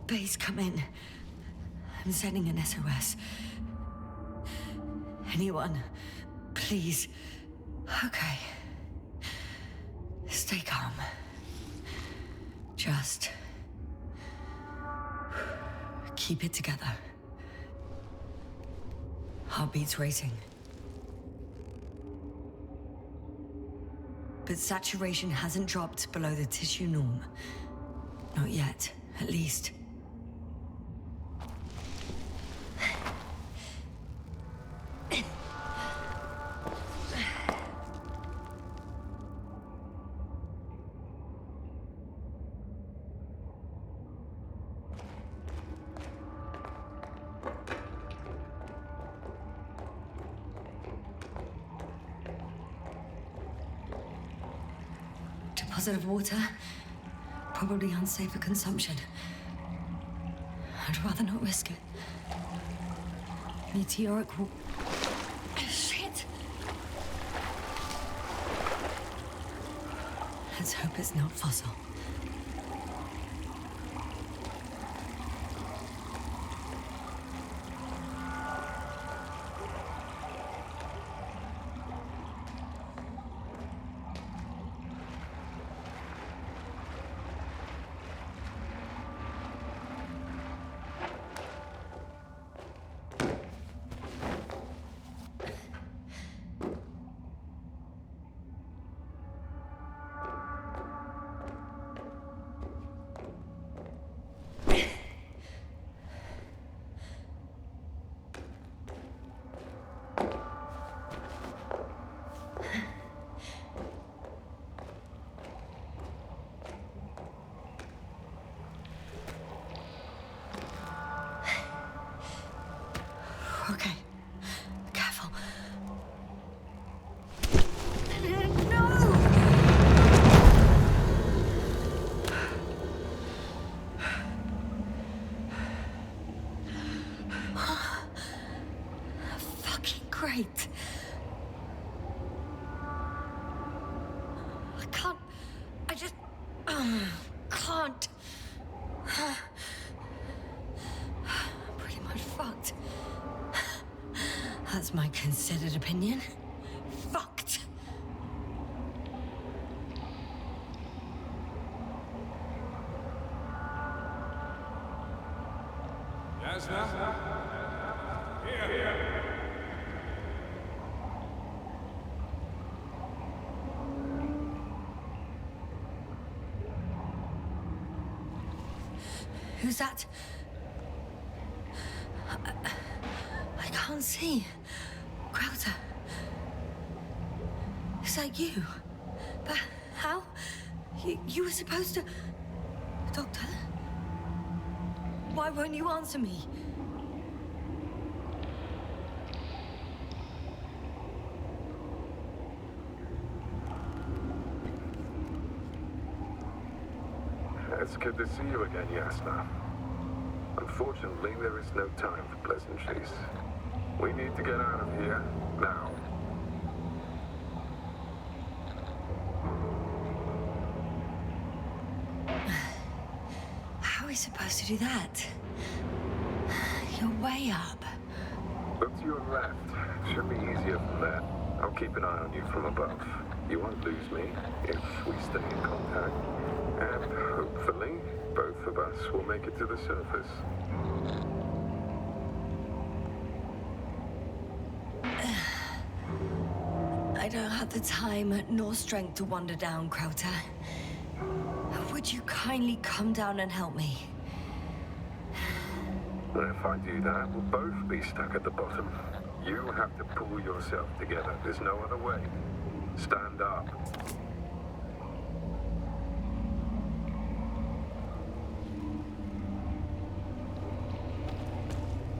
Base, come in. I'm sending an SOS. Anyone, please. Okay. Stay calm. Just keep it together. Heartbeats racing. But saturation hasn't dropped below the tissue norm. Not yet, at least. Deposit of water, probably unsafe for consumption. I'd rather not risk it. Meteoric will... Shit! Let's hope it's not fossil. Okay. Careful. No! Fucking great. I can't... I just... can't. I'm pretty much fucked. That's my considered opinion. Fucked. Jasna? Here. Who's that? I can't see. Crowther. Is that you? But how? You were supposed to... Doctor? Why won't you answer me? It's good to see you again, Jasna. Unfortunately, there is no time for pleasantries. We need to get out of here, now. How are we supposed to do that? You're way up. Look to your left. Should be easier from there. I'll keep an eye on you from above. You won't lose me if we stay in contact. And hopefully, both of us will make it to the surface. I don't have the time nor strength to wander down, Crowther. Would you kindly come down and help me? If I do that, we'll both be stuck at the bottom. You have to pull yourself together. There's no other way. Stand up.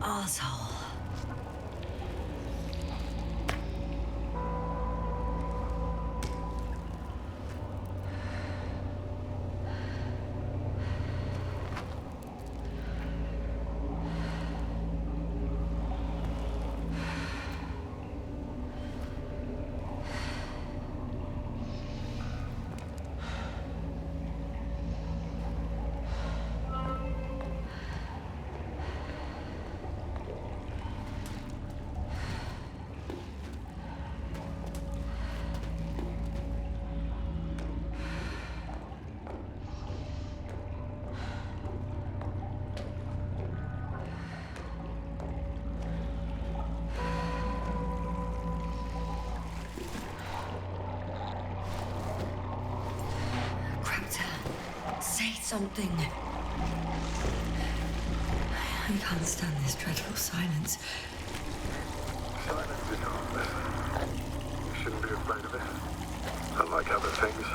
Arsehole. something. I can't stand this dreadful silence. Silence is harmless. You shouldn't be afraid of it. Unlike other things.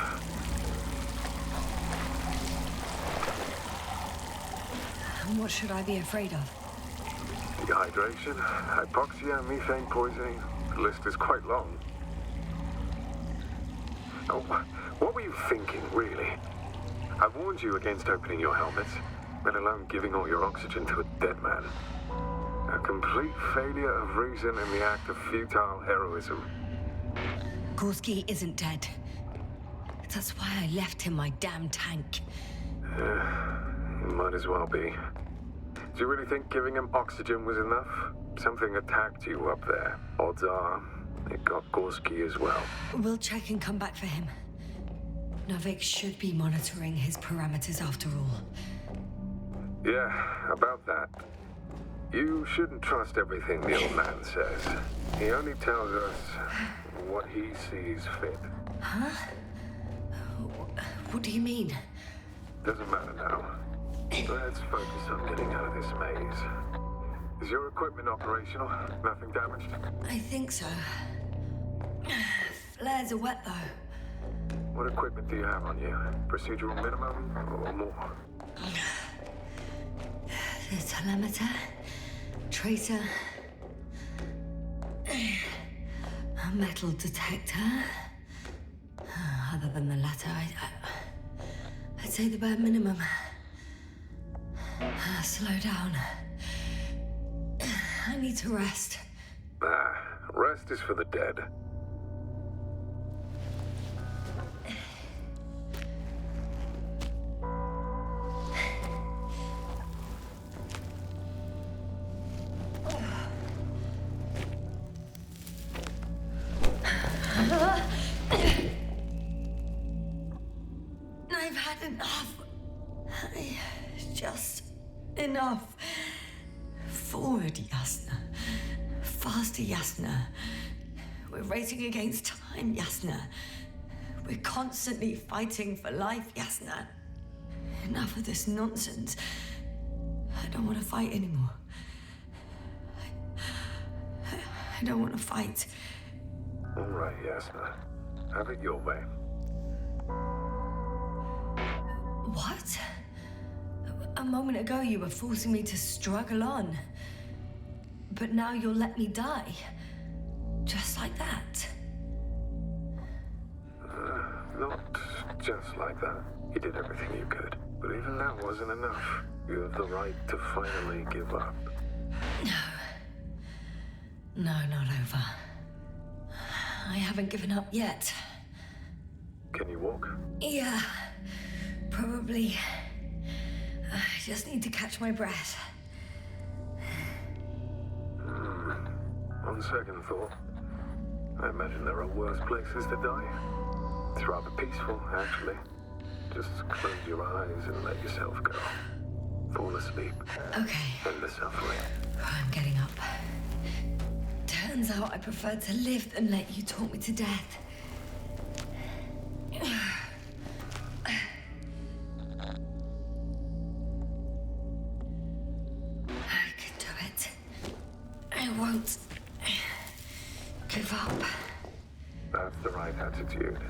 And what should I be afraid of? Dehydration, hypoxia, methane poisoning. The list is quite long. Oh, what were you thinking, really? I warned you against opening your helmets, let alone giving all your oxygen to a dead man. A complete failure of reason in the act of futile heroism. Gorski isn't dead. That's why I left him my damn tank. It might as well be. Do you really think giving him oxygen was enough? Something attacked you up there. Odds are, it got Gorski as well. We'll check and come back for him. Novik should be monitoring his parameters after all. Yeah, about that. You shouldn't trust everything the old man says. He only tells us what he sees fit. Huh? What do you mean? Doesn't matter now. Let's focus on getting out of this maze. Is your equipment operational? Nothing damaged? I think so. Flares are wet, though. What equipment do you have on you? Procedural minimum or more? The telemeter, tracer, a metal detector. Other than the latter, I'd say the bare minimum. Slow down. I need to rest. Rest is for the dead. I've had enough. Just enough. Forward, Yasna. Faster, Yasna. We're racing against time, Yasna. We're constantly fighting for life, Yasna. Enough of this nonsense. I don't want to fight anymore. I don't want to fight. All right, Yasna. Have it your way. What? A moment ago you were forcing me to struggle on. But now you'll let me die. Just like that. Not just like that. You did everything you could. But even that wasn't enough. You have the right to finally give up. No, not over. I haven't given up yet. Can you walk? Yeah, probably. I just need to catch my breath. On second thought, I imagine there are worse places to die. It's rather peaceful, actually. Just close your eyes and let yourself go. Fall asleep. Okay. End the suffering. I'm getting up. Turns out I prefer to live than let you talk me to death. I can do it. I won't give up. That's the right attitude.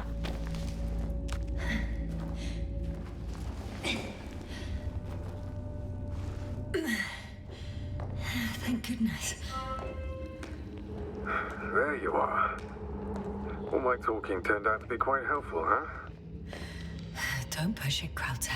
Thank goodness. There you are. All my talking turned out to be quite helpful, huh? Don't push it, Krauter.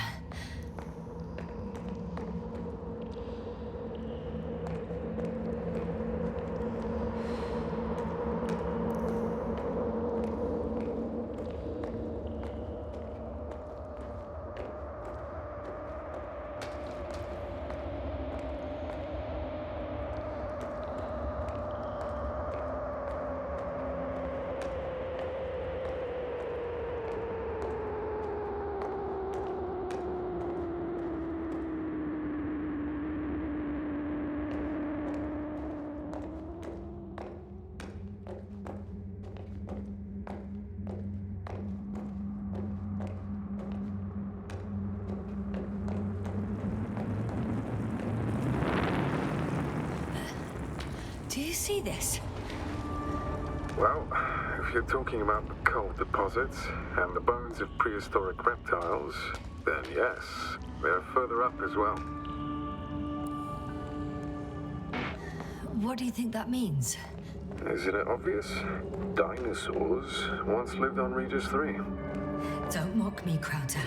see this? Well, if you're talking about the coal deposits and the bones of prehistoric reptiles, then yes, they're further up as well. What do you think that means? Isn't it obvious? Dinosaurs once lived on Regis 3. Don't mock me, Crowder.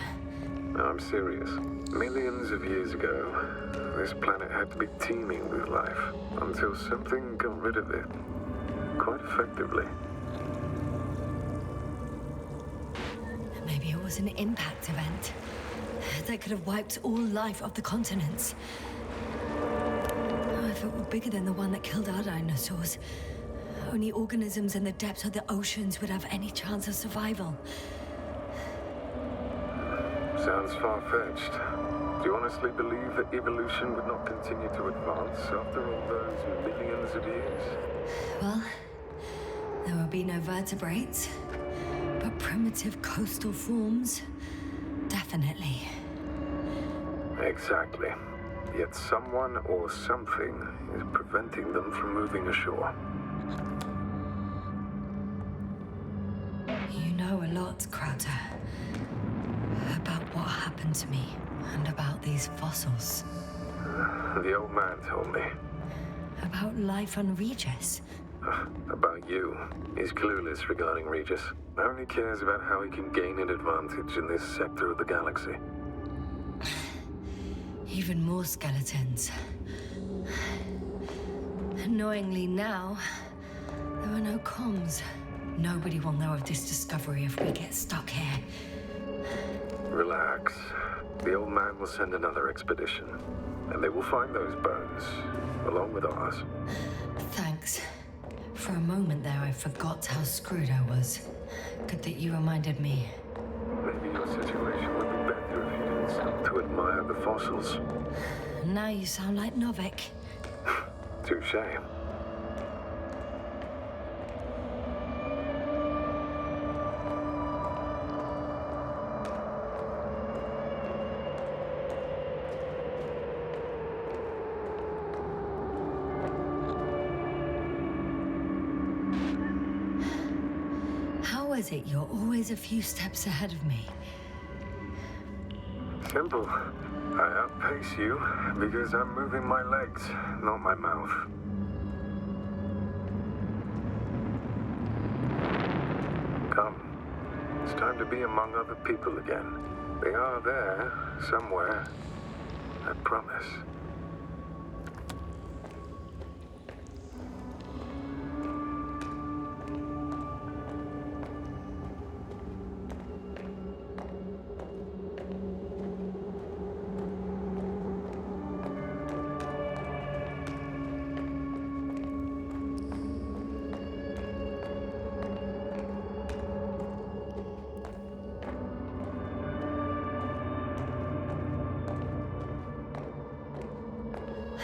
I'm serious. Millions of years ago, this planet had to be teeming with life until something got rid of it. Quite effectively. Maybe it was an impact event that could have wiped all life off the continents. Oh, if it were bigger than the one that killed our dinosaurs, only organisms in the depths of the oceans would have any chance of survival. Sounds far-fetched. Do you honestly believe that evolution would not continue to advance after all those millions of years? Well, there would be no vertebrates, but primitive coastal forms, definitely. Exactly. Yet someone or something is preventing them from moving ashore. You know a lot, Crowder, about what happened to me and about these fossils. The old man told me. About life on Regis. About you. He's clueless regarding Regis. Only cares about how he can gain an advantage in this sector of the galaxy. Even more skeletons. Annoyingly now, there are no comms. Nobody will know of this discovery if we get stuck here. Relax. The old man will send another expedition, and they will find those bones, along with ours. Thanks. For a moment there, I forgot how screwed I was. Good that you reminded me. Maybe your situation would be better if you didn't stop to admire the fossils. Now you sound like Novik. Touche. How is it you're always a few steps ahead of me? Simple. I outpace you because I'm moving my legs, not my mouth. Come. It's time to be among other people again. They are there, somewhere. I promise.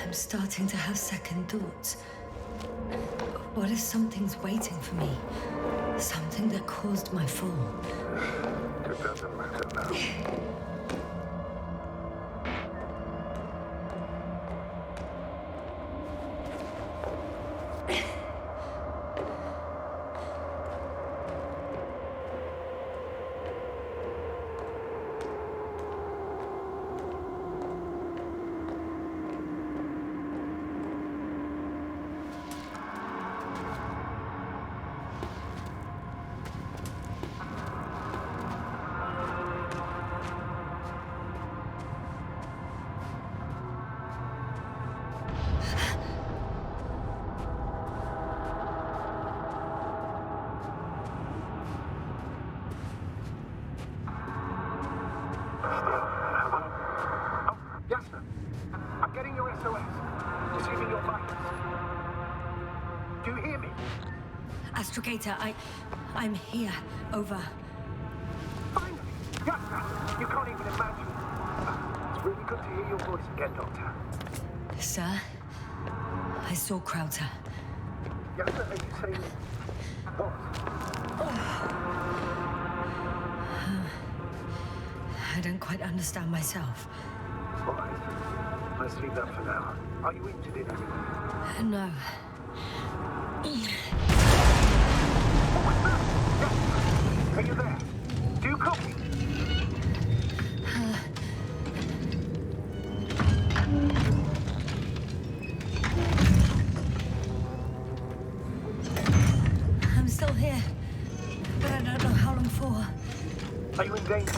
I'm starting to have second thoughts. What if something's waiting for me? Something that caused my fall? It doesn't matter now. Astrogator, I'm here. Over. Finally! Yasna! You can't even imagine. It's really good to hear your voice again, Doctor. Sir, I saw Crowder. Yasna, are you saying... what? I don't quite understand myself. All right. Let's leave that for now. Are you injured in any way? No. Are you there? Do you copy? I'm still here, but I don't know how long for. Are you in danger?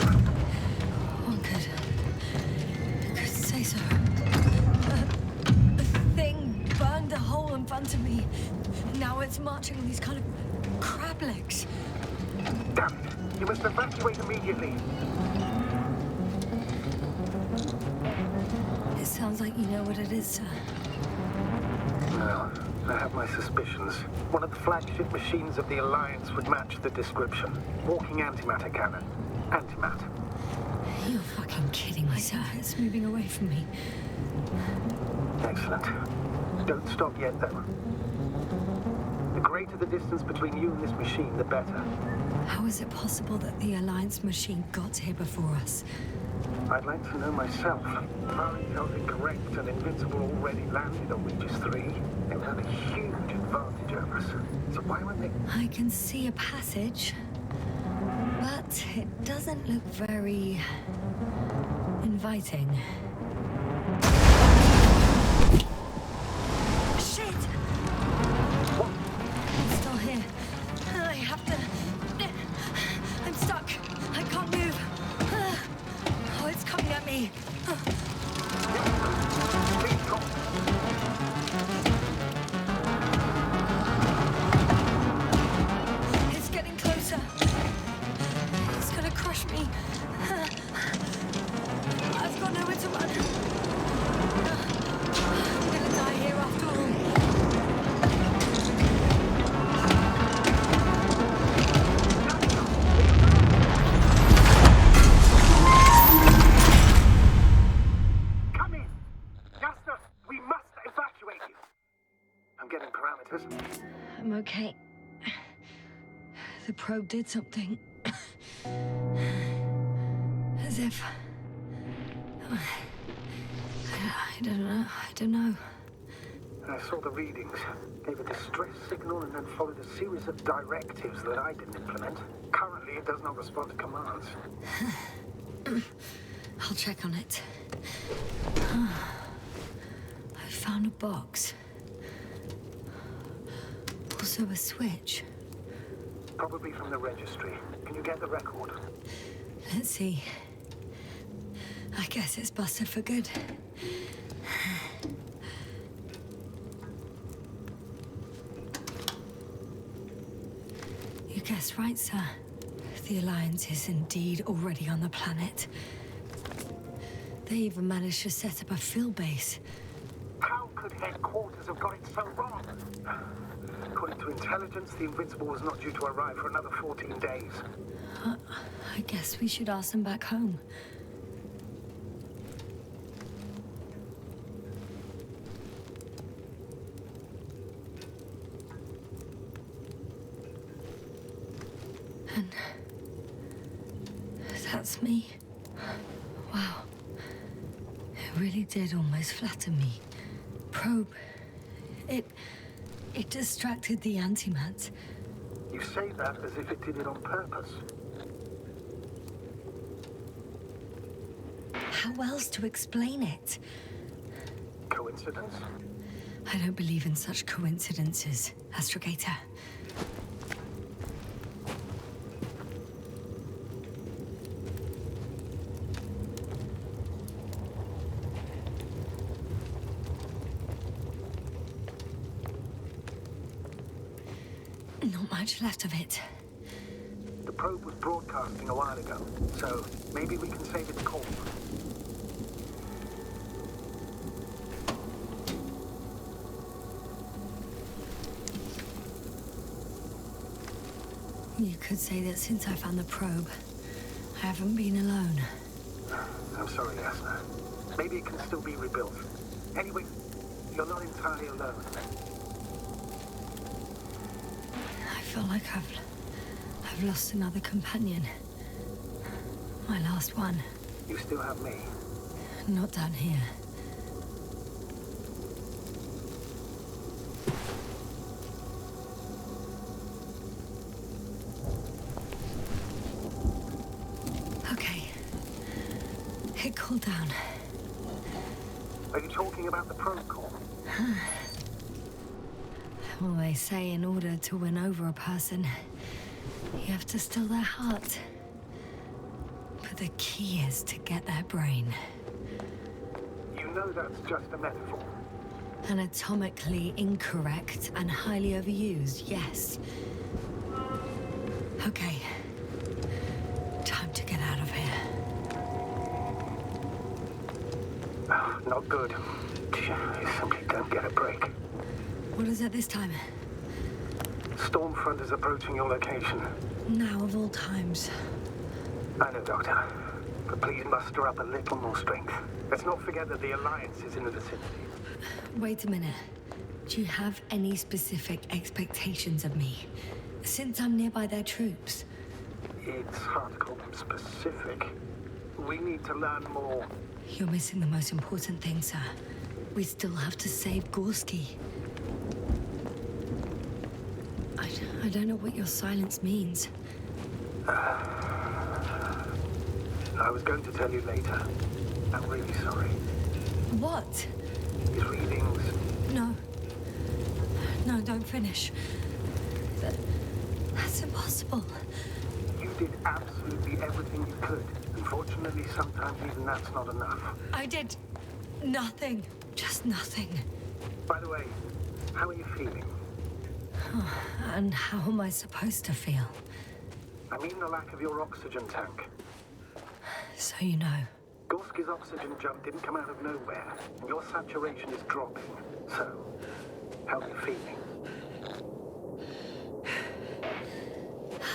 One could say so. The thing burned a hole in front of me. Now it's marching on these kind of crab legs. Damn it! You must evacuate immediately. It sounds like you know what it is, sir. Well, I have my suspicions. One of the flagship machines of the Alliance would match the description. Walking antimatter cannon. Antimatter. You're fucking kidding me, sir. It's moving away from me. Excellent. Don't stop yet, though. The greater the distance between you and this machine, the better. How is it possible that the Alliance machine got here before us? I'd like to know myself. If our intel's incorrect and Invincible already landed on Regis 3, they would have a huge advantage over us. So why wouldn't they? I can see a passage, but it doesn't look very inviting. Shit! What? I'm still here. I have to... I'm stuck. I can't move. Oh, it's coming at me. Please come. It's getting closer. It's gonna crush me. I've got nowhere to run. I'm gonna die here after all. Come in! Jasper, we must evacuate you. I'm getting parameters. I'm okay. The probe did something. As if... I don't know. I saw the readings, gave a distress signal, and then followed a series of directives that I didn't implement. Currently, it does not respond to commands. I'll check on it. I found a box. Also a switch. Probably from the registry. Can you get the record? Let's see. I guess it's busted for good. You guessed right, sir. The Alliance is indeed already on the planet. They even managed to set up a field base. How could headquarters have got it so wrong? According to intelligence, the Invincible was not due to arrive for another 14 days. I guess we should ask them back home. And that's me. Wow. It really did almost flatter me. Probe. It distracted the antimat. You say that as if it did it on purpose. How else to explain it? Coincidence? I don't believe in such coincidences, Astrogator. Not much left of it. The probe was broadcasting a while ago, so maybe we can save its call. You could say that since I found the probe, I haven't been alone. I'm sorry, Asna. Maybe it can still be rebuilt. Anyway, you're not entirely alone. I feel like I've lost another companion. My last one. You still have me. Not down here. It cooled down. Are you talking about the protocol? Well, they say in order to win over a person, you have to steal their heart. But the key is to get their brain. You know that's just a metaphor. Anatomically incorrect and highly overused, yes. Okay. Time to get out of here. Not good. You simply don't get a break. What is it this time? Stormfront is approaching your location. Now of all times. I know, Doctor. But please muster up a little more strength. Let's not forget that the Alliance is in the vicinity. Wait a minute. Do you have any specific expectations of me? Since I'm nearby their troops. It's hard to call them specific. We need to learn more. You're missing the most important thing, sir. We still have to save Gorski. I don't know what your silence means. I was going to tell you later. I'm really sorry. What? His readings. No. No, don't finish. That's impossible. You did absolutely everything you could. Unfortunately, sometimes even that's not enough. I did nothing. Just nothing. By the way, how are you feeling? And how am I supposed to feel? I mean the lack of your oxygen tank. So you know. Gorski's oxygen jump didn't come out of nowhere, and your saturation is dropping. So, how are you feeling?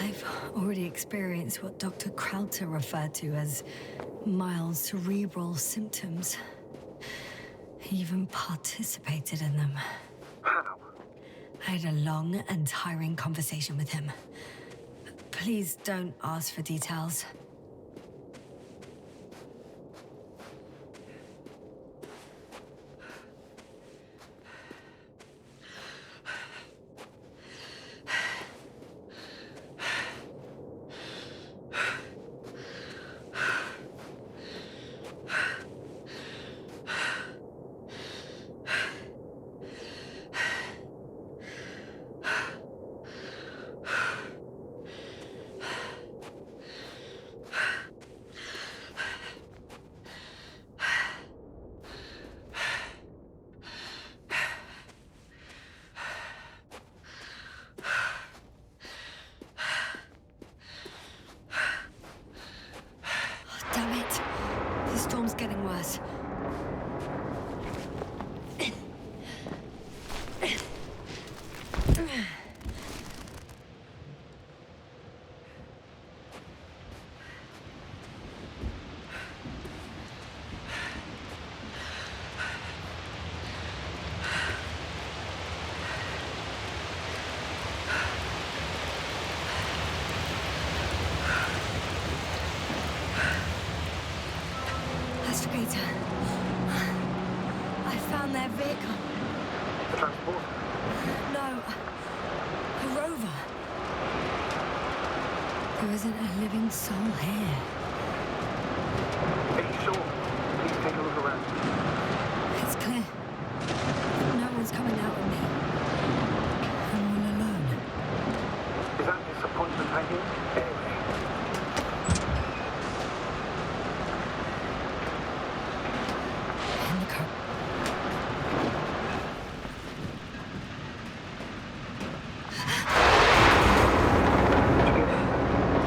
I've already experienced what Dr. Krauter referred to as mild cerebral symptoms. He even participated in them. How? I had a long and tiring conversation with him. Please don't ask for details. Damn it. The storm's getting worse. Investigator. I found their vehicle. The transporter? No. A rover. There isn't a living soul here. Are you sure? Please take a look around. It's clear. No one's coming out with me. I'm all alone. Is that disappointment hanging? Anyway. In the car.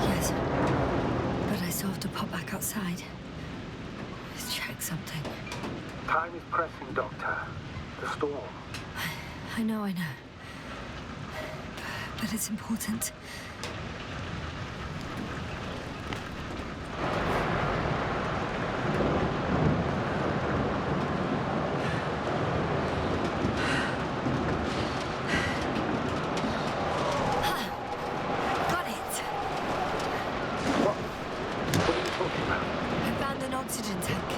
Yes. But I still have to pop back outside. Let's check something. Time is pressing, Doctor. The storm. I know. But it's important. Got it. What? What are you talking about? I found an oxygen tank.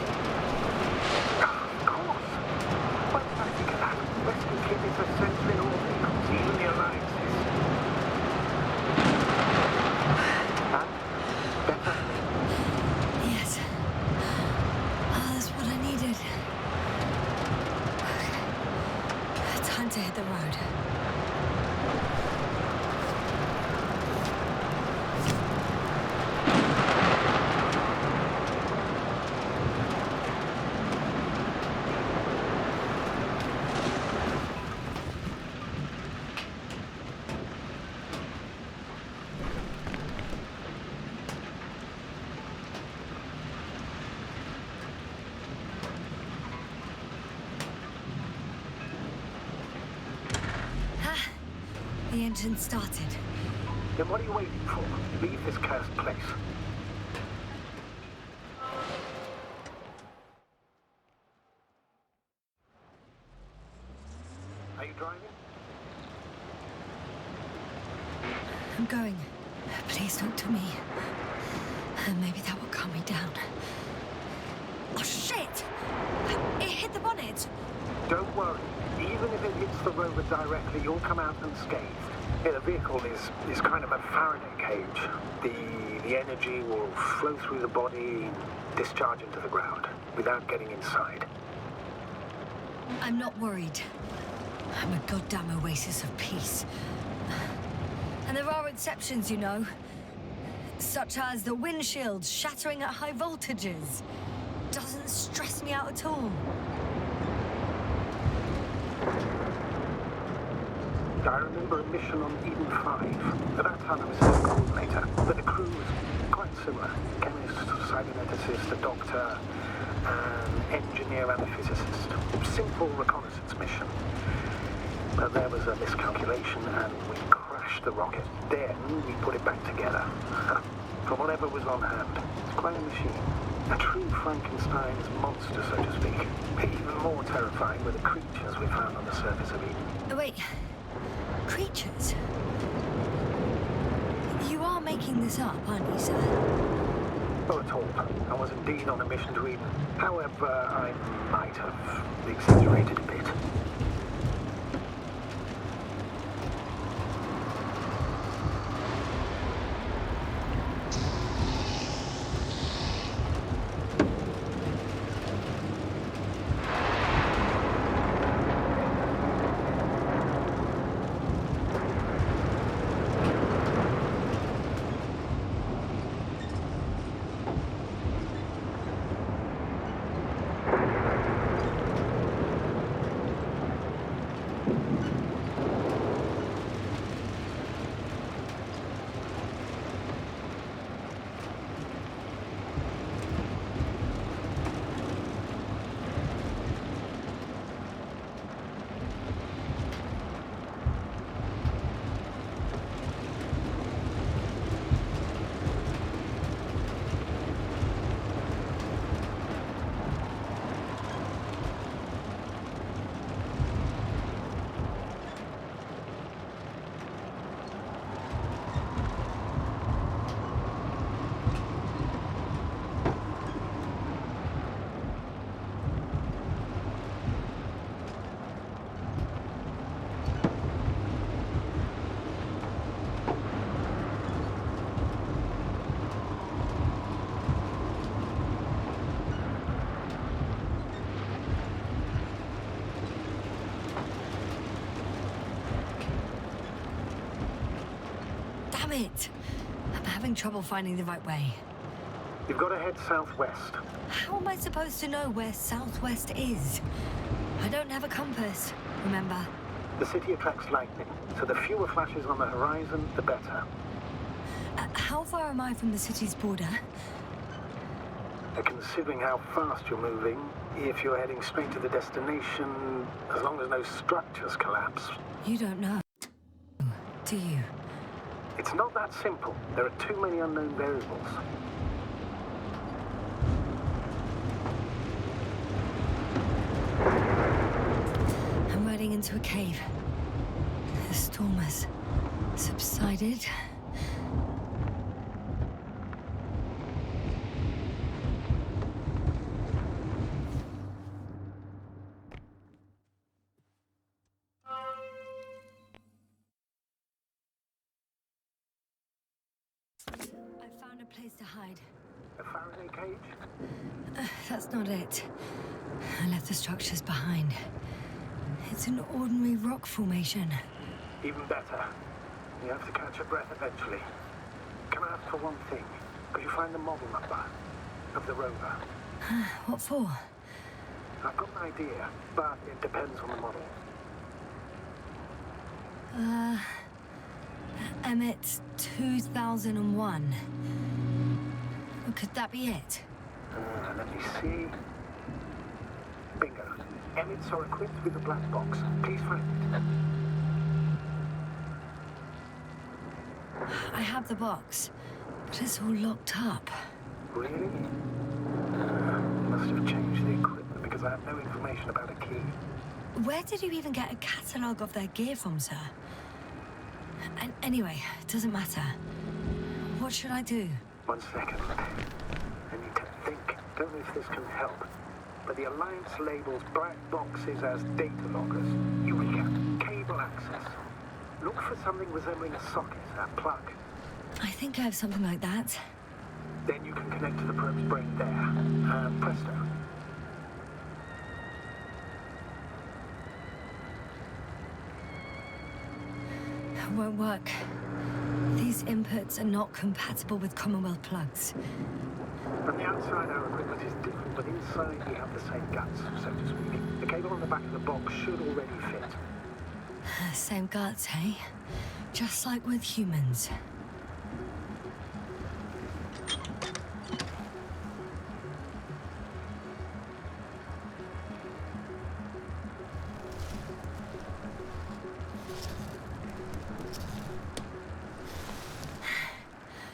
Of course. Why did I think of that? Rescue kit is essential in all vehicles, even the Alliance's. engine started. Then what are you waiting for? Leave this cursed place. Are you driving? I'm going. Please don't do me. Maybe that will calm me down. Oh, shit! It hit the bonnet! Don't worry. Even if it hits the rover directly, you'll come out unscathed. Yeah, the vehicle is kind of a Faraday cage. The energy will flow through the body, discharge into the ground, without getting inside. I'm not worried. I'm a goddamn oasis of peace. And there are exceptions, you know. Such as the windshield shattering at high voltages. Doesn't stress me out at all. I remember a mission on Eden 5. At that time I was a coordinator, but the crew was quite similar. Chemist, cyberneticist, a doctor, an engineer and a physicist. Simple reconnaissance mission. But there was a miscalculation and we crashed the rocket. Then we put it back together. From whatever was on hand. It's quite a machine. A true Frankenstein's monster, so to speak. Even more terrifying were the creatures we found on the surface of Eden. Oh, wait. Creatures? You are making this up, aren't you, sir? Not at all. I was indeed on a mission to Eden. However, I might have exaggerated a bit. Damn it! I'm having trouble finding the right way. You've got to head southwest. How am I supposed to know where southwest is? I don't have a compass, remember? The city attracts lightning, so the fewer flashes on the horizon, the better. How far am I from the city's border? Considering how fast you're moving, if you're heading straight to the destination, as long as no structures collapse... You don't know, do you? It's not that simple. There are too many unknown variables. I'm riding into a cave. The storm has subsided. I found a place to hide. A Faraday cage? That's not it. I left the structures behind. It's an ordinary rock formation. Even better. You have to catch your breath eventually. Can I ask for one thing? Could you find the model number of the rover? What for? I've got an idea, but it depends on the model. Emmet 2001. Could that be it? Let me see. Bingo. Emmets are equipped with a black box. Please find it. I have the box, but it's all locked up. Really? Must have changed the equipment because I have no information about a key. Where did you even get a catalogue of their gear from, sir? And anyway, it doesn't matter. What should I do? 1 second. I need to think. Don't know if this can help. But the Alliance labels black boxes as data loggers. Eureka. Cable access. Look for something resembling a socket, a plug. I think I have something like that. Then you can connect to the probe's brain there. Presto. It won't work. These inputs are not compatible with Commonwealth plugs. From the outside, our equipment is different, but inside we have the same guts, so to speak. The cable on the back of the box should already fit. Same guts, eh? Just like with humans.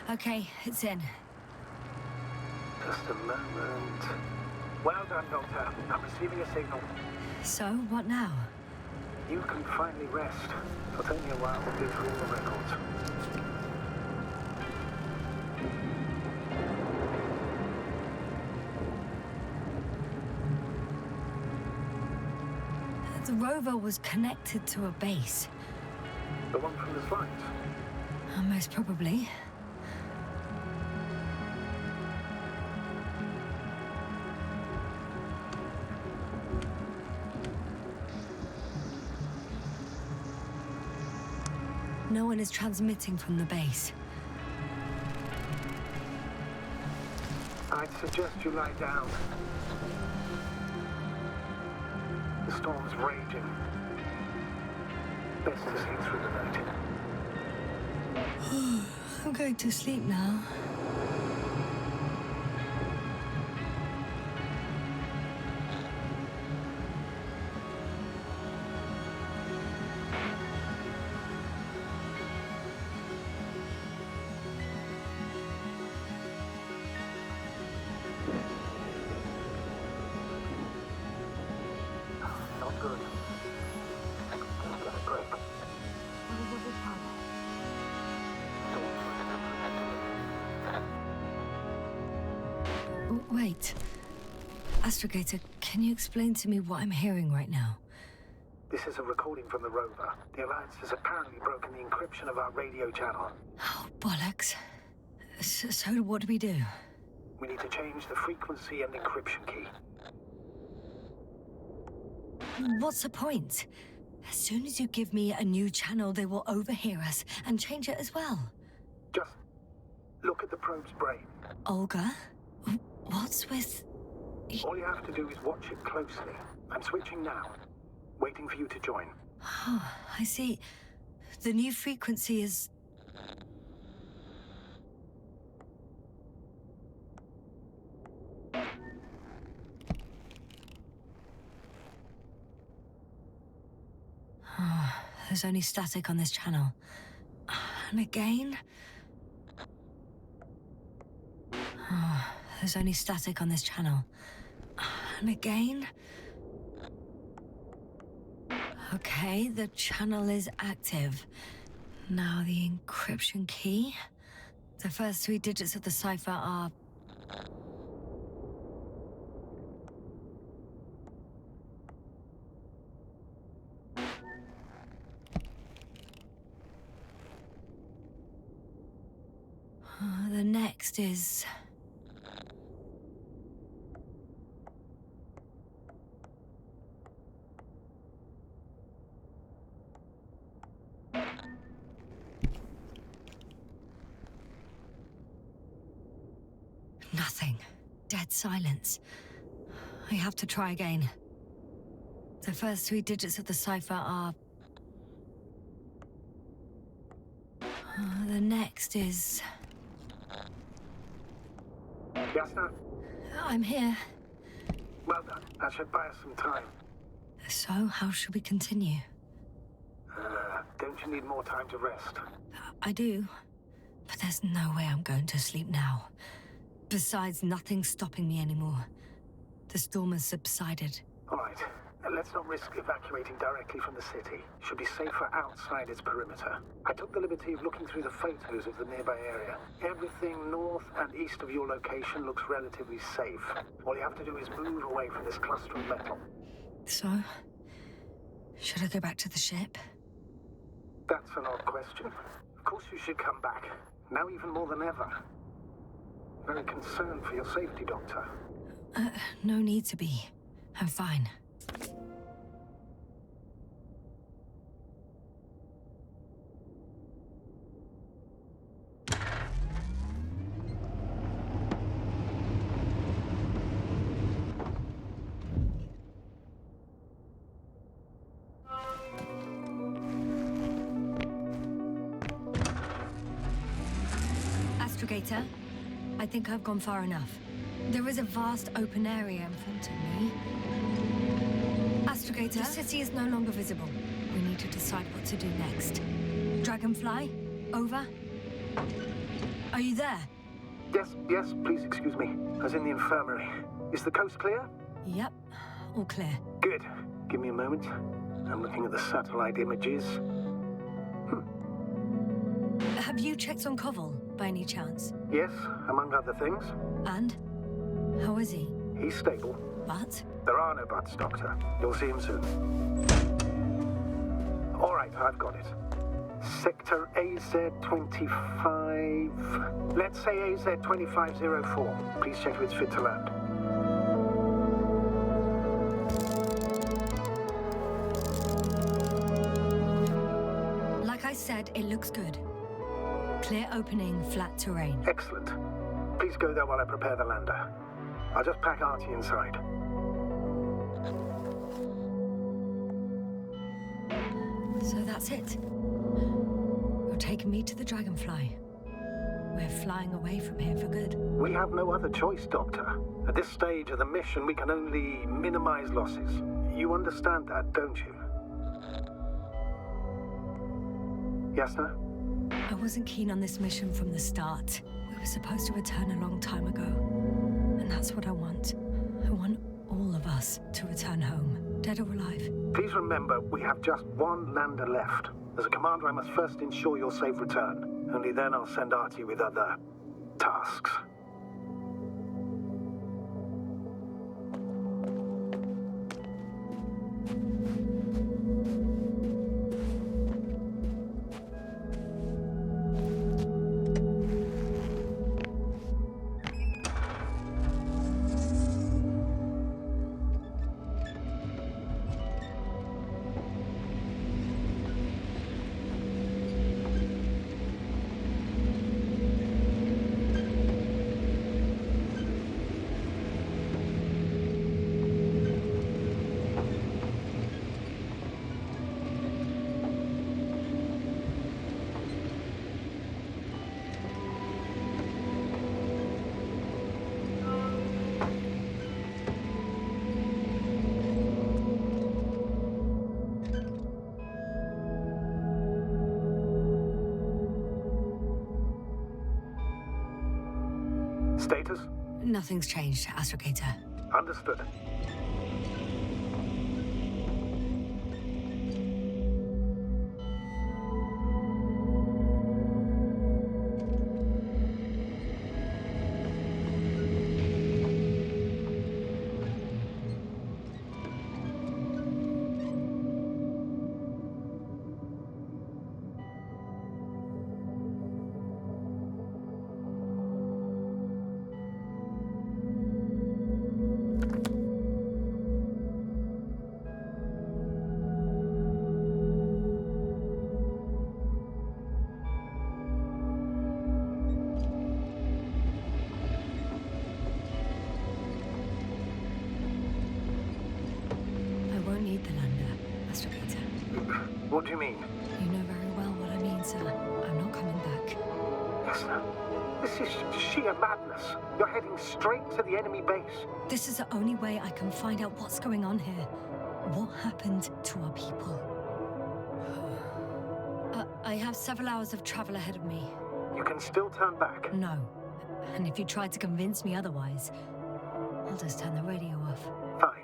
Okay, it's in. Just a moment. Well done, Doctor. I'm receiving a signal. So, what now? You can finally rest. It'll take me a while to dig through all the records. The rover was connected to a base. The one from the slides? Most probably. No one is transmitting from the base. I'd suggest you lie down. The storm's raging. Best to sleep through the night. I'm going to sleep now. Not good. Get a break. Wait. Astrogator, can you explain to me what I'm hearing right now? This is a recording from the rover. The Alliance has apparently broken the encryption of our radio channel. Oh, bollocks. So what do we do? We need to change the frequency and encryption key. What's the point? As soon as you give me a new channel, they will overhear us and change it as well. Just look at the probe's brain. Olga? What's with... All you have to do is watch it closely. I'm switching now. Waiting for you to join. Oh, I see. The new frequency is... Oh, there's only static on this channel. And again... Oh, there's only static on this channel. And again... Okay, the channel is active. Now the encryption key. The first 3 digits of the cipher are... The next is... Nothing. Dead silence. I have to try again. The first 3 digits of the cipher are... The next is... Yasna, I'm here. well done. That should buy us some time. So, how should we continue? Don't you need more time to rest? I do. But there's no way I'm going to sleep now. Besides, nothing's stopping me anymore. The storm has subsided. All right. Let's not risk evacuating directly from the city. Should be safer outside its perimeter. I took the liberty of looking through the photos of the nearby area. Everything north and east of your location looks relatively safe. All you have to do is move away from this cluster of metal. So, should I go back to the ship? That's an odd question. Of course you should come back. Now even more than ever. Very concerned for your safety, Doctor. No need to be. I'm fine. Astrogator, I think I've gone far enough. There is a vast open area in front of me. Astrogator, the city is no longer visible. We need to decide what to do next. Dragonfly, over. Are you there? Yes, please excuse me. I was in the infirmary. Is the coast clear? Yep, all clear. Good. Give me a moment. I'm looking at the satellite images. Have you checked on Koval, by any chance? Yes, among other things. And? How is he? He's stable. But? There are no buts, Doctor. You'll see him soon. All right, I've got it. Sector AZ-25... Let's say AZ-2504. Please check if it's fit to land. Like I said, it looks good. Clear opening, flat terrain. Excellent. Please go there while I prepare the lander. I'll just pack Artie inside. So that's it. You're taking me to the Dragonfly. We're flying away from here for good. We have no other choice, Doctor. At this stage of the mission, we can only minimize losses. You understand that, don't you? Yasna? I wasn't keen on this mission from the start. We were supposed to return a long time ago. And that's what I want. I want all of us to return home, dead or alive. Please remember, we have just one lander left. As a commander, I must first ensure your safe return. Only then I'll send Artie with other tasks. Status? Nothing's changed, Astrogator. Understood. What do you mean? You know very well what I mean, sir. I'm not coming back. Yasna, this is sheer madness. You're heading straight to the enemy base. This is the only way I can find out what's going on here. What happened to our people? I have several hours of travel ahead of me. You can still turn back. No. And if you try to convince me otherwise, I'll just turn the radio off. Fine.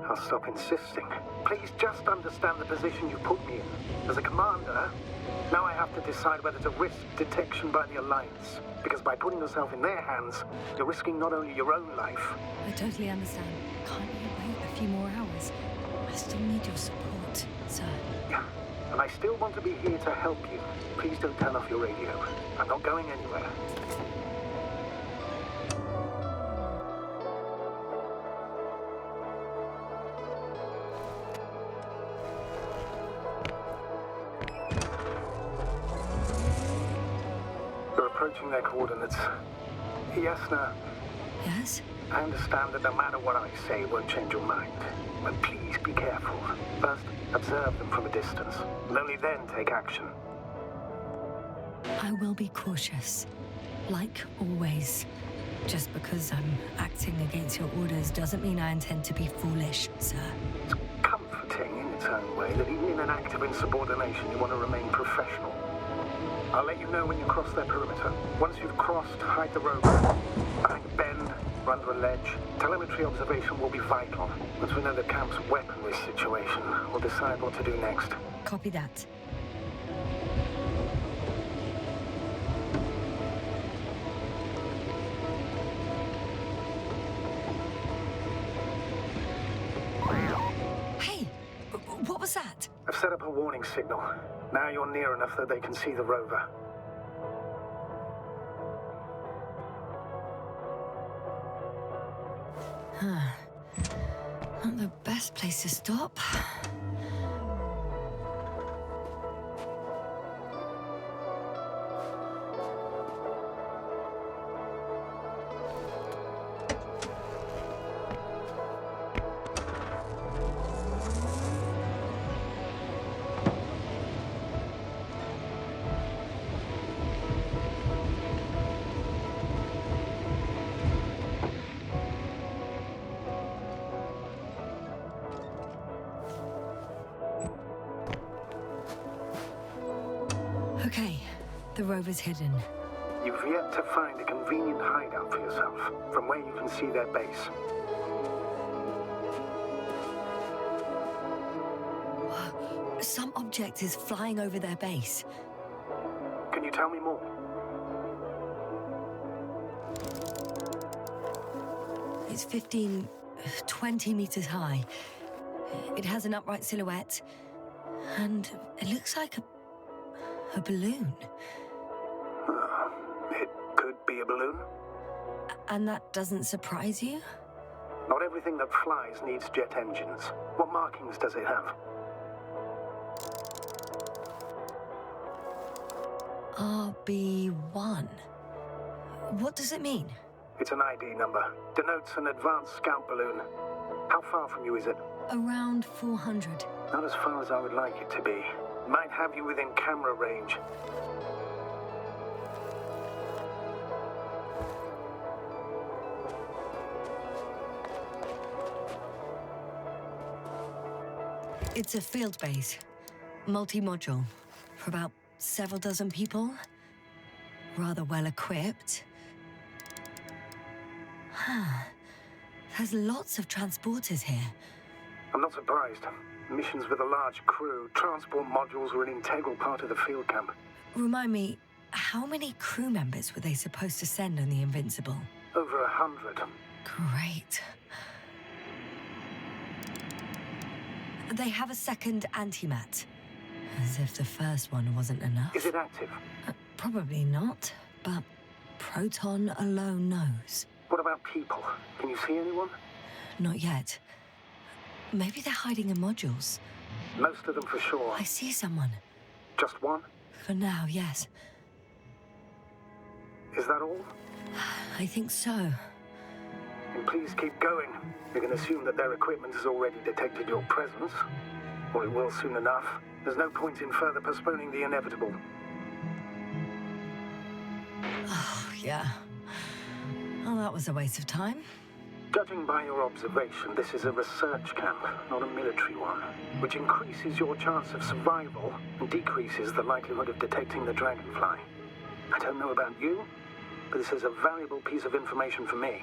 I'll stop insisting. Please just understand the position you put me in. As a commander, now I have to decide whether to risk detection by the Alliance. Because by putting yourself in their hands, you're risking not only your own life. I totally understand. Can't you wait a few more hours? I still need your support, sir. Yeah. And I still want to be here to help you. Please don't turn off your radio. I'm not going anywhere. We're approaching their coordinates. Yasna, Yes? I understand that no matter what I say, it won't change your mind. But please be careful. First, observe them from a distance. And only then take action. I will be cautious. Like always. Just because I'm acting against your orders doesn't mean I intend to be foolish, sir. It's comforting in its own way that even in an act of insubordination, you want to remain professional. I'll let you know when you cross their perimeter. Once you've crossed, hide the rover. Behind a bend, or under a ledge. Telemetry observation will be vital. Once we know the camp's weaponry situation, we'll decide what to do next. Copy that. Hey! What was that? I've set up a warning signal. Now you're near enough that they can see the rover. Not the best place to stop. Okay, the rover's hidden. You've yet to find a convenient hideout for yourself, from where you can see their base. Some object is flying over their base. Can you tell me more? It's 15, 20 meters high. It has an upright silhouette, and it looks like a balloon. It could be a balloon. And that doesn't surprise you? Not everything that flies needs jet engines. What markings does it have? RB1. What does it mean? It's an ID number. Denotes an advanced scout balloon. How far from you is it? Around 400. Not as far as I would like it to be. Might have you within camera range. It's a field base. Multi-module. For about several dozen people. Rather well equipped. There's lots of transporters here. I'm not surprised. Missions with a large crew, transport modules were an integral part of the field camp. Remind me, how many crew members were they supposed to send on the Invincible? Over 100. Great. They have a second antimat. As if the first one wasn't enough. Is it active? Probably not, but Proton alone knows. What about people? Can you see anyone? Not yet. Maybe they're hiding in modules. Most of them for sure. I see someone. Just one? For now, yes. Is that all? I think so. And please keep going. You can assume that their equipment has already detected your presence. Or it will soon enough. There's no point in further postponing the inevitable. Oh, yeah. Well, that was a waste of time. Judging by your observation, this is a research camp, not a military one, which increases your chance of survival and decreases the likelihood of detecting the dragonfly. I don't know about you, but this is a valuable piece of information for me.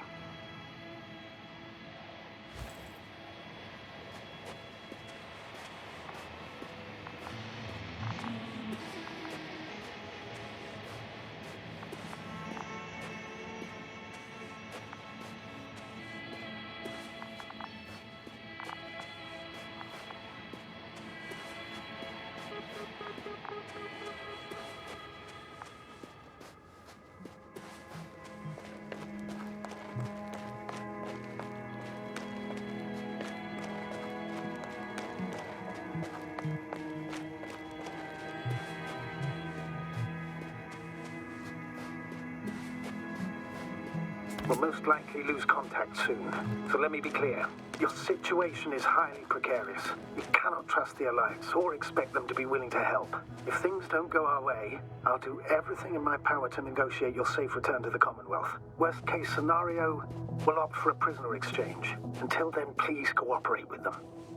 We'll most likely lose contact soon. So let me be clear. Your situation is highly precarious. You cannot trust the Alliance or expect them to be willing to help. If things don't go our way, I'll do everything in my power to negotiate your safe return to the Commonwealth. Worst case scenario, we'll opt for a prisoner exchange. Until then, please cooperate with them.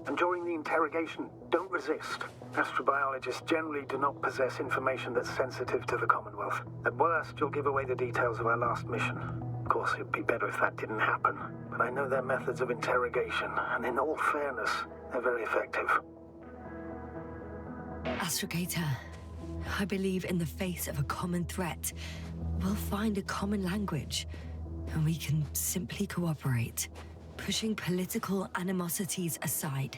And during the interrogation, don't resist. Astrobiologists generally do not possess information that's sensitive to the Commonwealth. At worst, you'll give away the details of our last mission. Of course, it'd be better if that didn't happen. But I know their methods of interrogation, and in all fairness, they're very effective. Astrogator, I believe in the face of a common threat, we'll find a common language, and we can simply cooperate, pushing political animosities aside.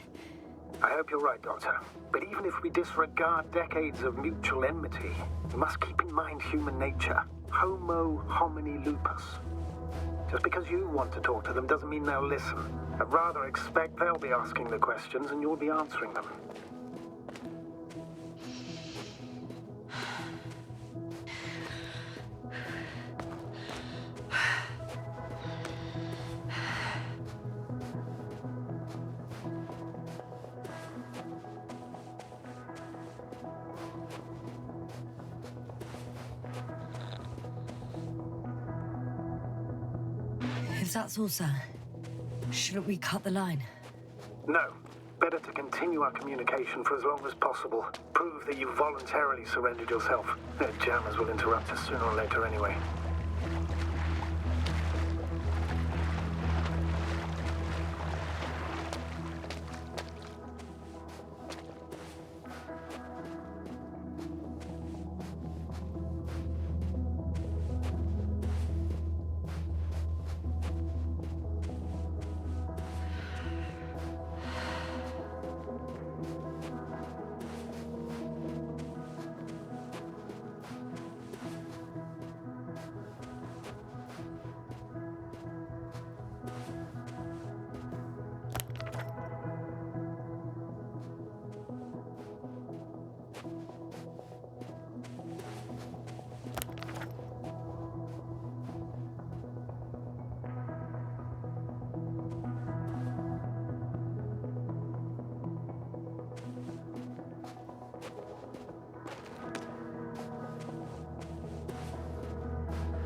I hope you're right, Doctor. But even if we disregard decades of mutual enmity, we must keep in mind human nature. Homo homini lupus. Just because you want to talk to them doesn't mean they'll listen. I'd rather expect they'll be asking the questions and you'll be answering them. If that's all, sir, shouldn't we cut the line? No. Better to continue our communication for as long as possible. Prove that you voluntarily surrendered yourself. Their jammers will interrupt us sooner or later anyway.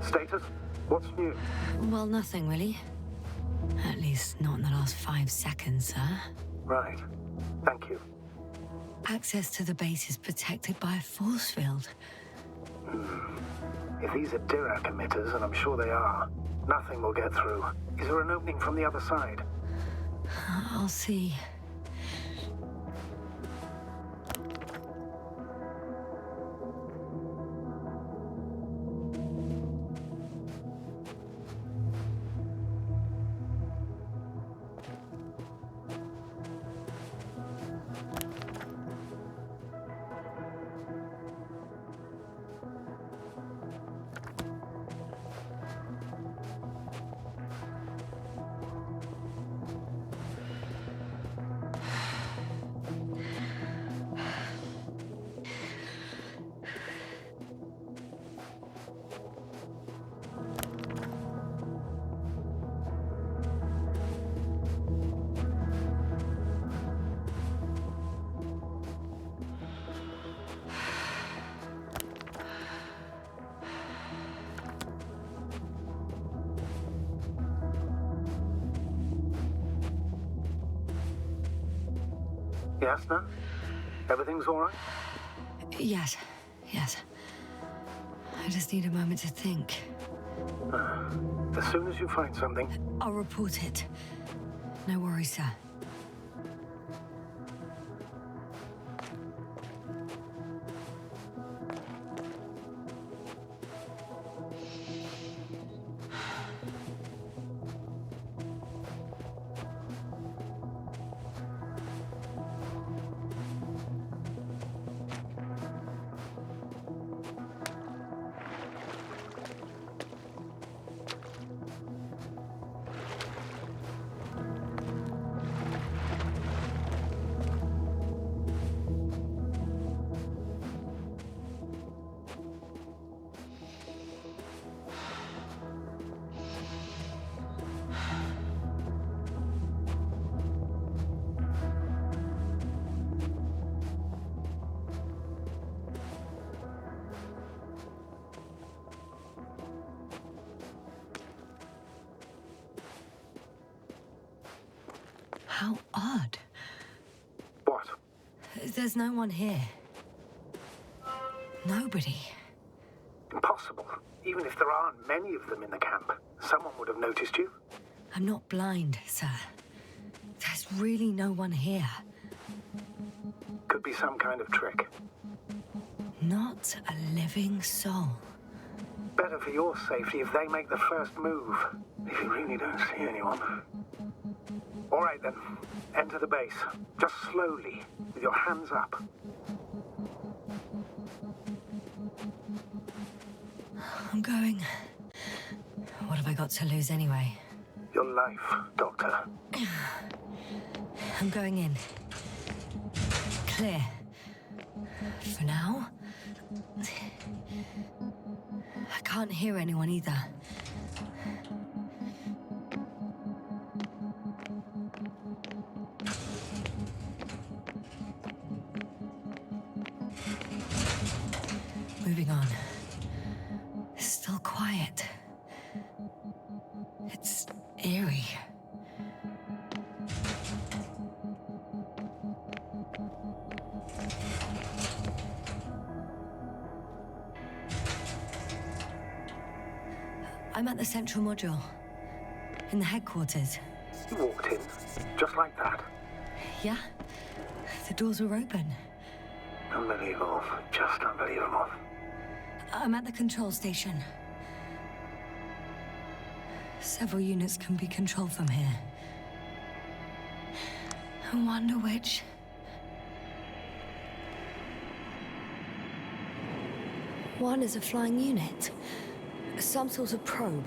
Status? What's new? Well, nothing really. At least not in the last 5 seconds, sir. Right. Thank you. Access to the base is protected by a force field. If these are Dirac emitters, and I'm sure they are, nothing will get through. Is there an opening from the other side? I'll see. Yes, no? Everything's all right? Yes. I just need a moment to think. As soon as you find something... I'll report it. No worries, sir. How odd. What? There's no one here. Nobody. Impossible. Even if there aren't many of them in the camp, someone would have noticed you. I'm not blind, sir. There's really no one here. Could be some kind of trick. Not a living soul. Better for your safety if they make the first move. If you really don't see anyone. All right then. Enter the base. Just slowly, with your hands up. I'm going. What have I got to lose anyway? Your life, Doctor. I'm going in. Clear. For now. I can't hear anyone either. Moving on. Still quiet. It's eerie. I'm at the central module. In the headquarters. You walked in, just like that. Yeah? The doors were open. Unbelievable. Just unbelievable. I'm at the control station. Several units can be controlled from here. I wonder which... One is a flying unit. Some sort of probe.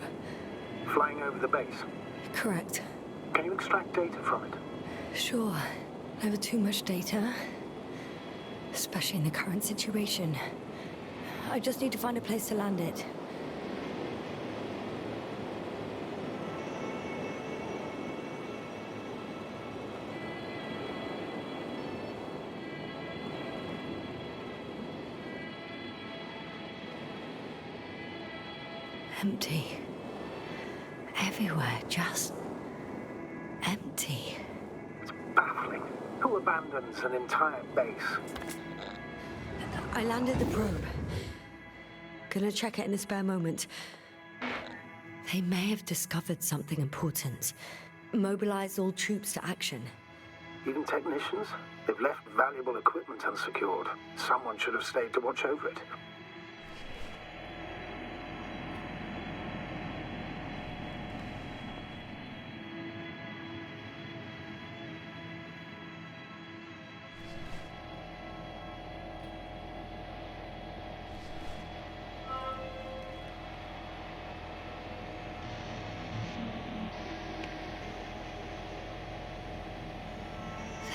Flying over the base. Correct. Can you extract data from it? Sure. Never too much data. Especially in the current situation. I just need to find a place to land it. Empty. Everywhere, just empty. It's baffling. Who abandons an entire base? I landed the probe. Gonna check it in a spare moment. They may have discovered something important. Mobilized all troops to action. Even technicians? They've left valuable equipment unsecured. Someone should have stayed to watch over it.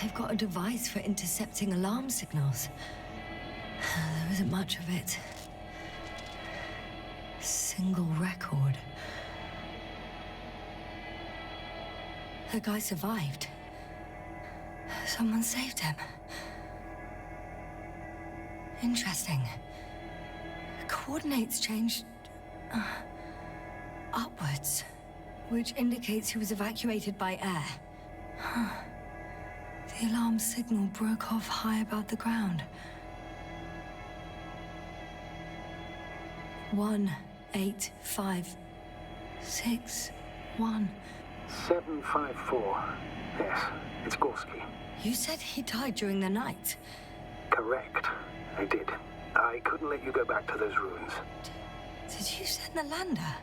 They've got a device for intercepting alarm signals. There isn't much of it. Single record. The guy survived. Someone saved him. Interesting. Coordinates changed... upwards. Which indicates he was evacuated by air. Huh. The alarm signal broke off high above the ground. 1, 8, 5, 6, 1. 754. Yes, it's Gorski. You said he died during the night. Correct. I did. I couldn't let you go back to those ruins. Did you send the lander?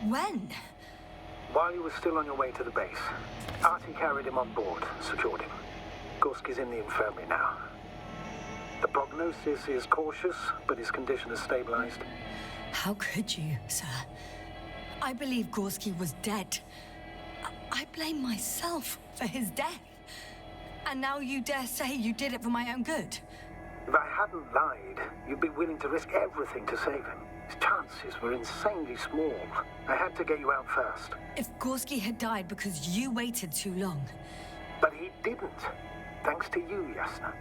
When? While you were still on your way to the base, Artie carried him on board, secured him. Gorski's in the infirmary now. The prognosis is cautious, but his condition has stabilized. How could you, sir? I believe Gorski was dead. I blame myself for his death. And now you dare say you did it for my own good? If I hadn't lied, you'd be willing to risk everything to save him. His chances were insanely small. I had to get you out first. If Gorski had died because you waited too long... But he didn't. Thanks to you, Yasna.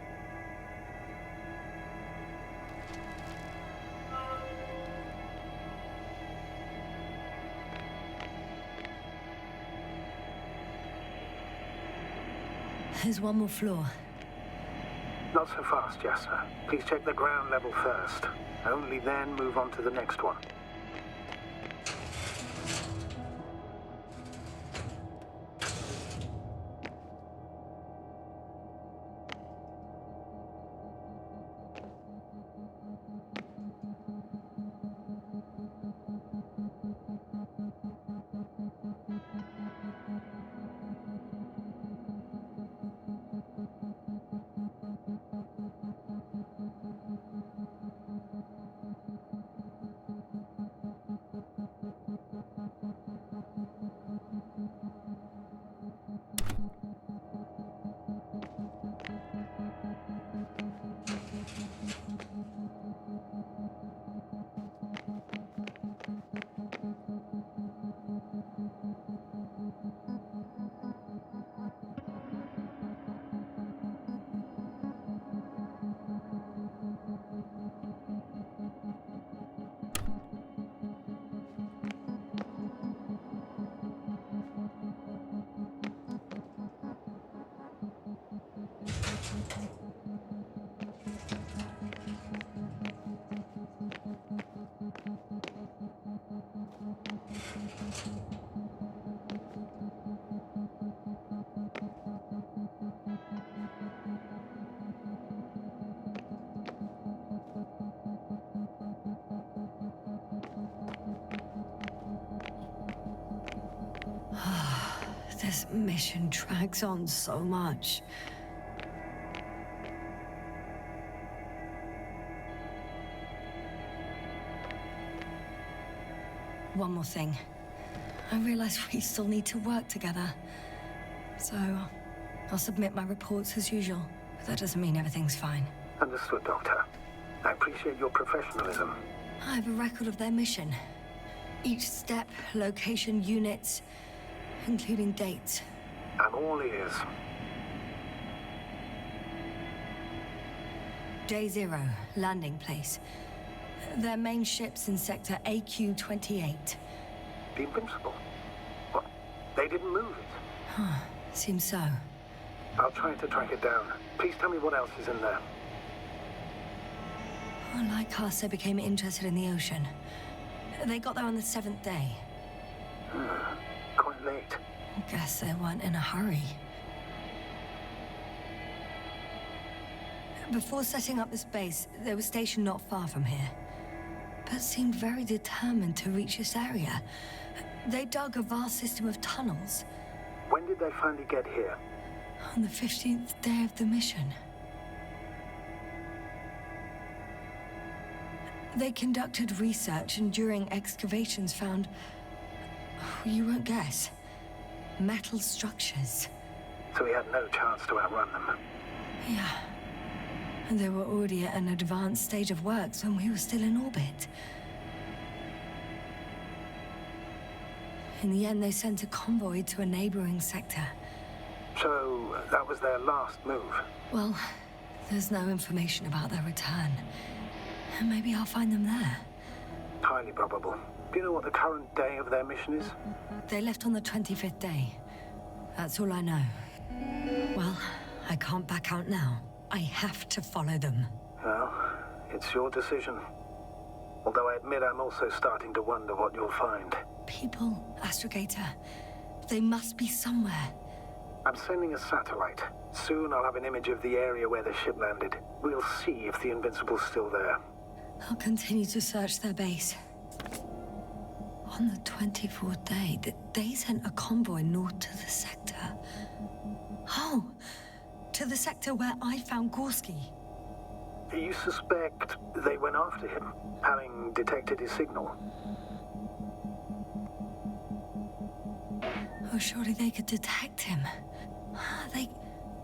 There's one more floor. Not so fast, Yasna. Please check the ground level first. Only then move on to the next one. This mission drags on so much. One more thing. I realize we still need to work together. So, I'll submit my reports as usual. But that doesn't mean everything's fine. Understood, Doctor. I appreciate your professionalism. I have a record of their mission. Each step, location, units, including dates. I'm all ears. Day 0, landing place. Their main ship's in sector AQ-28. The Invincible? What? They didn't move it? Seems so. I'll try to track it down. Please tell me what else is in there. Well, like us, they became interested in the ocean. They got there on the 7th day. Quite late. Guess they weren't in a hurry. Before setting up this base, they were stationed not far from here. But seemed very determined to reach this area. They dug a vast system of tunnels. When did they finally get here? On the 15th day of the mission. They conducted research and during excavations found... you won't guess. Metal structures. So we had no chance to outrun them. Yeah. And they were already at an advanced stage of works when we were still in orbit. In the end, they sent a convoy to a neighboring sector. So that was their last move? Well, there's no information about their return. And maybe I'll find them there. Highly probable. Do you know what the current day of their mission is? They left on the 25th day. That's all I know. Well, I can't back out now. I have to follow them. Well, it's your decision. Although I admit I'm also starting to wonder what you'll find. People, Astrogator. They must be somewhere. I'm sending a satellite. Soon I'll have an image of the area where the ship landed. We'll see if the Invincible's still there. I'll continue to search their base. On the 24th day, they sent a convoy north to the sector. Oh, to the sector where I found Gorski. You suspect they went after him, having detected his signal? Oh, surely they could detect him. They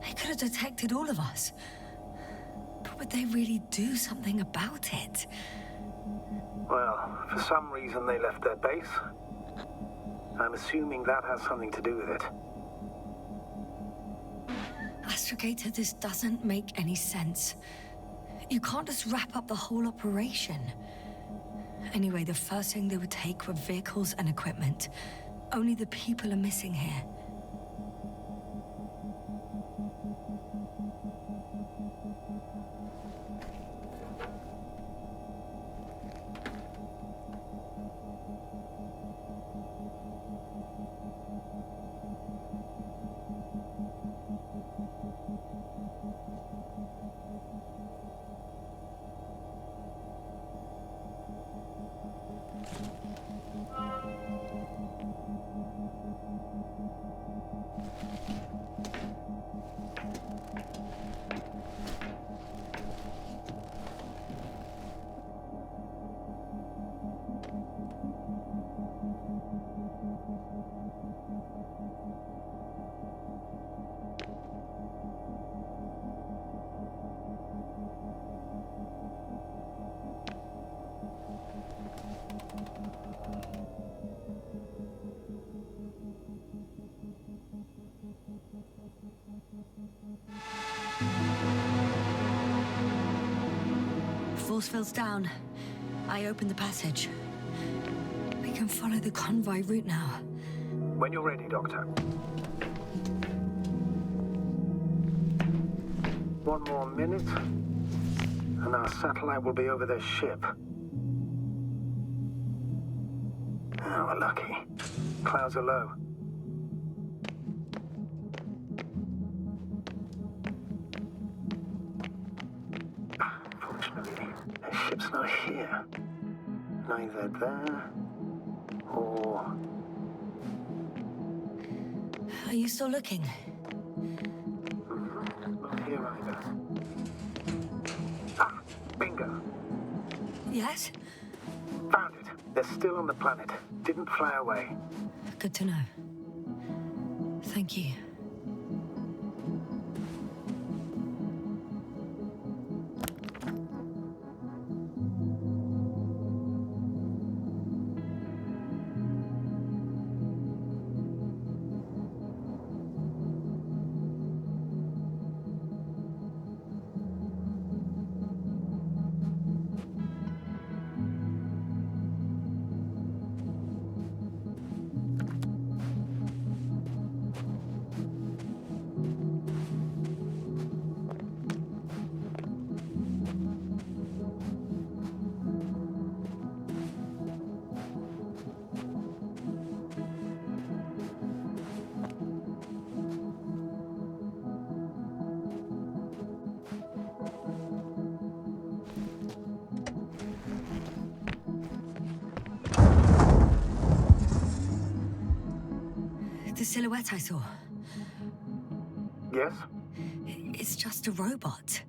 could have detected all of us. But would they really do something about it? Well, for some reason they left their base. I'm assuming that has something to do with it. Astrogator, this doesn't make any sense. You can't just wrap up the whole operation. Anyway, the first thing they would take were vehicles and equipment. Only the people are missing here. Force field's down. I opened the passage. We can follow the convoy route now. When you're ready, Doctor. One more minute, and our satellite will be over their ship. Oh, we're lucky. Clouds are low. Fortunately, their ship's not here. Neither there or... Are you still looking? Not here either. Ah, bingo. Yes? Found it. They're still on the planet. Didn't fly away. Good to know. Thank you. The silhouette I saw. Yes? It's just a robot.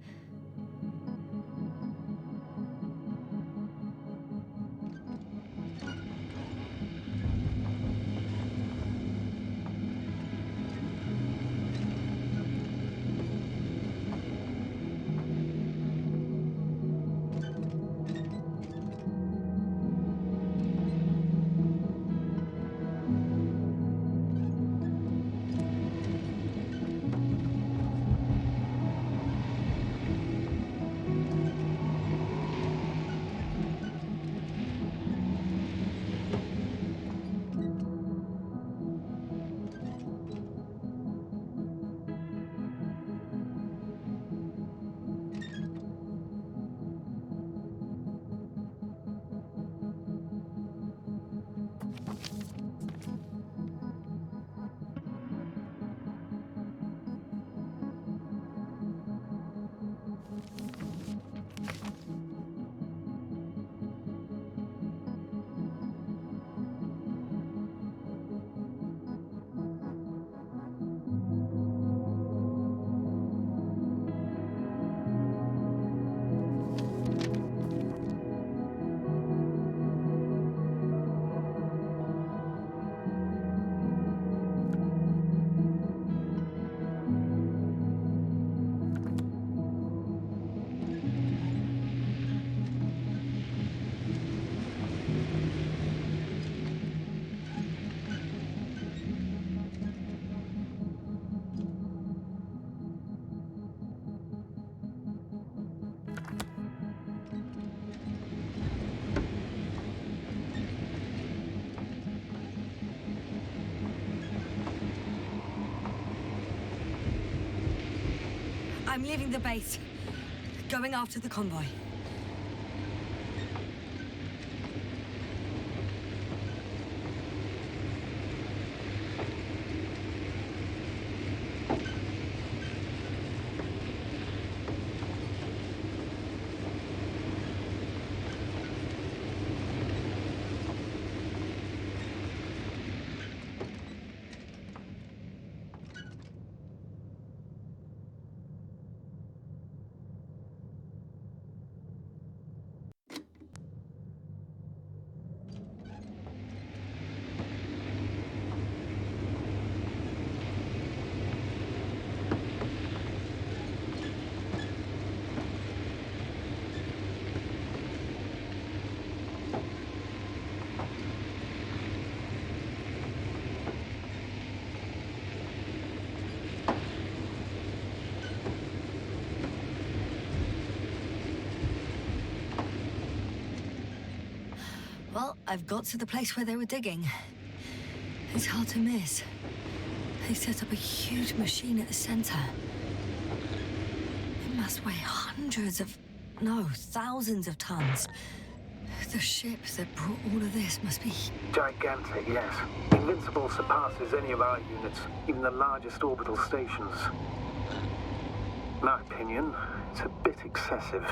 I'm leaving the base. Going after the convoy. Well, I've got to the place where they were digging. It's hard to miss. They set up a huge machine at the center. It must weigh hundreds of... no, thousands of tons. The ship that brought all of this must be... Gigantic, yes. Invincible surpasses any of our units, even the largest orbital stations. In my opinion, it's a bit excessive.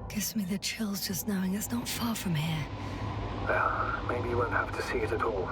Gives me the chills just knowing it's not far from here. Well, maybe you won't have to see it at all.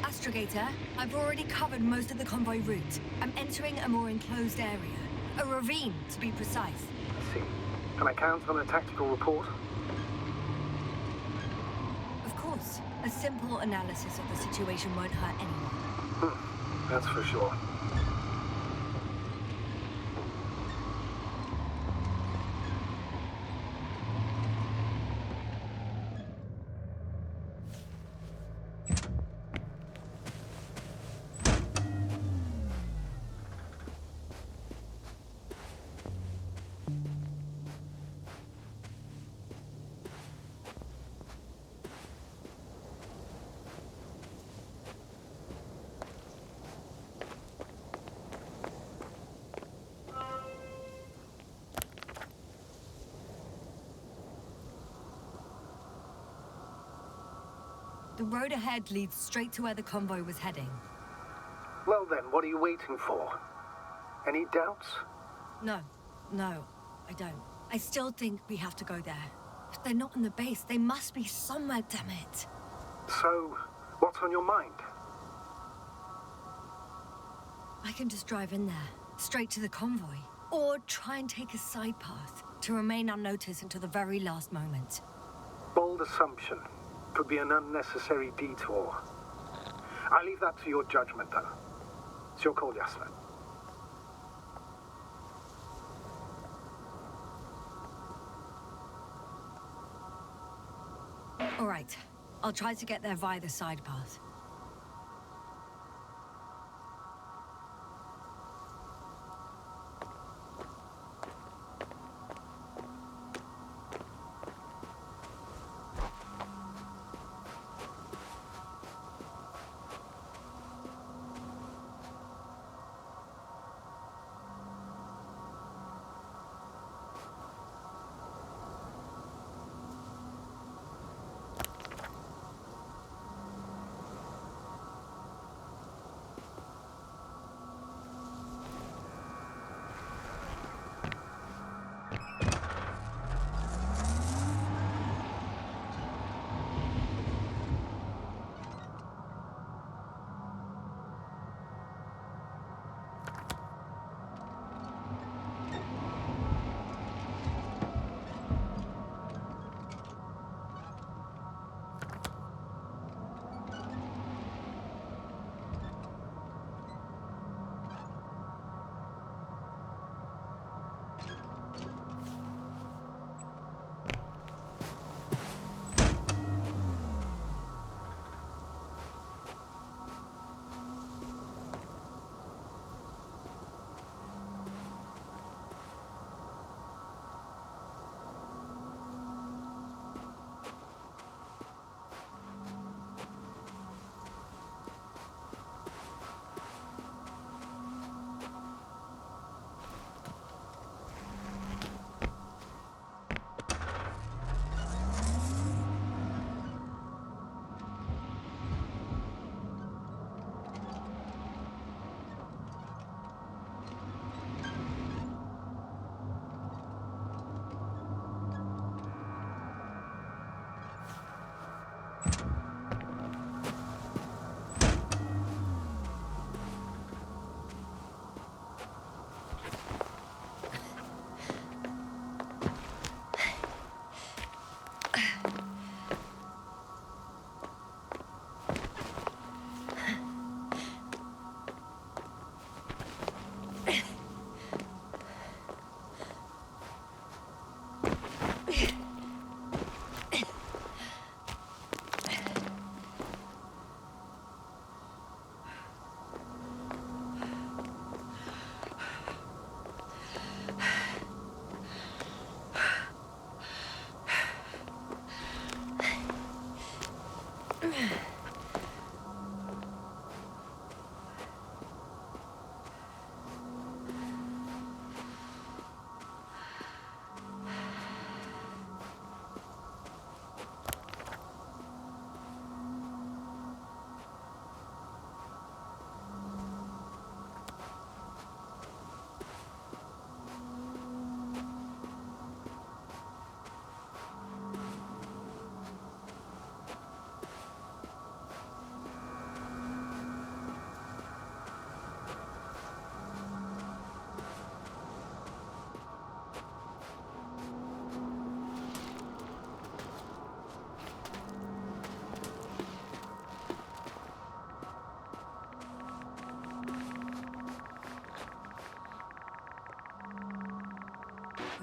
Astrogator, I've already covered most of the convoy route. I'm entering a more enclosed area. A ravine, to be precise. I see. Can I count on a tactical report? Of course. A simple analysis of the situation won't hurt anyone. That's for sure. The road ahead leads straight to where the convoy was heading. Well then, what are you waiting for? Any doubts? No, I don't. I still think we have to go there. If they're not in the base, they must be somewhere, damn it. So, what's on your mind? I can just drive in there, straight to the convoy. Or try and take a side path, to remain unnoticed until the very last moment. Bold assumption. Could be an unnecessary detour. I leave that to your judgment, though. It's your call, Yasna. All right. I'll try to get there via the side path.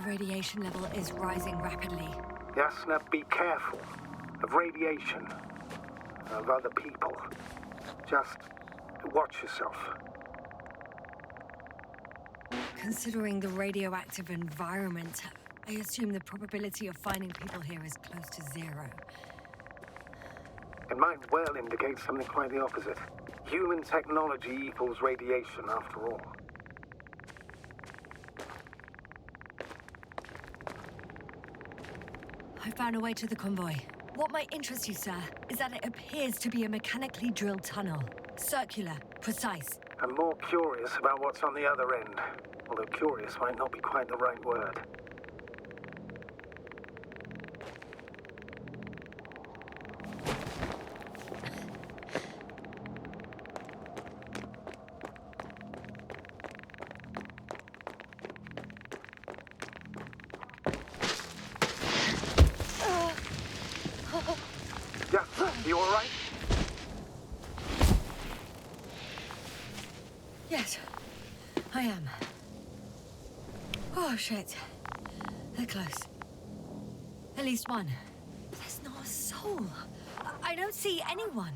radiation level is rising rapidly. Yasna, be careful of radiation, of other people. Just watch yourself. Considering the radioactive environment, I assume the probability of finding people here is close to zero. It might well indicate something quite the opposite. Human technology equals radiation, after all. I found a way to the convoy. What might interest you, sir, is that it appears to be a mechanically drilled tunnel. Circular, precise. I'm more curious about what's on the other end. Although curious might not be quite the right word. Yeah, you all right? Yes, I am. Oh, shit. They're close. At least one. There's not a soul. I don't see anyone.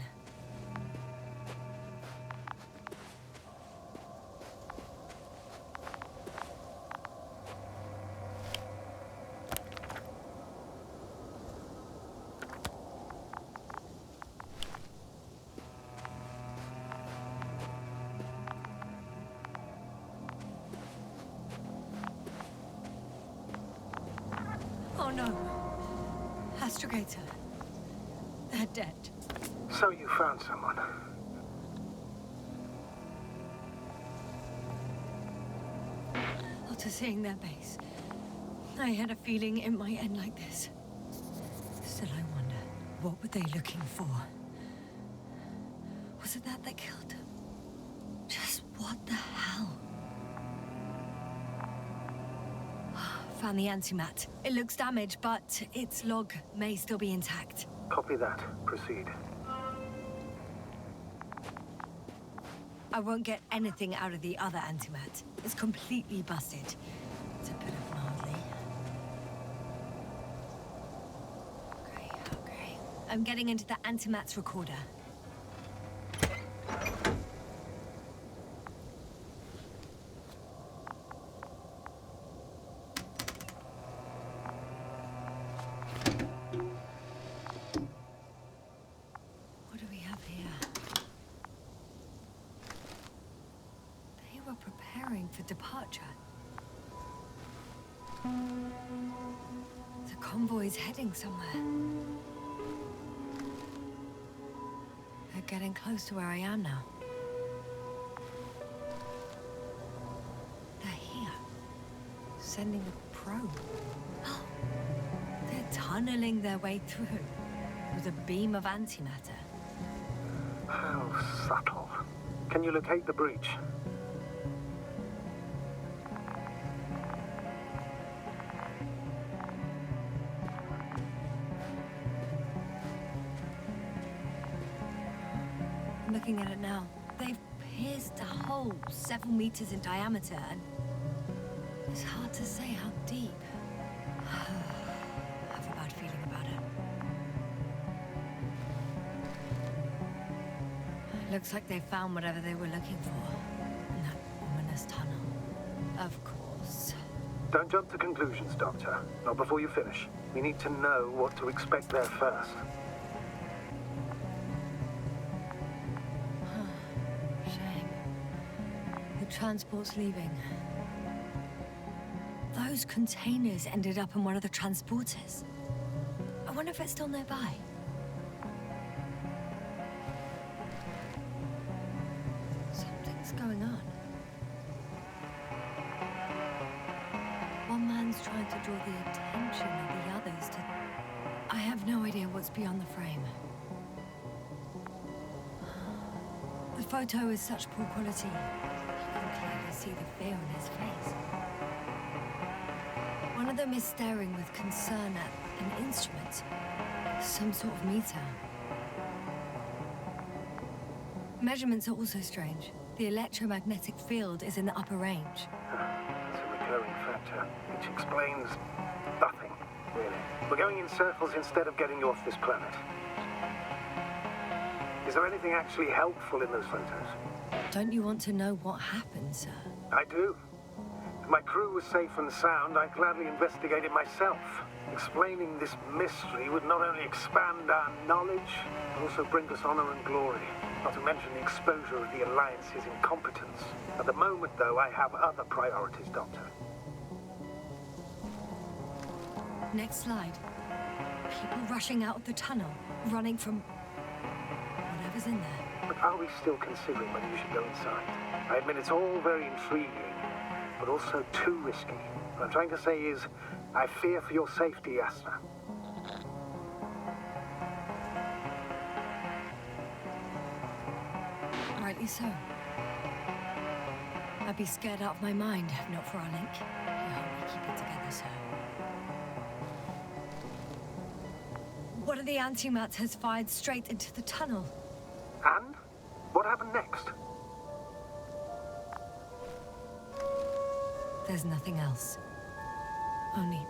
Oh no. Astrogator. They're dead. So you found someone. After seeing their base, I had a feeling it might end like this. Still, I wonder, what were they looking for? Was it that killed them? Just what the hell? Found the antimat. It looks damaged, but its log may still be intact. Copy that. Proceed. I won't get anything out of the other antimat. It's completely busted, to put it mildly. Okay. I'm getting into the antimat's recorder. For departure. The convoy's heading somewhere. They're getting close to where I am now. They're here. Sending a probe. Oh, they're tunneling their way through with a beam of antimatter. How subtle. Can you locate the breach? Looking at it now, they've pierced a hole 7 meters in diameter, and it's hard to say how deep. I have a bad feeling about it. Looks like they found whatever they were looking for in that ominous tunnel. Of course. Don't jump to conclusions, Doctor. Not before you finish. We need to know what to expect there first. Transport's leaving. Those containers ended up in one of the transporters. I wonder if it's still nearby. Something's going on. One man's trying to draw the attention of the others to... I have no idea what's beyond the frame. The photo is such poor quality. Clearly see the fear on his face. One of them is staring with concern at an instrument, some sort of meter. Measurements are also strange. The electromagnetic field is in the upper range. It's a recurring fact. Rapture, which explains nothing, really. We're going in circles instead of getting you off this planet. Is there anything actually helpful in those photos? Don't you want to know what happened, sir? I do. If my crew was safe and sound, I'd gladly investigate it myself. Explaining this mystery would not only expand our knowledge, but also bring us honor and glory. Not to mention the exposure of the Alliance's incompetence. At the moment, though, I have other priorities, Doctor. Next slide. People rushing out of the tunnel, running from whatever's in there. But are we still considering whether you should go inside? I admit it's all very intriguing, but also too risky. What I'm trying to say is, I fear for your safety, Yasna. Rightly so. I'd be scared out of my mind if not for our link. I hope we keep it together, sir. One of the antimats has fired straight into the tunnel. And? What happened next? There's nothing else. Only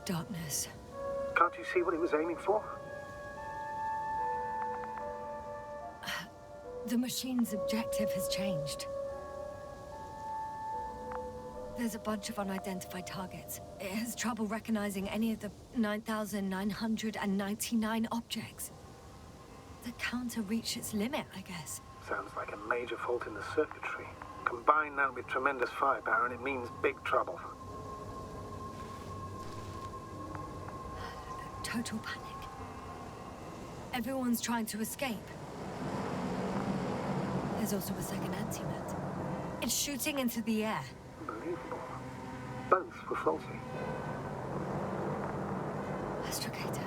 darkness. Can't you see what it was aiming for? The machine's objective has changed. There's a bunch of unidentified targets. It has trouble recognizing any of the 9,999 objects. The counter reached its limit, I guess. Sounds like a major fault in the circuitry. Combine that with tremendous firepower and it means big trouble. Total panic. Everyone's trying to escape. There's also a second antimat. It's shooting into the air. Unbelievable. Both were faulty. Astrogator.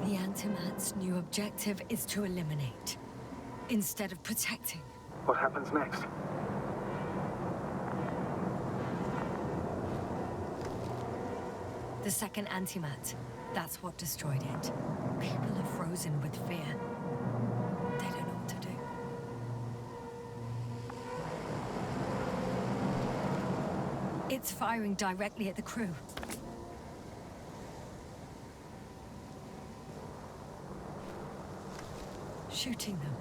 The antimat's new objective is to eliminate, instead of protecting. What happens next? The second antimat. That's what destroyed it. People are frozen with fear. They don't know what to do. It's firing directly at the crew. Shooting them.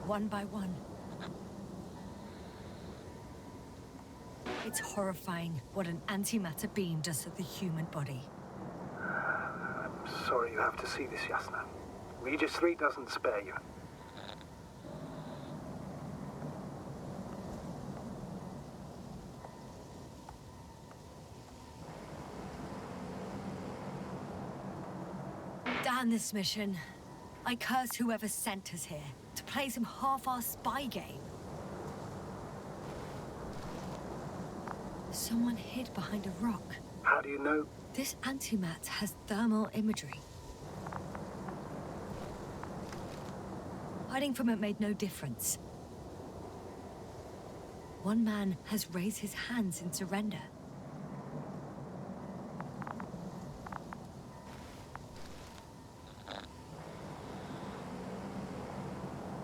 One by one. It's horrifying what an antimatter beam does to the human body. I'm sorry you have to see this, Yasna. Regis 3 doesn't spare you. Damn this mission. I curse whoever sent us here to play some half-assed spy game. Someone hid behind a rock. How do you know? This antimat has thermal imagery. Hiding from it made no difference. One man has raised his hands in surrender.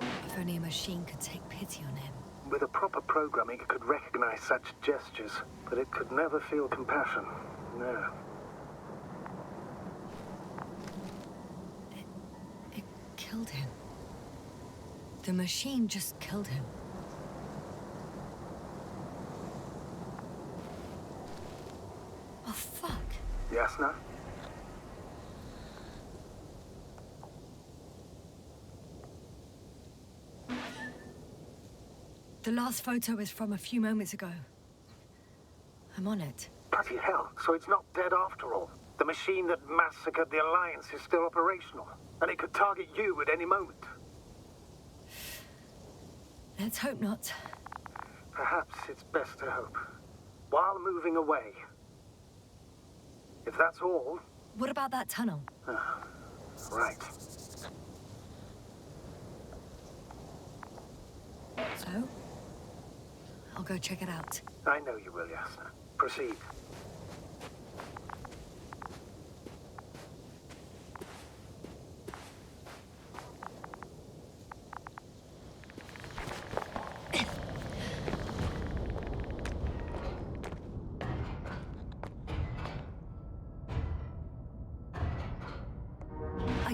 If only a machine could take pity on him. With a proper programming, it could recognize such gestures, but it could never feel compassion. No. It killed him. The machine just killed him. Oh, fuck. Yasna? The last photo is from a few moments ago. I'm on it. Bloody hell, so it's not dead after all. The machine that massacred the Alliance is still operational, and it could target you at any moment. Let's hope not. Perhaps it's best to hope. While moving away. If that's all... What about that tunnel? Right. So? I'll go check it out. I know you will, Yasna. Proceed.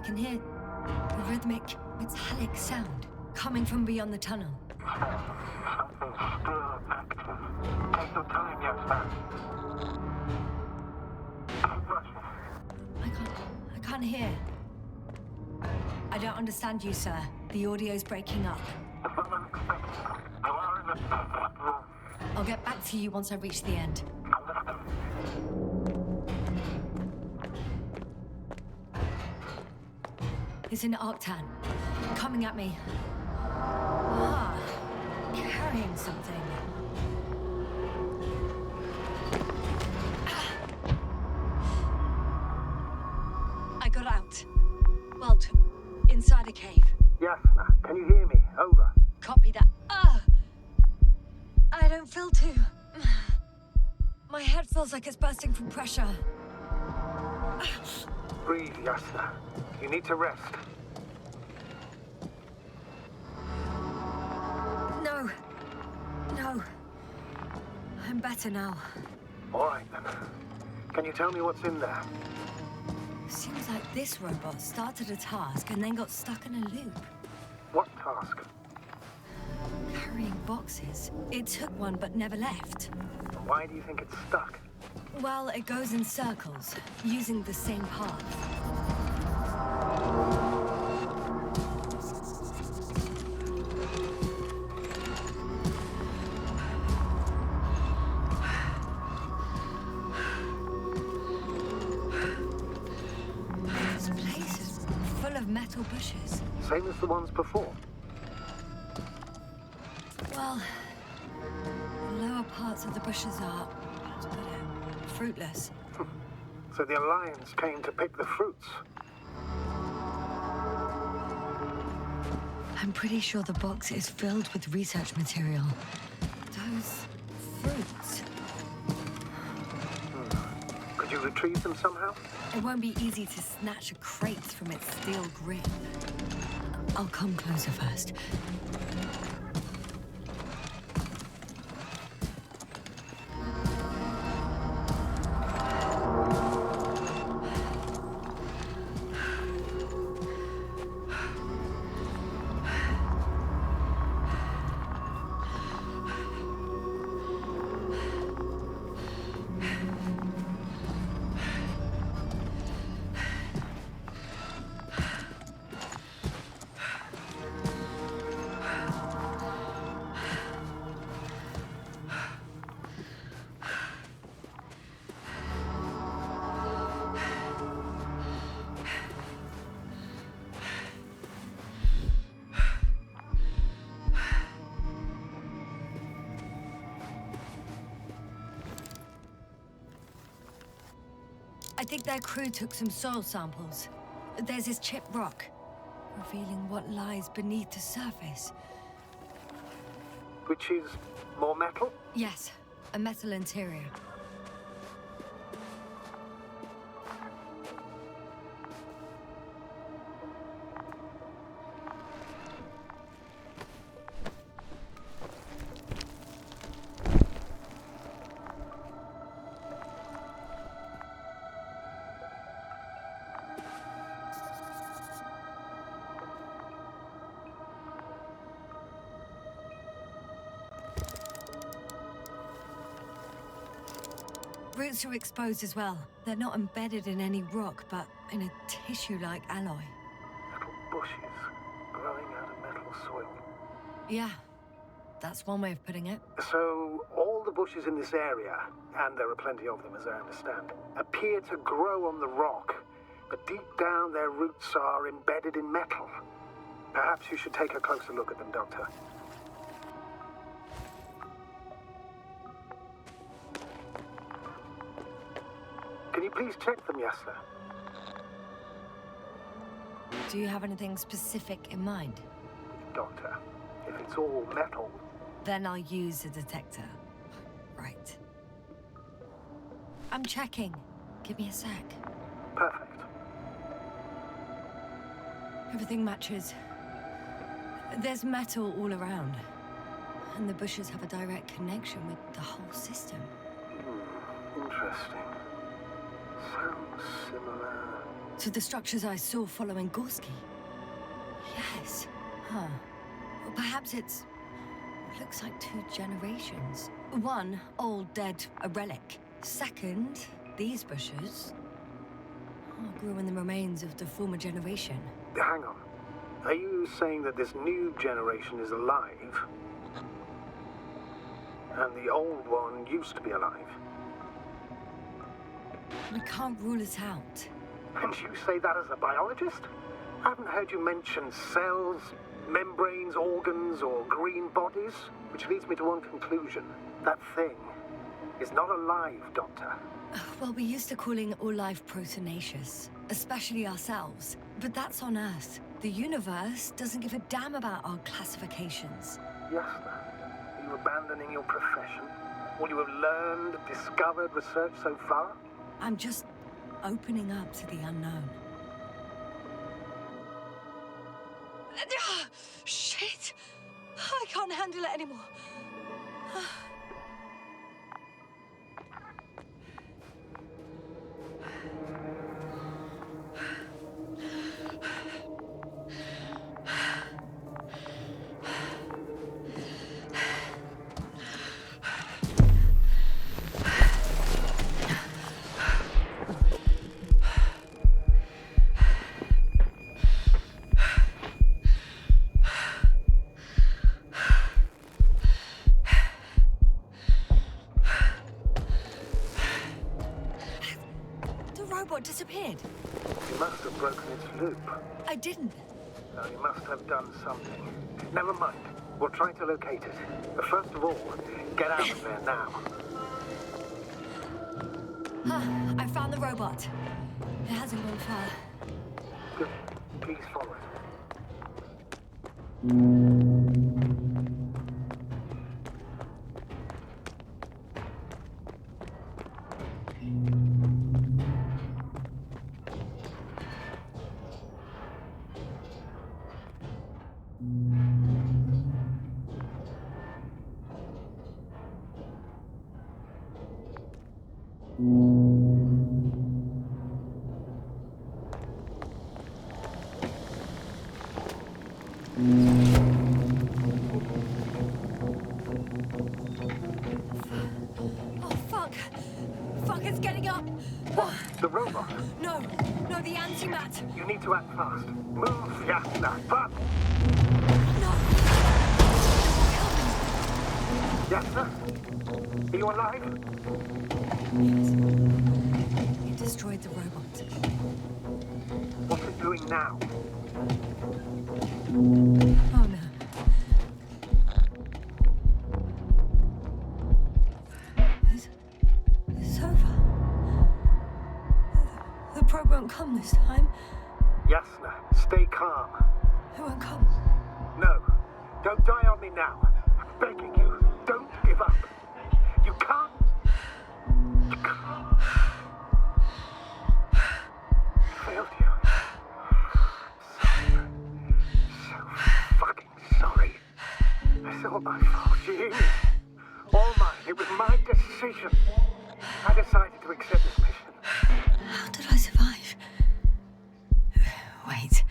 can hear the rhythmic, metallic sound coming from beyond the tunnel. Something's still active. Take your time, young man. Keep rushing. I can't hear. I don't understand you, sir. The audio's breaking up. You are in the perfect room. I'll get back to you once I reach the end. Understood. It's an Octan. Coming at me. Ah, carrying something. I got out. Well, inside a cave. Yasna, can you hear me? Over. Copy that. I don't feel too... My head feels like it's bursting from pressure. Breathe, Yasna. You need to rest. No. I'm better now. All right, then. Can you tell me what's in there? Seems like this robot started a task and then got stuck in a loop. What task? Carrying boxes. It took one but never left. Why do you think it's stuck? Well, it goes in circles, using the same path. This place is full of metal bushes. Same as the ones before. Well, the lower parts of the bushes are, let's put it, fruitless. So the Alliance came to pick the fruits. I'm pretty sure the box is filled with research material. Those fruits. Could you retrieve them somehow? It won't be easy to snatch a crate from its steel grip. I'll come closer first. I think their crew took some soil samples. There's this chipped rock, revealing what lies beneath the surface. Which is more metal? Yes, a metal interior. Roots are exposed as well. They're not embedded in any rock, but in a tissue-like alloy. Little bushes growing out of metal soil. Yeah, that's one way of putting it. So, all the bushes in this area, and there are plenty of them as I understand, appear to grow on the rock, but deep down their roots are embedded in metal. Perhaps you should take a closer look at them, Doctor. Can you please check them, Yasna? Do you have anything specific in mind? Doctor, if it's all metal... Then I'll use a detector. Right. I'm checking. Give me a sec. Perfect. Everything matches. There's metal all around. And the bushes have a direct connection with the whole system. Interesting. Sounds similar To the structures I saw following Gorski? Yes. Huh. Well, perhaps it's... looks like 2 generations. One, old, dead, a relic. Second, these bushes grew in the remains of the former generation. Hang on. Are you saying that this new generation is alive? And the old one used to be alive? We can't rule it out. And you say that as a biologist? I haven't heard you mention cells, membranes, organs, or green bodies, which leads me to one conclusion. That thing is not alive, Doctor. Well, we used to calling all life proteinaceous, especially ourselves. But that's on Earth. The universe doesn't give a damn about our classifications. Yes, are you abandoning your profession? All you have learned, discovered, researched so far? I'm just opening up to the unknown. Shit! I can't handle it anymore. Disappeared. You must have broken its loop. I didn't. No, you must have done something. Never mind. We'll try to locate it. But first of all, get out of there now. I found the robot. It hasn't gone far. Good. Please follow it. The robot? No, the antimat. You need to act fast. Move, Yasna, but... No! Yasna? Are you alive? Yes. It destroyed the robot. What's it doing now? Oh no. It's over. The probe won't come this time. Yasna, stay calm. It won't come. No, don't die on me now. I'm begging you, don't give up. You can't. You can't. I failed you. Sorry. So fucking sorry. It's all my fault, Jean. All mine. It was my decision. I decided to accept this mission. How did I survive? Wait.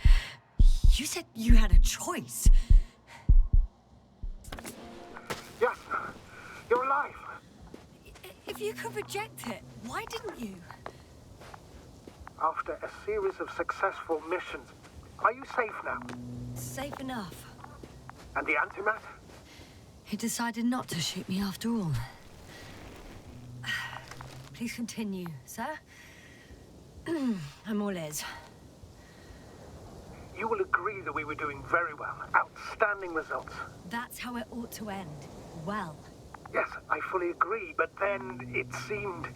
You said you had a choice. Yes, you're alive. If you could reject it, why didn't you? After a series of successful missions, are you safe now? Safe enough. And the antimat? He decided not to shoot me after all. Please continue, sir. I'm all ears. You will agree that we were doing very well. Outstanding results. That's how it ought to end. Well. Yes, I fully agree, but then it seemed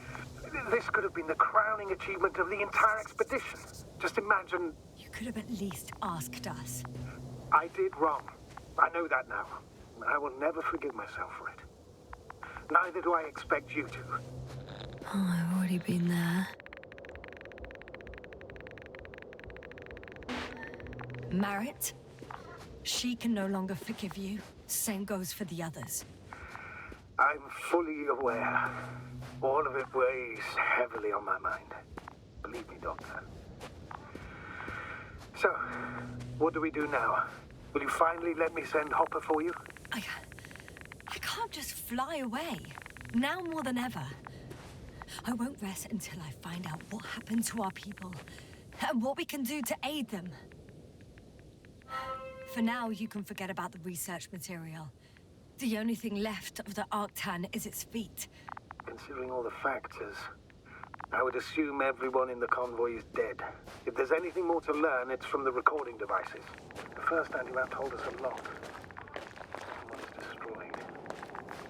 this could have been the crowning achievement of the entire expedition. Just imagine... You could have at least asked us. I did wrong. I know that now. I will never forgive myself for it. Neither do I expect you to. Oh, I've already been there. Marit, she can no longer forgive you. Same goes for the others. I'm fully aware. All of it weighs heavily on my mind. Believe me, Doctor. So, what do we do now? Will you finally let me send Hopper for you? I can't just fly away. Now more than ever. I won't rest until I find out what happened to our people and what we can do to aid them. For now, you can forget about the research material. The only thing left of the Arctan is its feet. Considering all the factors, I would assume everyone in the convoy is dead. If there's anything more to learn, it's from the recording devices. The first anti-map told us a lot. Someone's destroyed.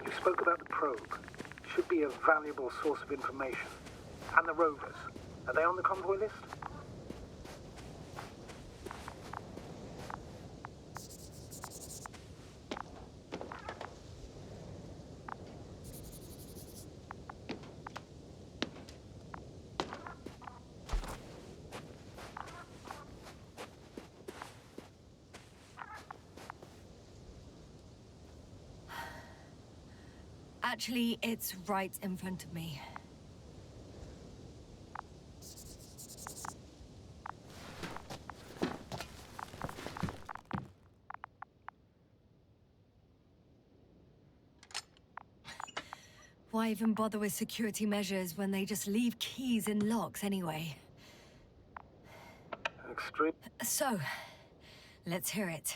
You spoke about the probe. Should be a valuable source of information. And the rovers. Are they on the convoy list? Actually, it's right in front of me. Why even bother with security measures when they just leave keys in locks anyway? Extreme. So, let's hear it.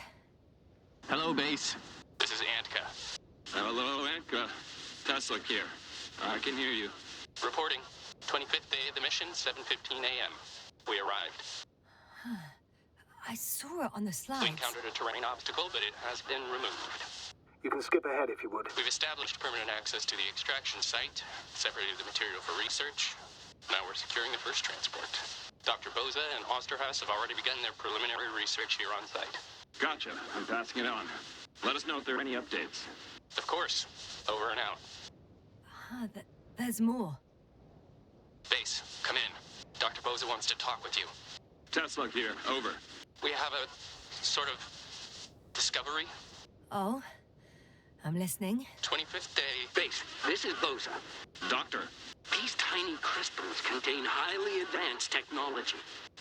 Hello, base. This is Antka. Hello, Antka. Tesla here. I can hear you. Reporting. 25th day of the mission, 7:15 a.m. We arrived. I saw it on the We slides. encountered a terrain obstacle, but it has been removed. You can skip ahead if you would. We've established permanent access to the extraction site, separated the material for research. Now we're securing the first transport. Dr. Boza and Osterhaus have already begun their preliminary research here on site. Gotcha. I'm passing it on. Let us know if there are any updates. Of course. Over and out. There's more. Base, come in. Dr. Boza wants to talk with you. Tesla here. Over. We have a sort of discovery. Oh? I'm listening. 25th day. Base, this is Boza. Doctor. These tiny crystals contain highly advanced technology.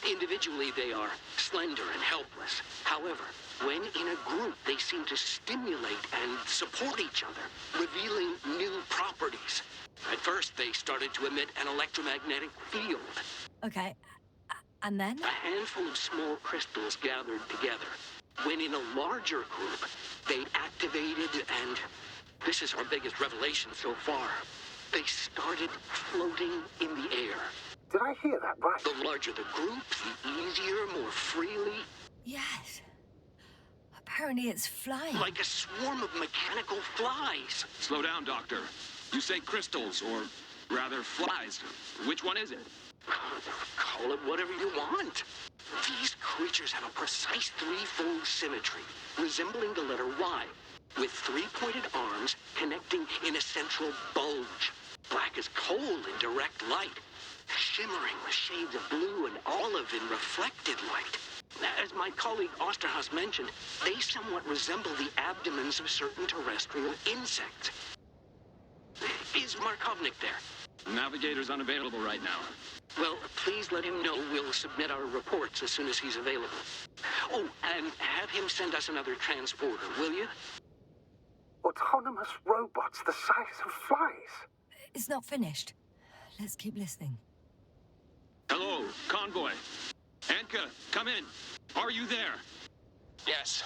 Individually, they are slender and helpless. However, when in a group, they seem to stimulate and support each other, revealing new properties. At first, they started to emit an electromagnetic field. Okay. And then? A handful of small crystals gathered together. When in a larger group, they activated and... this is our biggest revelation so far. They started floating in the air. Did I hear that right? The larger the group, the easier, more freely. Yes. Apparently it's flying. Like a swarm of mechanical flies. Slow down, Doctor. You say crystals, or rather flies. Which one is it? Call it whatever you want. These creatures have a precise threefold symmetry, resembling the letter Y, with three-pointed arms connecting in a central bulge. Black as coal in direct light, shimmering with shades of blue and olive in reflected light. As my colleague Osterhaus mentioned, they somewhat resemble the abdomens of certain terrestrial insects. Is Markovnik there? Navigator's unavailable right now. Well, please let him know we'll submit our reports as soon as he's available. Oh, and have him send us another transporter, will you? Autonomous robots the size of flies. It's not finished. Let's keep listening. Hello, convoy. Antka, come in. Are you there? Yes,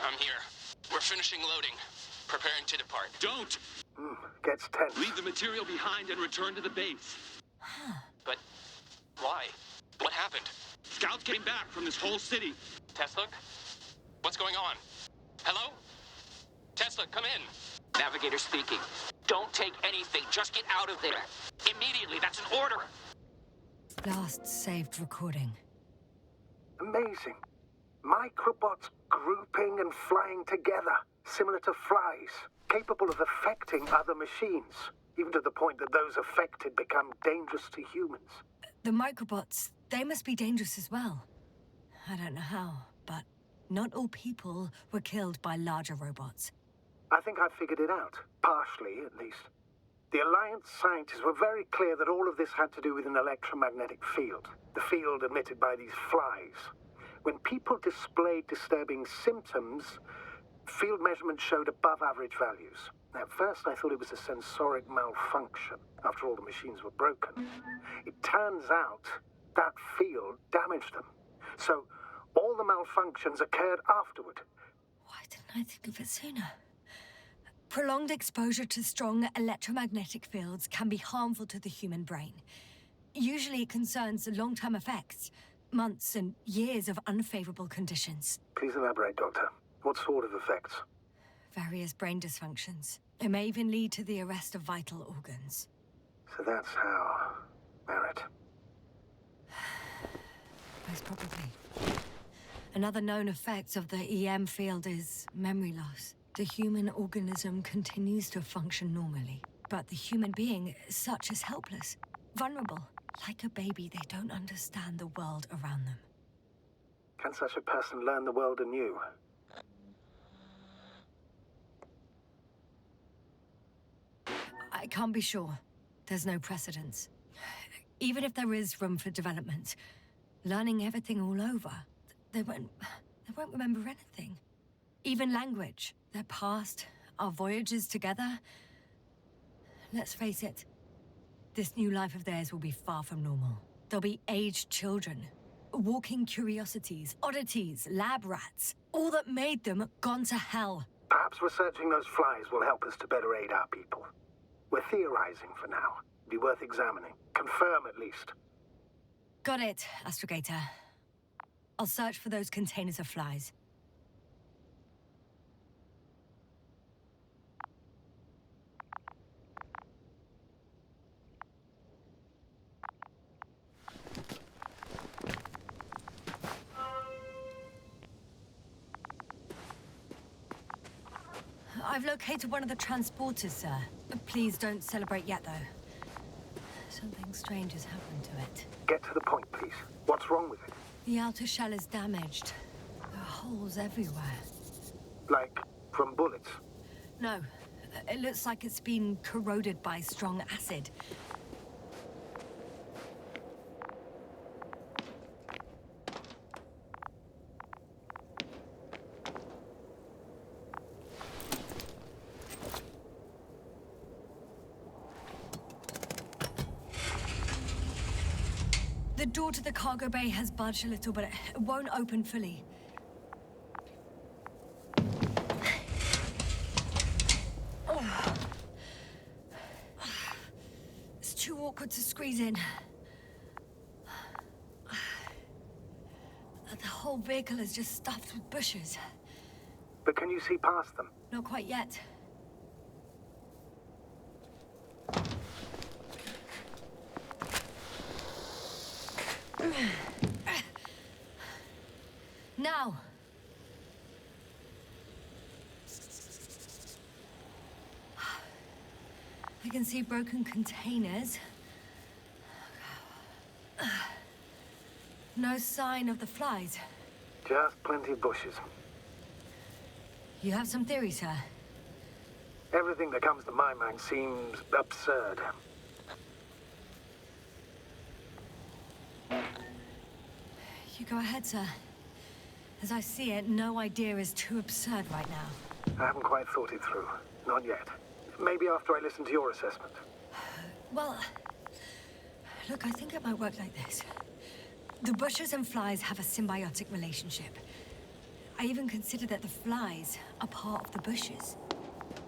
I'm here. We're finishing loading. Preparing to depart. Don't! Gets tense. Leave the material behind and return to the base. But why? What happened? Scouts came back from this whole city. Tesla? What's going on? Hello? Tesla, come in. Navigator speaking. Don't take anything. Just get out of there. Immediately. That's an order. Last saved recording. Amazing. Microbots grouping and flying together, similar to flies, capable of affecting other machines, even to the point that those affected become dangerous to humans. The microbots, they must be dangerous as well. I don't know how, but not all people were killed by larger robots. I think I figured it out, partially at least. The Alliance scientists were very clear that all of this had to do with an electromagnetic field, the field emitted by these flies. When people displayed disturbing symptoms, field measurements showed above average values. At first, I thought it was a sensoric malfunction. After all, the machines were broken. It turns out that field damaged them. So, all the malfunctions occurred afterward. Why didn't I think of it sooner? Prolonged exposure to strong electromagnetic fields can be harmful to the human brain. Usually it concerns long-term effects, months and years of unfavorable conditions. Please elaborate, Doctor. What sort of effects? Various brain dysfunctions. It may even lead to the arrest of vital organs. So that's how... Merit. Most probably. Another known effect of the EM field is memory loss. The human organism continues to function normally, but the human being as such is helpless, vulnerable. Like a baby, they don't understand the world around them. Can such a person learn the world anew? I can't be sure. There's no precedence. Even if there is room for development, learning everything all over, they won't remember anything. Even language, their past, our voyages together. Let's face it, this new life of theirs will be far from normal. They'll be aged children, walking curiosities, oddities, lab rats. All that made them gone to hell. Perhaps researching those flies will help us to better aid our people. We're theorizing for now. Be worth examining. Confirm at least. Got it, Astrogator. I'll search for those containers of flies. I've located one of the transporters, sir. Please don't celebrate yet, though. Something strange has happened to it. Get to the point, please. What's wrong with it? The outer shell is damaged. There are holes everywhere. Like, from bullets? No. It looks like it's been corroded by strong acid. The door to the cargo bay has budged a little, but it won't open fully. Oh. It's too awkward to squeeze in. The whole vehicle is just stuffed with bushes. But can you see past them? Not quite yet. Now. I can see broken containers. No sign of the flies. Just plenty of bushes. You have some theories, sir? Everything that comes to my mind seems absurd. You go ahead, sir. As I see it, no idea is too absurd right now. I haven't quite thought it through. Not yet. Maybe after I listen to your assessment. Well, look, I think it might work like this. The bushes and flies have a symbiotic relationship. I even consider that the flies are part of the bushes.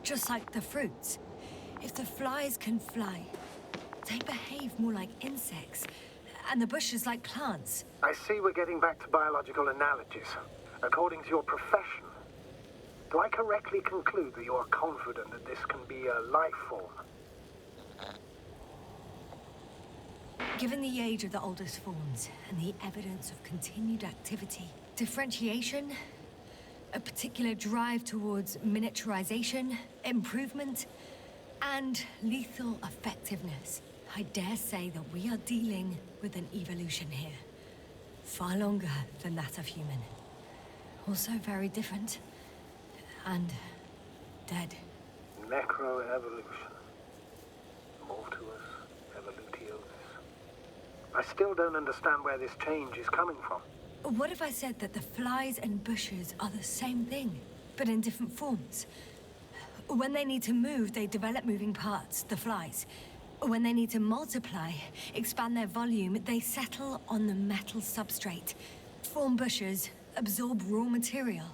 Just like the fruits. If the flies can fly, they behave more like insects, and the bushes like plants. I see we're getting back to biological analogies. According to your profession, do I correctly conclude that you are confident that this can be a life form? Given the age of the oldest forms and the evidence of continued activity, differentiation, a particular drive towards miniaturization, improvement, and lethal effectiveness, I dare say that we are dealing with an evolution here. Far longer than that of human. Also very different. And dead. Necroevolution. Mortuus evolutio. I still don't understand where this change is coming from. What if I said that the flies and bushes are the same thing, but in different forms? When they need to move, they develop moving parts, the flies. When they need to multiply, expand their volume, they settle on the metal substrate, form bushes, absorb raw material,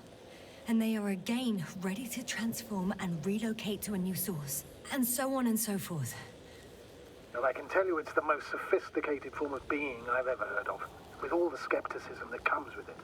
and they are again ready to transform and relocate to a new source, and so on and so forth. Well, I can tell you it's the most sophisticated form of being I've ever heard of, with all the skepticism that comes with it.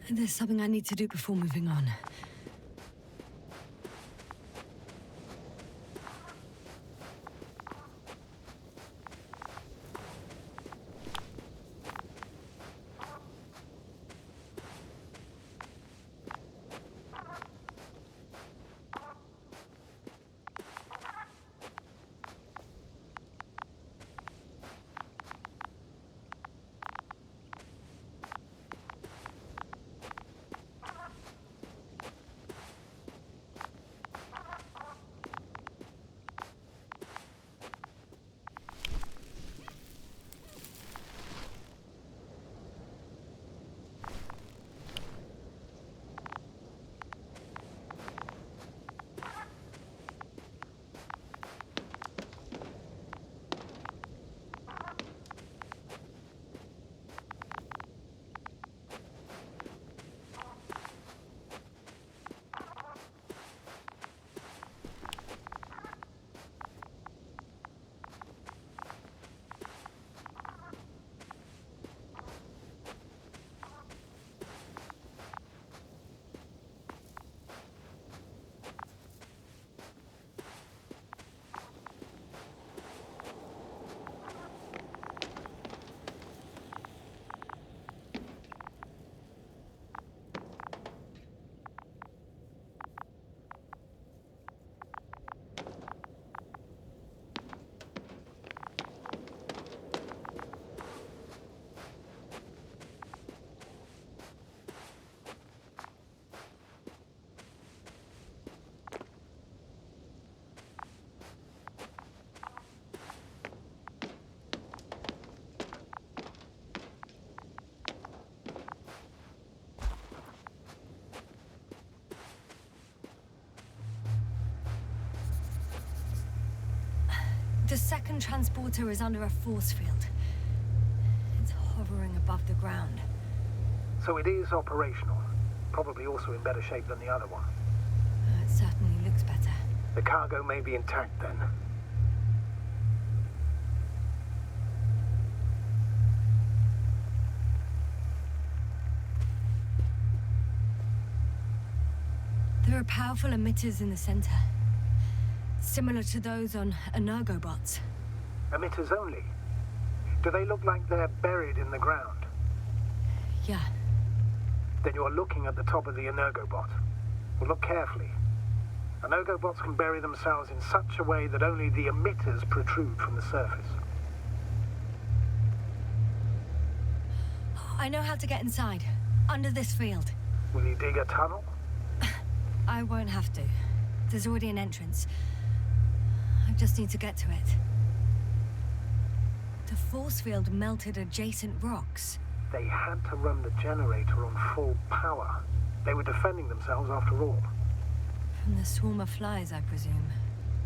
There's something I need to do before moving on. The second transporter is under a force field. hovering above the ground. So it is operational. Probably also in better shape than the other one. It certainly looks better. The cargo may be intact then. There are powerful emitters in the center, similar to those on Energobots. Emitters only? Do they look like they're buried in the ground? Yeah. Then you're looking at the top of the Energobot. Well, look carefully. Energobots can bury themselves in such a way that only the emitters protrude from the surface. I know how to get inside, under this field. Will you dig a tunnel? I won't have to. There's already an entrance. I just need to get to it. The force field melted adjacent rocks. They had to run the generator on full power. They were defending themselves after all. From the swarm of flies, I presume.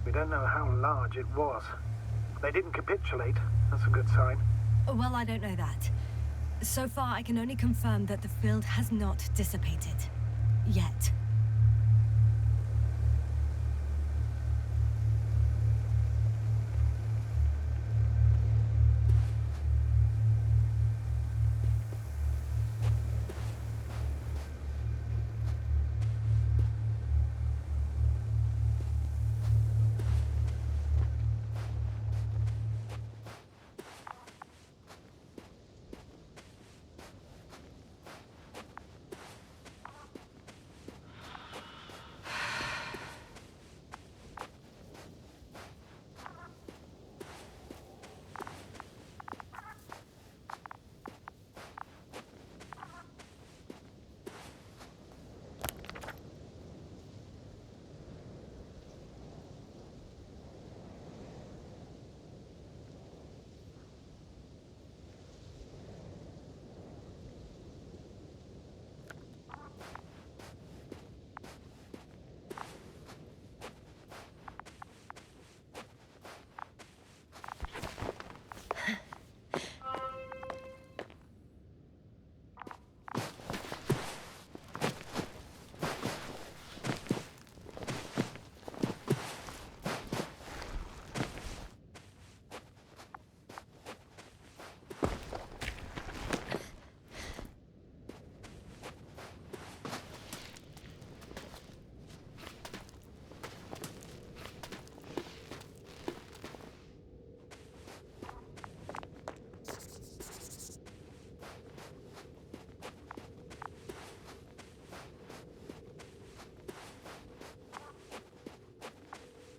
We don't know how large it was. They didn't capitulate. That's a good sign. Well, I don't know that. So far, I can only confirm that the field has not dissipated. Yet.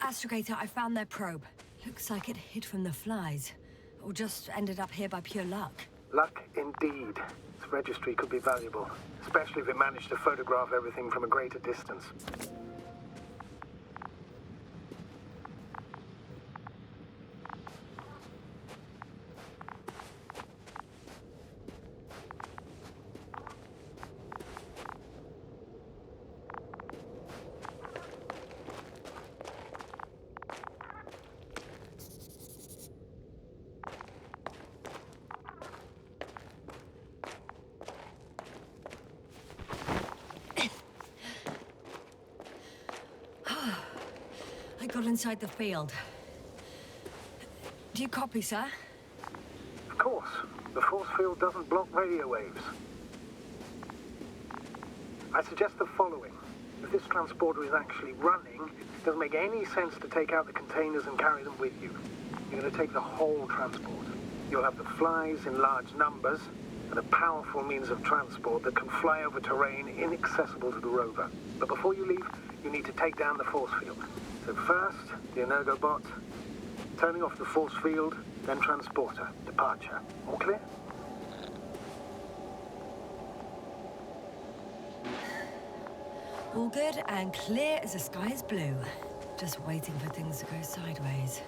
Astrogator, I found their probe. Looks like it hid from the flies. Or just ended up here by pure luck. Luck indeed. This registry could be valuable, especially if it managed to photograph everything from a greater distance. I got inside the field. Do you copy, sir? Of course. The force field doesn't block radio waves. I suggest the following. If this transporter is actually running, it doesn't make any sense to take out the containers and carry them with you. You're going to take the whole transport. You'll have the flies in large numbers, and a powerful means of transport that can fly over terrain inaccessible to the rover. But before you leave, you need to take down the force field. So first, the Energobot, turning off the force field, then transporter, departure. All clear? All good and clear as the sky is blue. Just waiting for things to go sideways.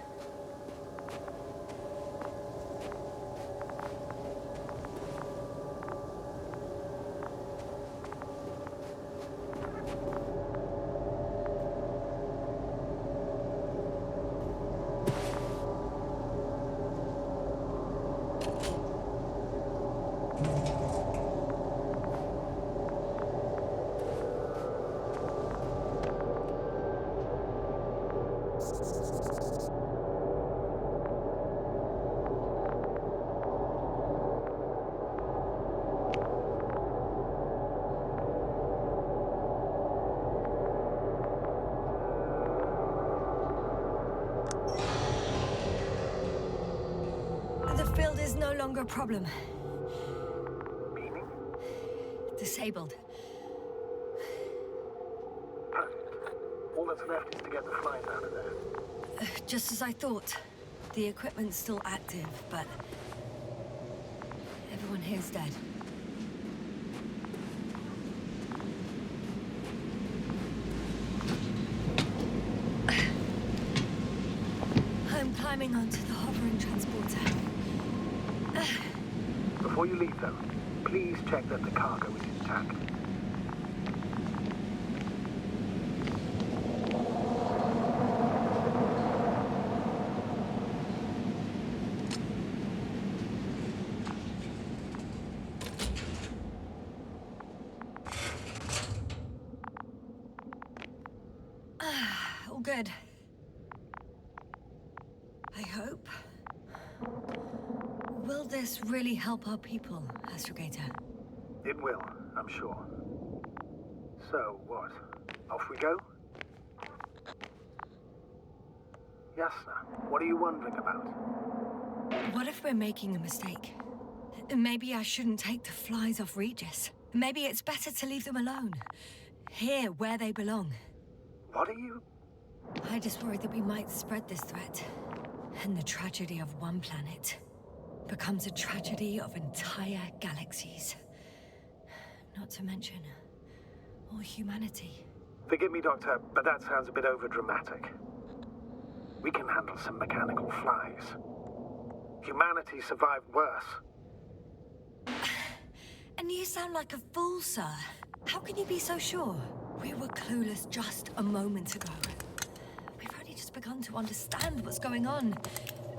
The field is no longer a problem. Meaning? Disabled. Perfect. All that's left is to get the flies out of there. Just as I thought. The equipment's still active, but everyone here's dead. I'm climbing onto the hovering transporter. Before you leave, though, please check that the cargo is intact. All good. I hope. Will this really help our people, Astrogator? It will, I'm sure. So, what? Off we go? Yasna, what are you wondering about? What if we're making a mistake? Maybe I shouldn't take the flies off Regis. Maybe it's better to leave them alone. Here, where they belong. What are you... I just worry that we might spread this threat. And the tragedy of one planet becomes a tragedy of entire galaxies. Not to mention, all humanity. Forgive me, Doctor, but that sounds a bit overdramatic. We can handle some mechanical flies. Humanity survived worse. And you sound like a fool, sir. How can you be so sure? We were clueless just a moment ago. We've only just begun to understand what's going on.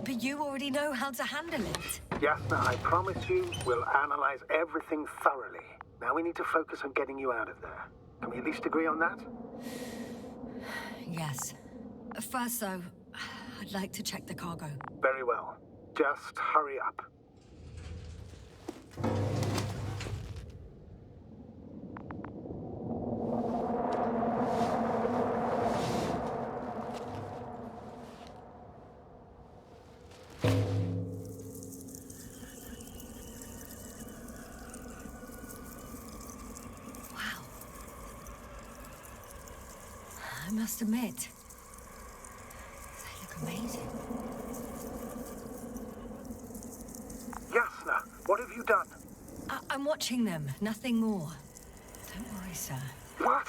But you already know how to handle it. Yasna, I promise you, we'll analyze everything thoroughly. Now we need to focus on getting you out of there. Can we at least agree on that? Yes. First, though, I'd like to check the cargo. Very well. Just hurry up. I must admit, they look amazing. Yasna, what have you done? I'm watching them, nothing more. Don't worry, sir. What?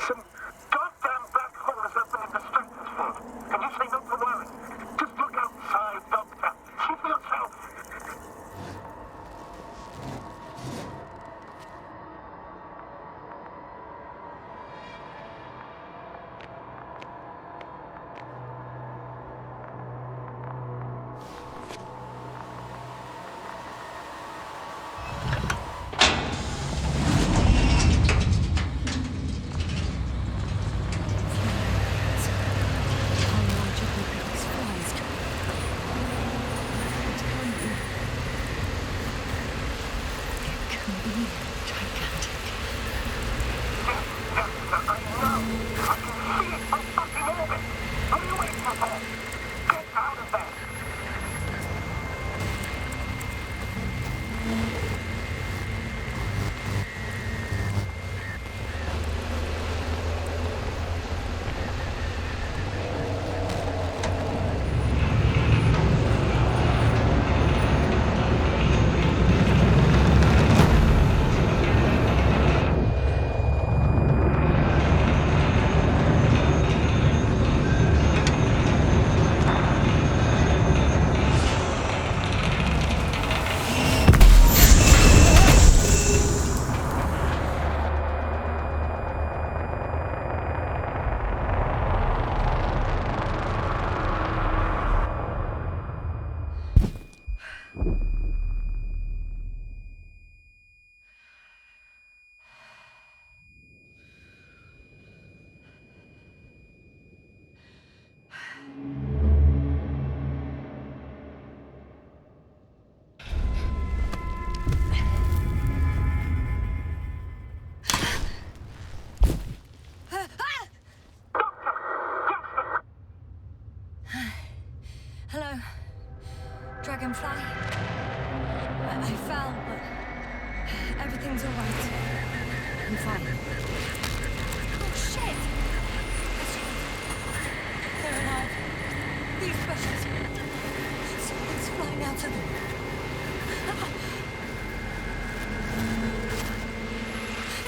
Some goddamn black holes up there in the stratosphere. And you say not to worry. Just look outside, Doctor. See for yourself. Hello? Dragonfly? I fell, but everything's all right. I'm fine. Oh, shit! They're alive. These bushes. Something's flying out of them.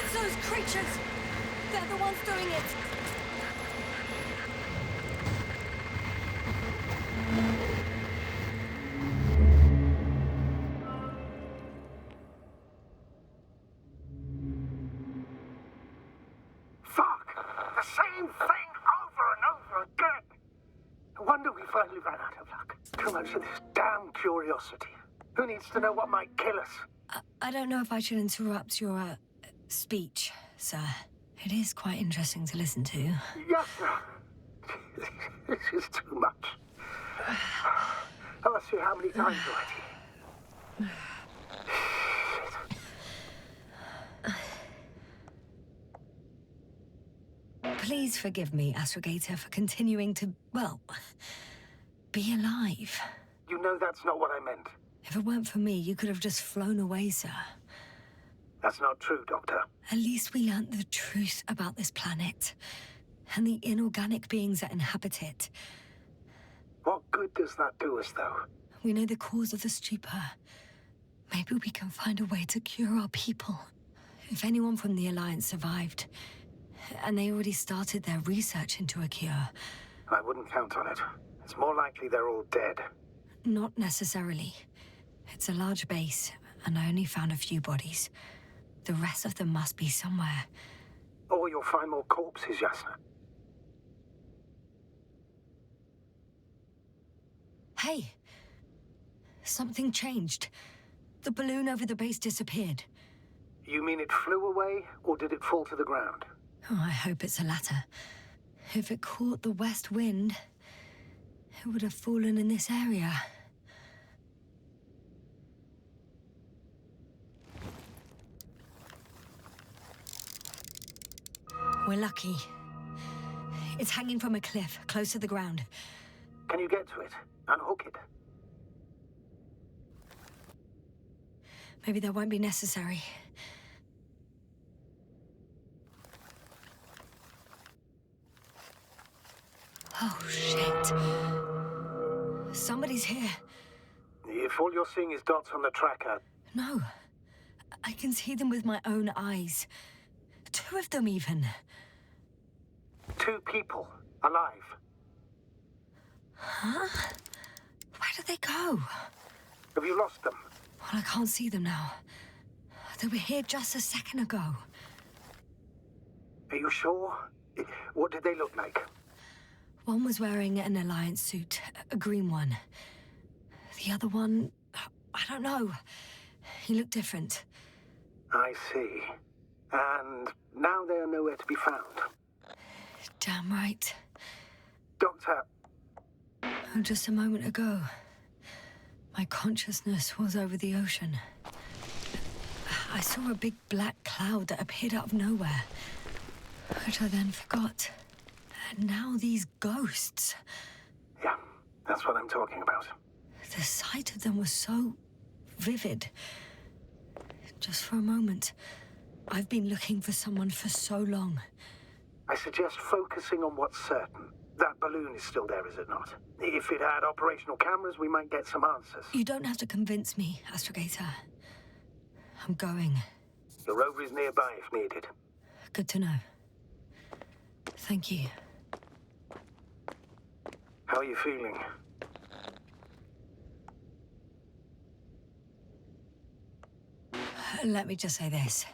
It's those creatures. They're the ones doing it. Fuck! The same thing over and over again! No wonder we finally ran out of luck. Too much of this damn curiosity. Who needs to know what might kill us? I don't know if I should interrupt your, speech, sir. It is quite interesting to listen to. Yes, sir. This is too much. I'll ask you how many times already. Please forgive me, Astrogator, for continuing to, well, be alive. You know that's not what I meant. If it weren't for me, you could have just flown away, sir. That's not true, Doctor. At least we learnt the truth about this planet and the inorganic beings that inhabit it. What good does that do us, though? We know the cause of the stupor. Maybe we can find a way to cure our people. If anyone from the Alliance survived, and they already started their research into a cure. I wouldn't count on it. It's more likely they're all dead. Not necessarily. It's a large base, and I only found a few bodies. The rest of them must be somewhere. Or you'll find more corpses, Yasna. Hey! Something changed. The balloon over the base disappeared. You mean it flew away, or did it fall to the ground? Oh, I hope it's the latter. If it caught the west wind, it would have fallen in this area. We're lucky. It's hanging from a cliff, close to the ground. Can you get to it? Unhook it? Maybe that won't be necessary. Oh, shit. Somebody's here. If all you're seeing is dots on the tracker... No. I can see them with my own eyes. 2 of them, even. 2 people. Alive. Huh? Where did they go? Have you lost them? Well, I can't see them now. They were here just a second ago. Are you sure? What did they look like? One was wearing an Alliance suit, a green one. The other one, I don't know. He looked different. I see. And now they are nowhere to be found. Damn right. Doctor... Oh, just a moment ago, my consciousness was over the ocean. I saw a big black cloud that appeared out of nowhere, which I then forgot. And now these ghosts. Yeah, that's what I'm talking about. The sight of them was so vivid. Just for a moment, I've been looking for someone for so long. I suggest focusing on what's certain. That balloon is still there, is it not? If it had operational cameras, we might get some answers. You don't have to convince me, Astrogator. I'm going. The rover is nearby if needed. Good to know. Thank you. How are you feeling? Let me just say this.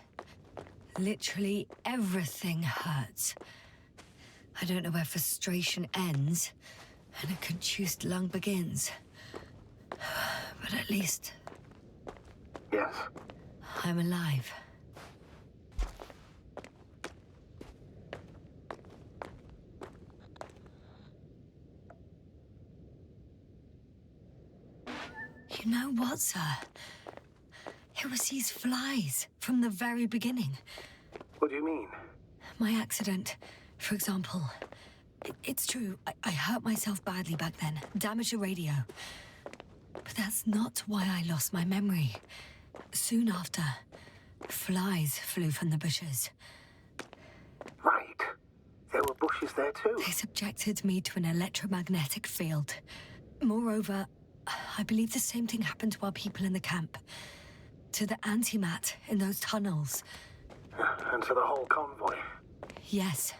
Literally everything hurts. I don't know where frustration ends and a contused lung begins. But at least Yes. I'm alive. You know what, sir? It was these flies from the very beginning. What do you mean? My accident, for example. It's true. I hurt myself badly back then. Damaged a radio. But that's not why I lost my memory. Soon after, flies flew from the bushes. Right. There were bushes there too. They subjected me to an electromagnetic field. Moreover, I believe the same thing happened to our people in the camp. To the antimat in those tunnels. And to the whole convoy. Yes.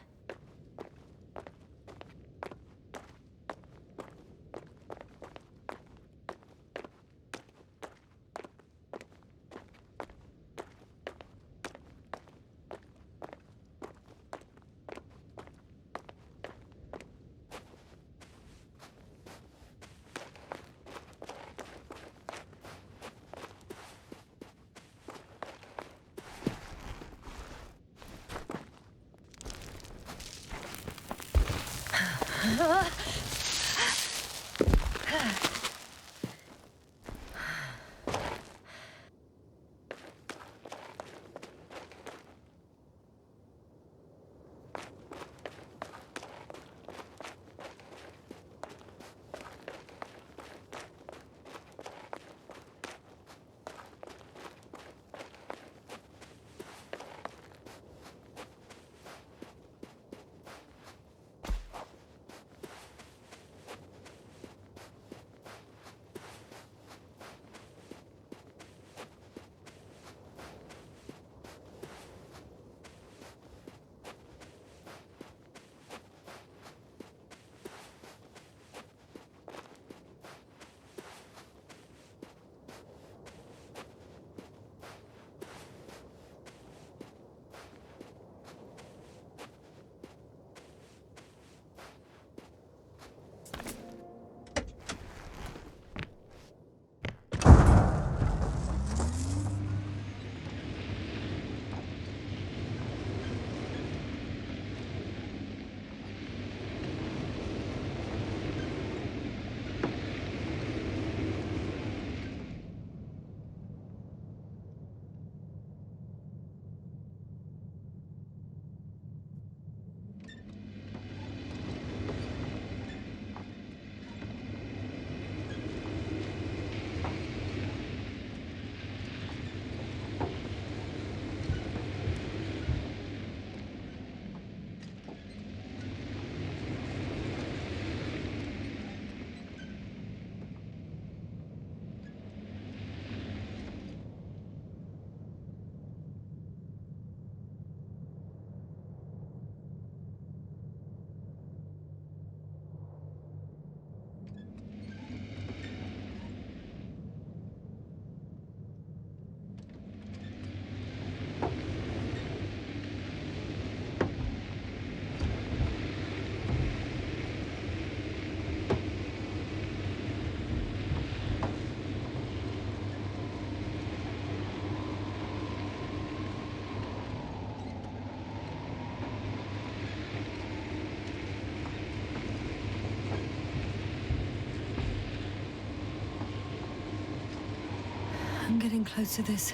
I'm getting close to this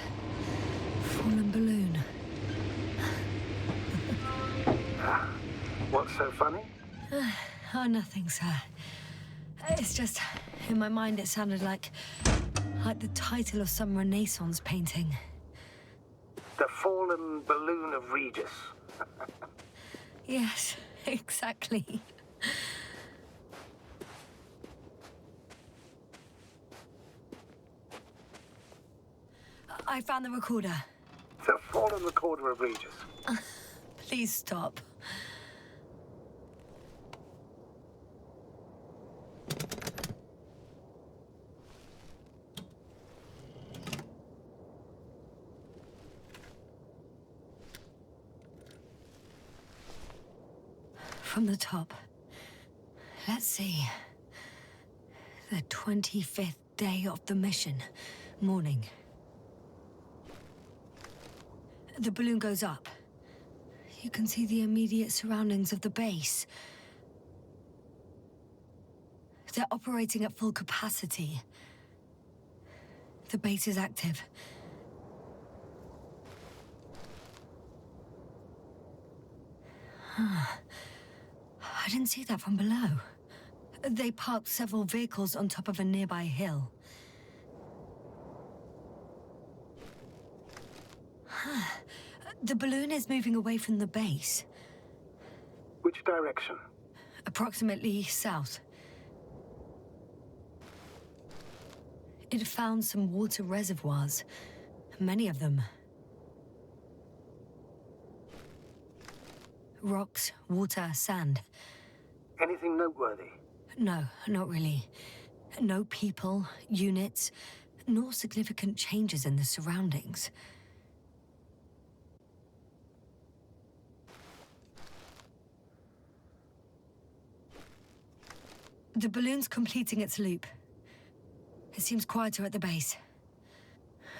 fallen balloon. What's so funny? Oh, nothing, sir. It's just, in my mind it sounded like the title of some Renaissance painting. The fallen balloon of Regis. Yes, exactly. I found the recorder. The fallen recorder of Regis. Please stop. From the top. Let's see. The 25th day of the mission. Morning. The balloon goes up. You can see the immediate surroundings of the base. They're operating at full capacity. The base is active. I I didn't see that from below. They parked several vehicles on top of a nearby hill. The balloon is moving away from the base. Which direction? Approximately south. It found some water reservoirs. Many of them. Rocks, water, sand. Anything noteworthy? No, not really. No people, units, nor significant changes in the surroundings. The balloon's completing its loop. It seems quieter at the base.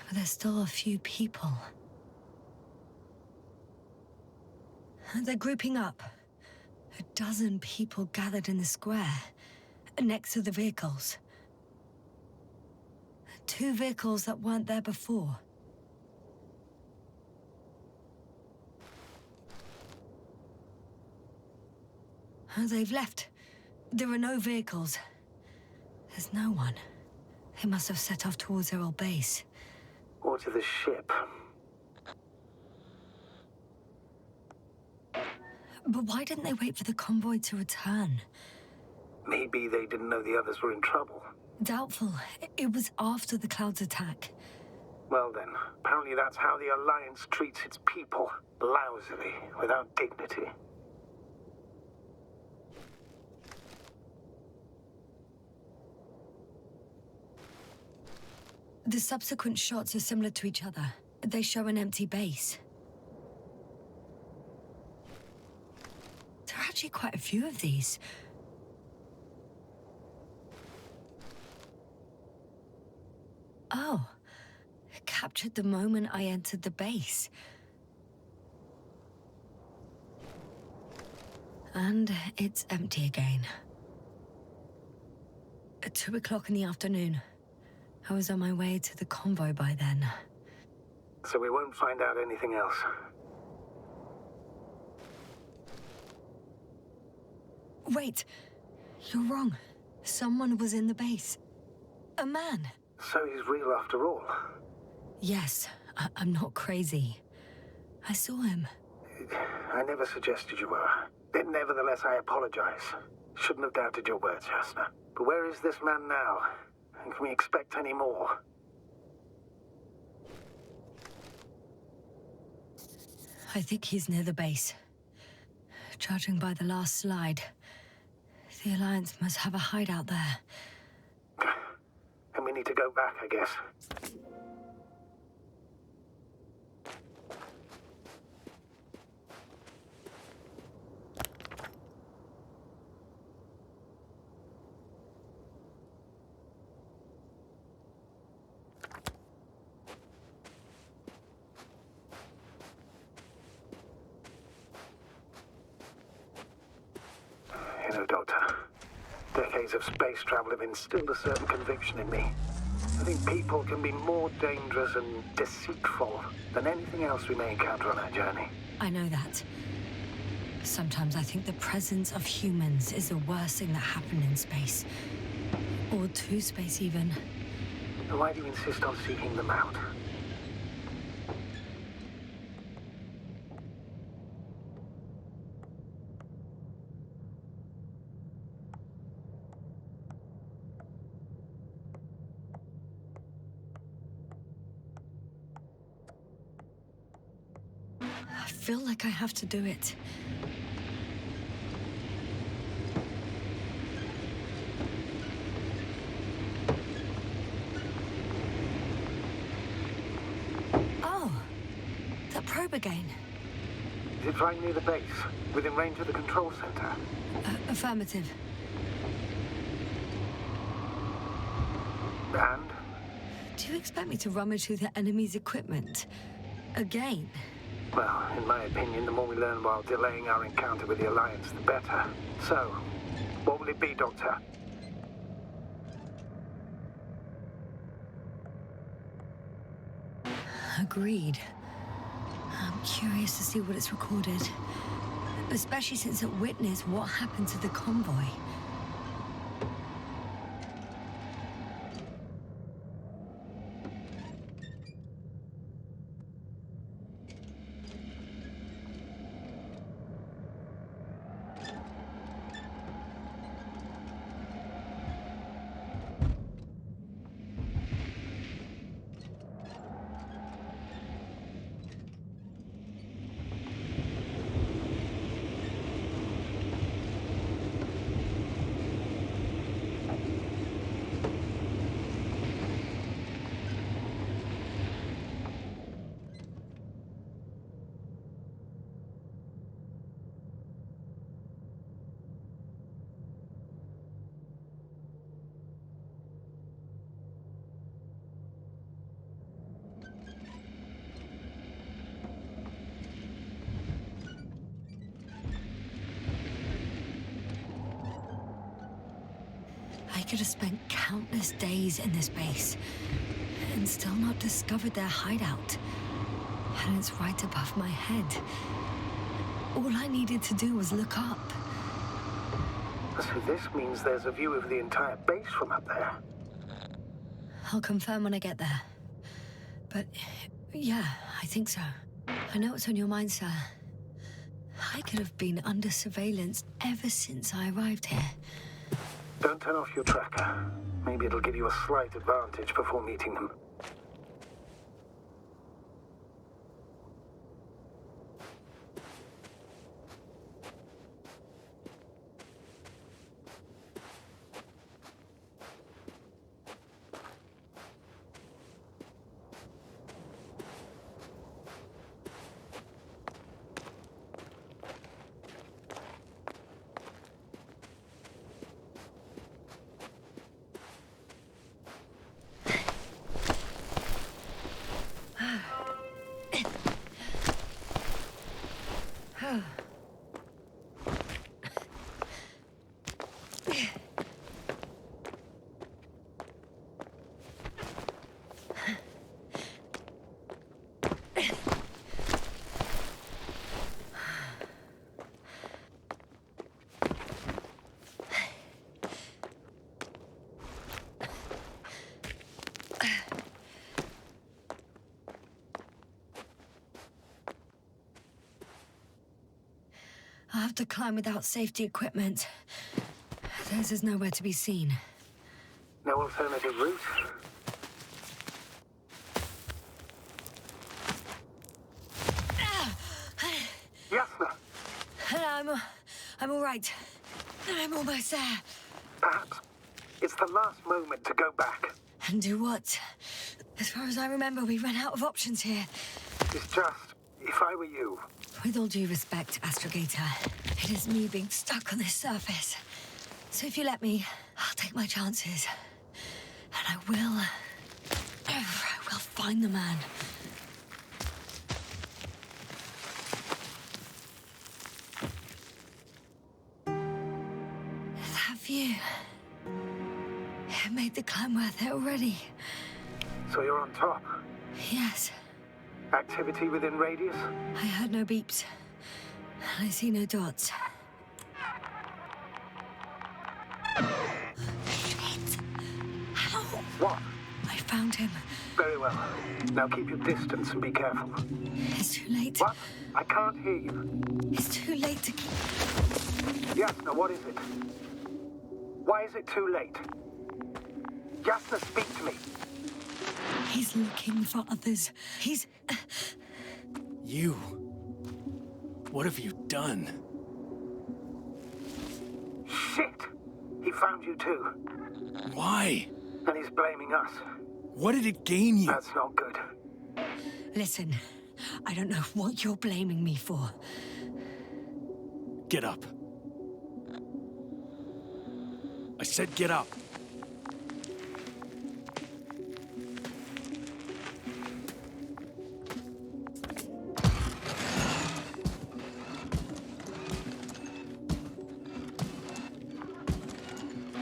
But there's still a few people. They're grouping up. A dozen people gathered in the square, next to the vehicles. 2 vehicles that weren't there before. They've left. There are no vehicles. There's no one. They must have set off towards their old base. Or to the ship. But why didn't they wait for the convoy to return? Maybe they didn't know the others were in trouble. Doubtful. It was after the Cloud's attack. Well then, apparently that's how the Alliance treats its people. Lousily, without dignity. The subsequent shots are similar to each other. They show an empty base. There are actually quite a few of these. Oh, captured the moment I entered the base. And it's empty again. At 2 o'clock in the afternoon. I was on my way to the convoy by then. So we won't find out anything else. Wait, you're wrong. Someone was in the base. A man. So he's real after all. Yes, I'm not crazy. I saw him. I never suggested you were. Nevertheless, I apologize. Shouldn't have doubted your words, Jasna. But where is this man now? And can we expect any more? I think he's near the base. Judging by the last slide, the Alliance must have a hideout there. And we need to go back, I guess. You know, Doctor, decades of space travel have instilled a certain conviction in me. I think people can be more dangerous and deceitful than anything else we may encounter on our journey. I know that. Sometimes I think the presence of humans is the worst thing that happened in space. Or to space, even. Then why do you insist on seeking them out? I feel like I have to do it. Oh, that probe again. Is it right near the base, within range of the control center? Affirmative. And? Do you expect me to rummage through the enemy's equipment? Again? Well, in my opinion, the more we learn while delaying our encounter with the Alliance, the better. So, what will it be, Doctor? Agreed. I'm curious to see what it's recorded. especially since it witnessed what happened to the convoy. I could have spent countless days in this base and still not discovered their hideout. And it's right above my head. All I needed to do was look up. So this means there's a view of the entire base from up there. I'll confirm when I get there. But yeah, I think so. I know what's on your mind, sir. I could have been under surveillance ever since I arrived here. Don't turn off your tracker. Maybe it'll give you a slight advantage before meeting them. I'll have to climb without safety equipment. Theirs is nowhere to be seen. No alternative route? Yasna! I'm all right. I'm almost there. Perhaps it's the last moment to go back. And do what? As far as I remember, we ran out of options here. It's just, if I were you... With all due respect, Astrogator, it is me being stuck on this surface. So if you let me, I'll take my chances. And I will find the man. That view. It made the climb worth it already. So you're on top? Yes. Activity within radius? I heard no beeps. I see no dots. Shit! How? What? I found him. Very well. Now keep your distance and be careful. It's too late. What? I can't hear you. It's too late to keep... Yasna, what is it? Why is it too late? Yasna, speak to me. He's looking for others. He's... You? What have you done? Shit! He found you too. Why? And he's blaming us. What did it gain you? That's not good. Listen, I don't know what you're blaming me for. Get up. I said get up.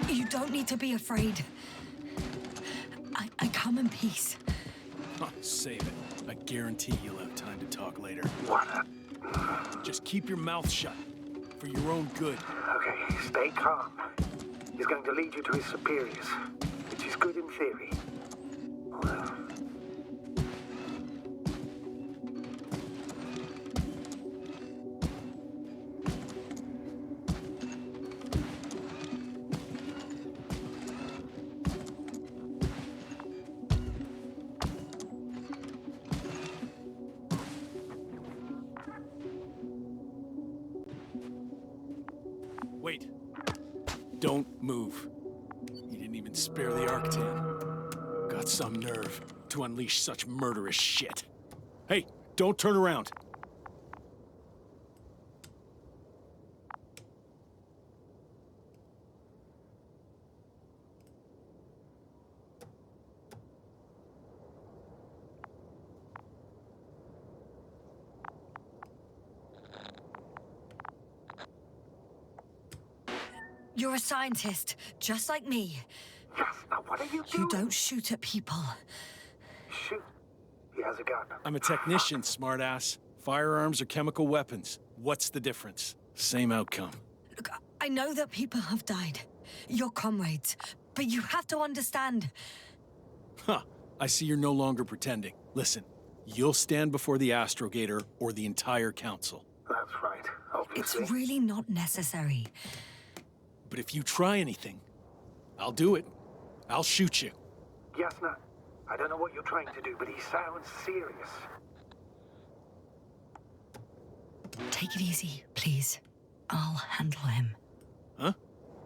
You don't need to be afraid. I come in peace. Oh, save it. I guarantee you'll have time to talk later. What? Just keep your mouth shut. for your own good. Okay, stay calm. He's going to lead you to his superiors, which is good in theory. Well... Wait. Don't move. He didn't even spare the Arctan. Got some nerve to unleash such murderous shit. Hey, don't turn around. You're a scientist, just like me. Yes, now what are you doing? You don't shoot at people. Shoot. He has a gun. I'm a technician, smartass. Firearms or chemical weapons. What's the difference? Same outcome. Look, I know that people have died. Your comrades. But you have to understand. Huh. I see you're no longer pretending. Listen, you'll stand before the Astrogator or the entire council. That's right, obviously. It's really not necessary. But if you try anything, I'll do it. I'll shoot you. Yasna, I don't know what you're trying to do, but he sounds serious. Take it easy, please. I'll handle him. Huh?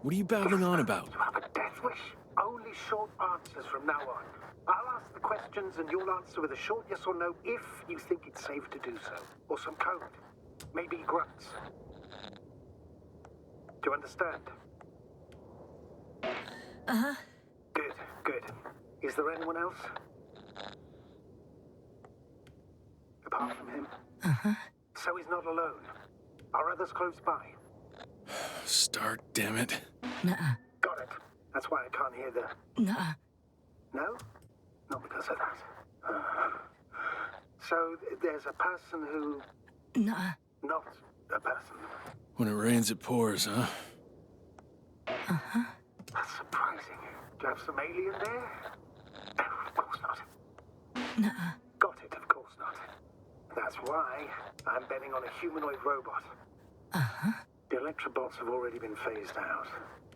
What are you babbling on about? You have a death wish? Only short answers from now on. I'll ask the questions and you'll answer with a short yes or no if you think it's safe to do so. Or some code. Maybe grunts. Do you understand? Uh-huh. Good, good. Is there anyone else? Apart from him? Uh-huh. So he's not alone. Are others close by? Start, damn it. Nuh-uh. Got it. That's why I can't hear the... Nuh-uh. No? Not because of that. So there's a person who... Nuh-uh. Not a person. When it rains, it pours, huh? Uh-huh. That's surprising. Do you have some alien there? No, of course not. Nuh-uh. Got it, of course not. That's why I'm betting on a humanoid robot. Uh-huh. The Electrobots have already been phased out,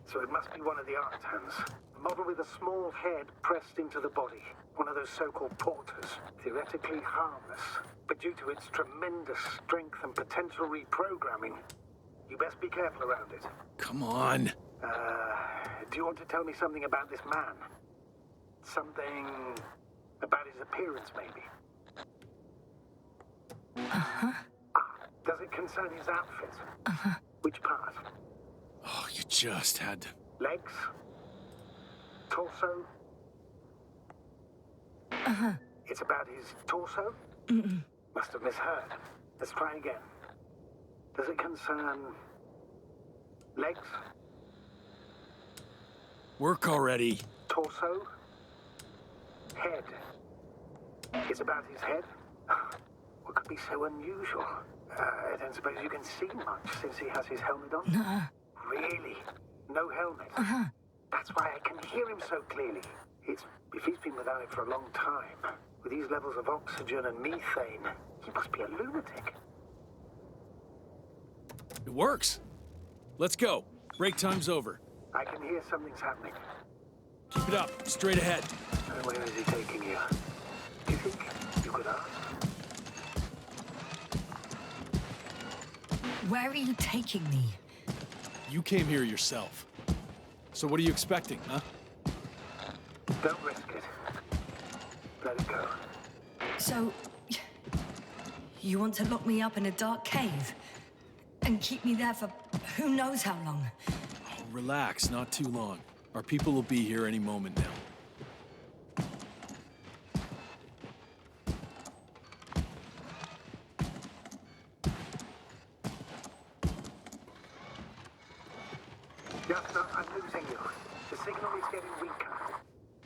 so it must be one of the Arctans. A model with a small head pressed into the body. One of those so-called porters. Theoretically harmless, but due to its tremendous strength and potential reprogramming, you best be careful around it. Come on. Do you want to tell me something about this man? Something about his appearance, maybe? Uh-huh. Does it concern his outfit? Uh-huh. Which part? Oh, you just had to... Legs? Torso? Uh-huh. It's about his torso? Mm-mm. Must have misheard. Let's try again. Does it concern... legs? Work already. Torso? Head? It's about his head? What could be so unusual? I don't suppose you can see much since he has his helmet on? Nuh-uh. Really? No helmet? Uh-huh. That's why I can hear him so clearly. If he's been without it for a long time, with these levels of oxygen and methane, he must be a lunatic. It works. Let's go. Break time's over. I can hear something's happening. Keep it up. Straight ahead. Where is he taking you? Do you think you could ask? Where are you taking me? You came here yourself. So what are you expecting, huh? Don't risk it. Let it go. So... you want to lock me up in a dark cave? And keep me there for who knows how long? Oh, relax, not too long. Our people will be here any moment now. Yes, no, I'm losing you. The signal is getting weaker.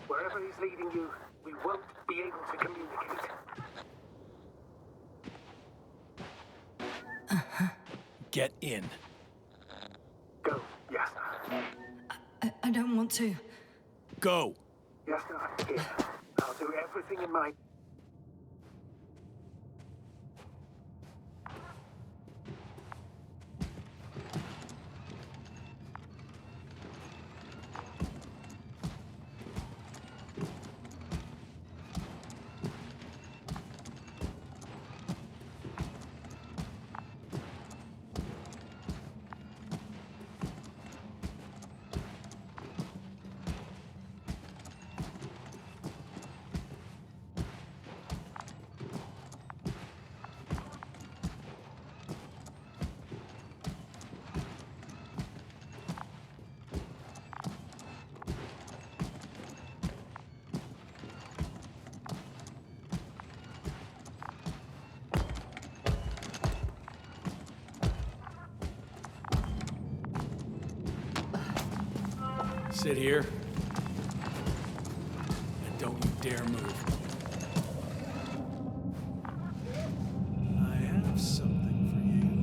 Wherever he's leading you, we won't be able to communicate. Get in. I don't want to. Go! Yasna, I'm here. I'll do everything in my... Sit here. And don't you dare move. I have something for you.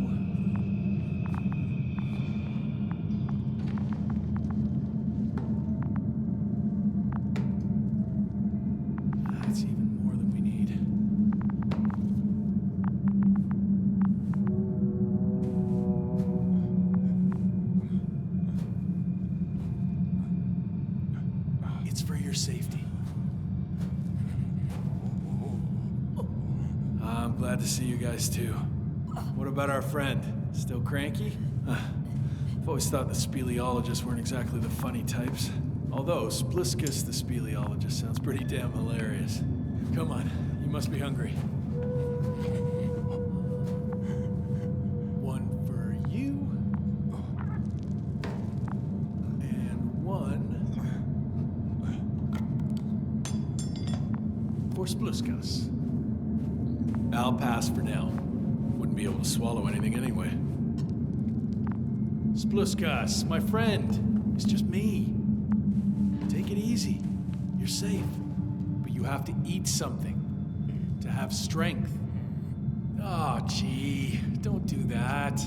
That's even more than we need. It's for your safety. I'm glad to see you guys too. What about our friend? Still cranky? I've always thought the speleologists weren't exactly the funny types. Although Spliskus the speleologist sounds pretty damn hilarious. Come on, you must be hungry. One for you. And one for Spliskus. I'll pass for now. Wouldn't be able to swallow anything anyway. Spliskus, my friend. It's just me. Take it easy. You're safe. But you have to eat something to have strength. Oh, gee. Don't do that.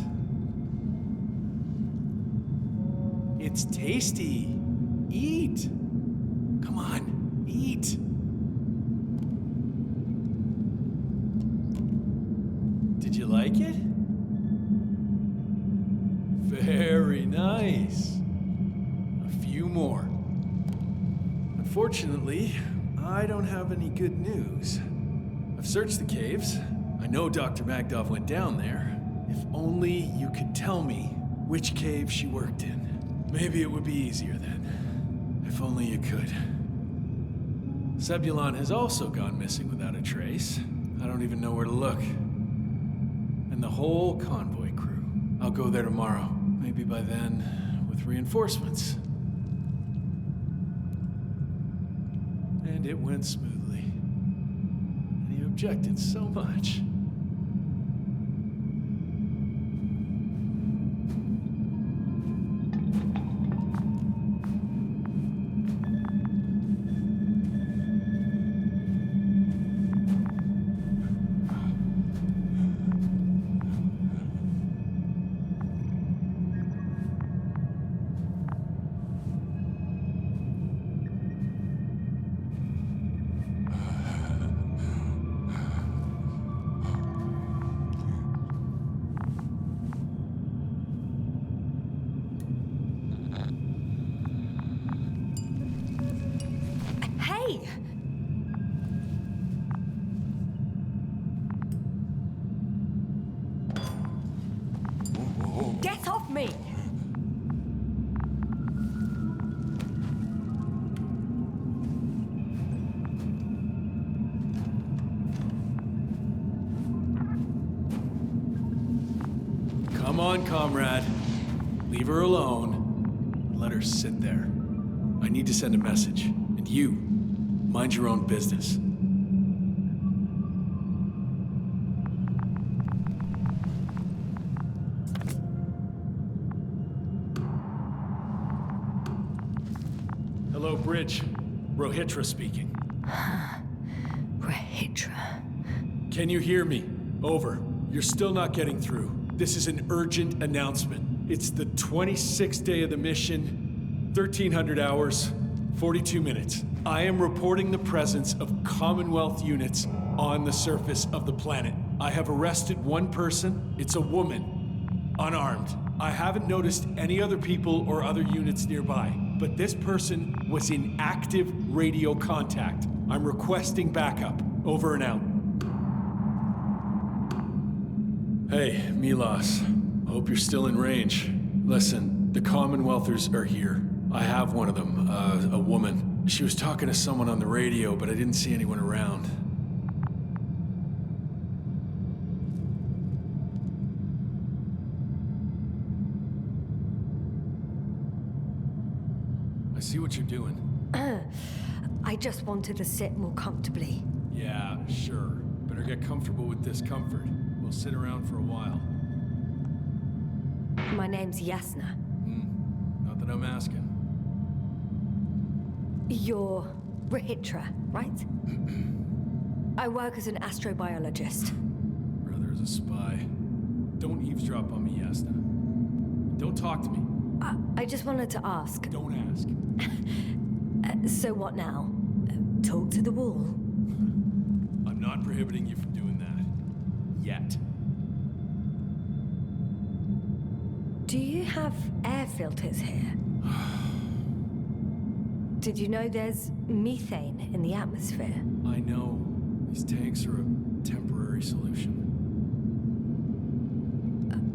It's tasty. Eat. Come on, eat. Did you like it? Very nice. A few more. Unfortunately, I don't have any good news. I've searched the caves. I know Dr. Magdov went down there. If only you could tell me which cave she worked in. Maybe it would be easier then. If only you could. Sebulon has also gone missing without a trace. I don't even know where to look. And the whole convoy crew. I'll go there tomorrow. Maybe by then, with reinforcements. And it went smoothly. And he objected so much. Hey! Get off me! Come on, comrade. Leave her alone. Let her sit there. I need to send a message. And you, mind your own business. Hello, Bridge. Rohitra speaking. Rohitra. Can you hear me? Over. You're still not getting through. This is an urgent announcement. It's the 26th day of the mission, 1300 hours, 42 minutes. I am reporting the presence of Commonwealth units on the surface of the planet. I have arrested one person. It's a woman, unarmed. I haven't noticed any other people or other units nearby, but this person was in active radio contact. I'm requesting backup. Over and out. Hey, Milos. Hope you're still in range. Listen, the Commonwealthers are here. I have one of them, a woman. She was talking to someone on the radio, but I didn't see anyone around. I see what you're doing. I just wanted to sit more comfortably. Yeah, sure. Better get comfortable with discomfort. We'll sit around for a while. My name's Yasna. Not that I'm asking. You're Rahitra, right? I work as an astrobiologist. Brother is a spy. Don't eavesdrop on me, Yasna. Don't talk to me. I just wanted to ask. Don't ask. So what now? Talk to the wall? I'm not prohibiting you from doing that. Yet. Do you have air filters here? Did you know there's methane in the atmosphere? I know. These tanks are a temporary solution.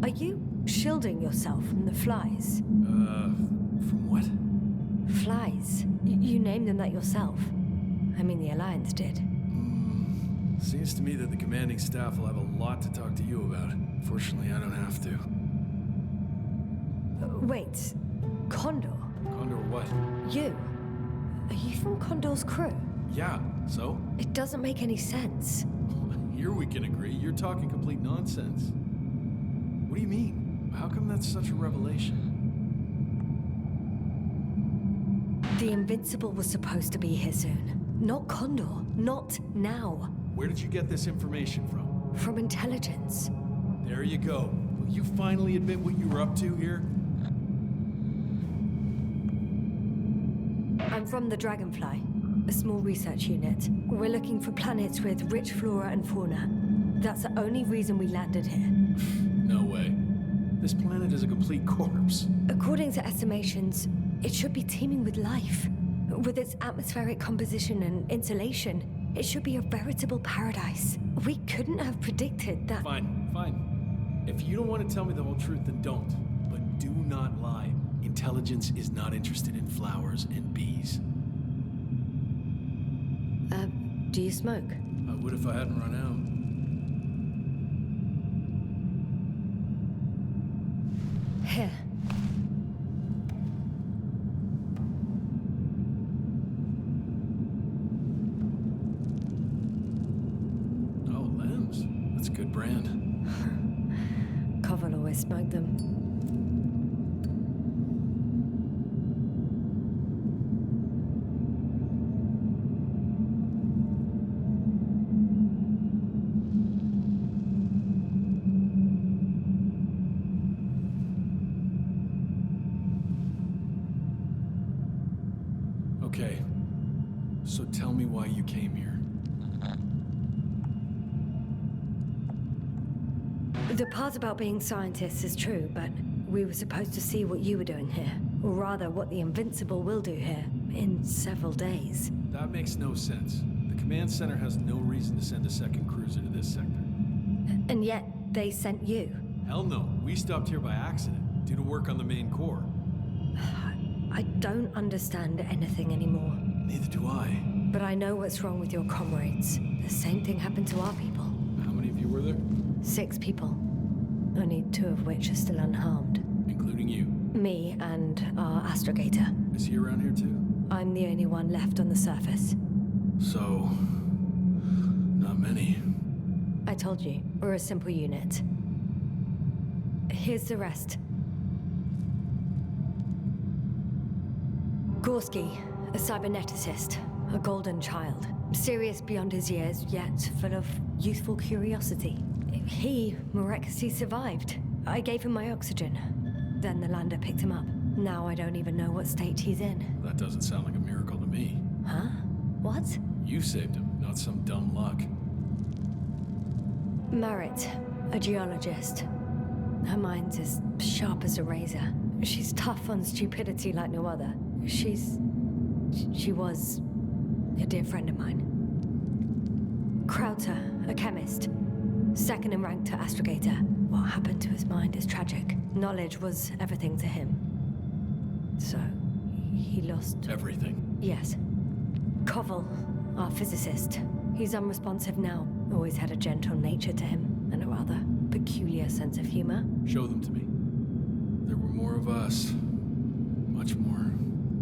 Are you shielding yourself from the flies? From what? Flies. You named them that yourself. I mean, the Alliance did. Seems to me that the commanding staff will have a lot to talk to you about. Fortunately, I don't have to. Wait, Condor? Condor what? You? Are you from Condor's crew? Yeah, so? It doesn't make any sense. Here we can agree. You're talking complete nonsense. What do you mean? How come that's such a revelation? The Invincible was supposed to be here soon. Not Condor. Not now. Where did you get this information from? From intelligence. There you go. Will you finally admit what you were up to here? I'm from the Dragonfly, a small research unit. We're looking for planets with rich flora and fauna. That's the only reason we landed here. No way. This planet is a complete corpse. According to estimations, it should be teeming with life. With its atmospheric composition and insulation, it should be a veritable paradise. We couldn't have predicted that. Fine, fine. If you don't want to tell me the whole truth, then don't. But do not lie. Intelligence is not interested in flowers and bees. Do you smoke? I would if I hadn't run out. Here. Oh, Lambs. That's a good brand. Koval always smoked them. Okay. So tell me why you came here. The part about being scientists is true, but we were supposed to see what you were doing here. Or rather, what the Invincible will do here in several days. That makes no sense. The command center has no reason to send a second cruiser to this sector. And yet, they sent you. Hell no. We stopped here by accident, due to work on the main core. I don't understand anything anymore. Neither do I. But I know what's wrong with your comrades. The same thing happened to our people. How many of you were there? 6 people. Only 2 of which are still unharmed. Including you. Me and our astrogator. Is he around here too? I'm the only one left on the surface. So... not many. I told you, we're a simple unit. Here's the rest. Gorski, a cyberneticist, a golden child. Serious beyond his years, yet full of youthful curiosity. He miraculously survived. I gave him my oxygen. Then the lander picked him up. Now I don't even know what state he's in. That doesn't sound like a miracle to me. Huh? What? You saved him, not some dumb luck. Merritt, a geologist. Her mind's as sharp as a razor. She's tough on stupidity like no other. She was a dear friend of mine. Krauter, a chemist. Second in rank to astrogator. What happened to his mind is tragic. Knowledge was everything to him. So, he lost... Everything? Yes. Koval, our physicist. He's unresponsive now. Always had a gentle nature to him, and a rather peculiar sense of humor. Show them to me. There were more of us. Much more.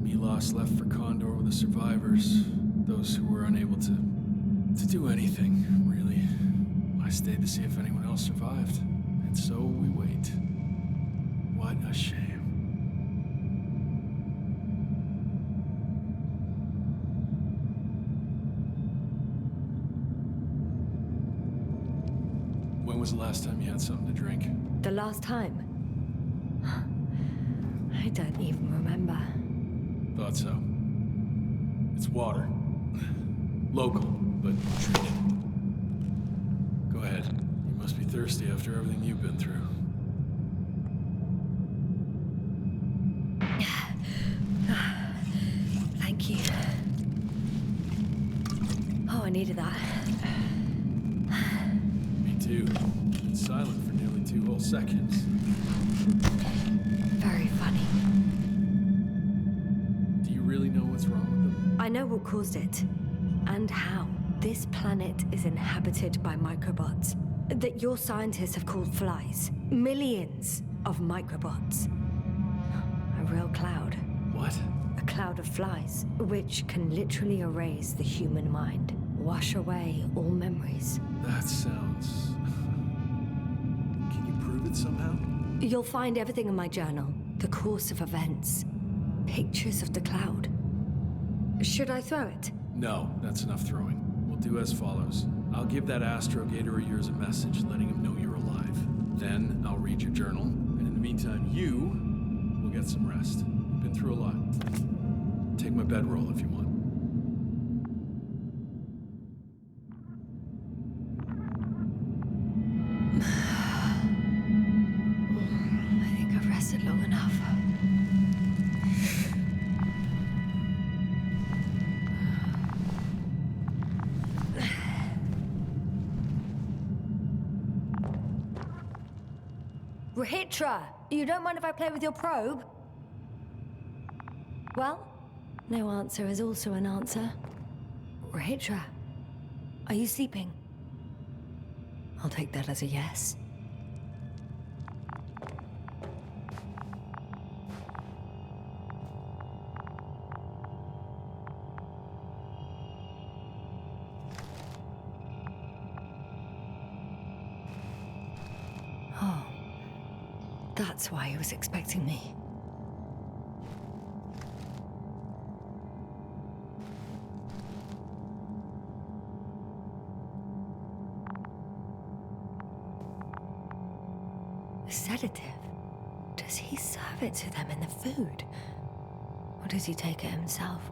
Milos left for Condor with the survivors. Those who were unable to do anything, really. I stayed to see if anyone else survived. And so we wait. What a shame. When was the last time you had something to drink? The last time? I don't even remember. Thought so. It's water. Local, but treated. Go ahead. You must be thirsty after everything you've been through. Thank you. Oh, I needed that. Me too. Been silent for nearly 2 whole seconds. Very funny. Do you really know what's wrong with them? I know what caused it. And how. This planet is inhabited by microbots that your scientists have called flies. Millions of microbots. A real cloud. What? A cloud of flies, which can literally erase the human mind. Wash away all memories. That sounds... Can you prove it somehow? You'll find everything in my journal. The course of events. Pictures of the cloud. Should I throw it? No, that's enough throwing. We'll do as follows. I'll give that astrogator of yours a message letting him know you're alive. Then I'll read your journal, and in the meantime, you will get some rest. You've been through a lot. Take my bedroll if you want. I think I've rested long enough. Rahitra, you don't mind if I play with your probe? Well, no answer is also an answer. Rahitra, are you sleeping? I'll take that as a yes. Oh. That's why he was expecting me. A sedative? Does he serve it to them in the food? Or does he take it himself?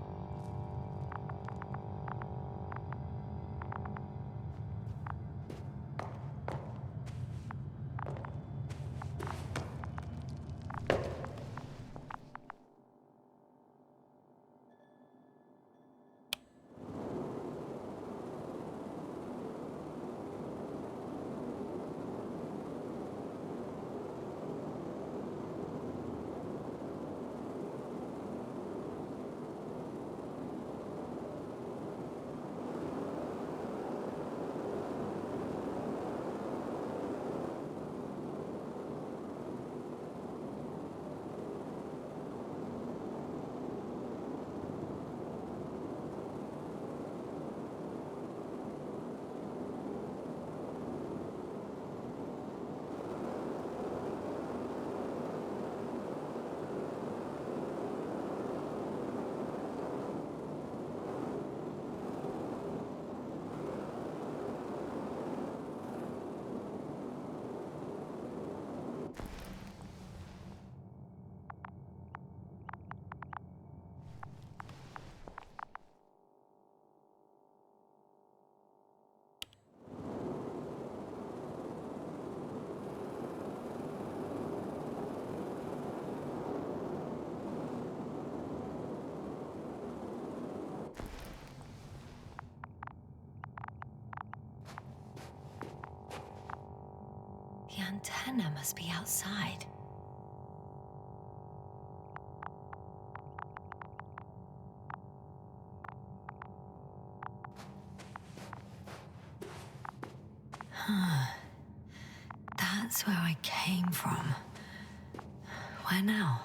antenna must be outside. That's where I came from. Where now?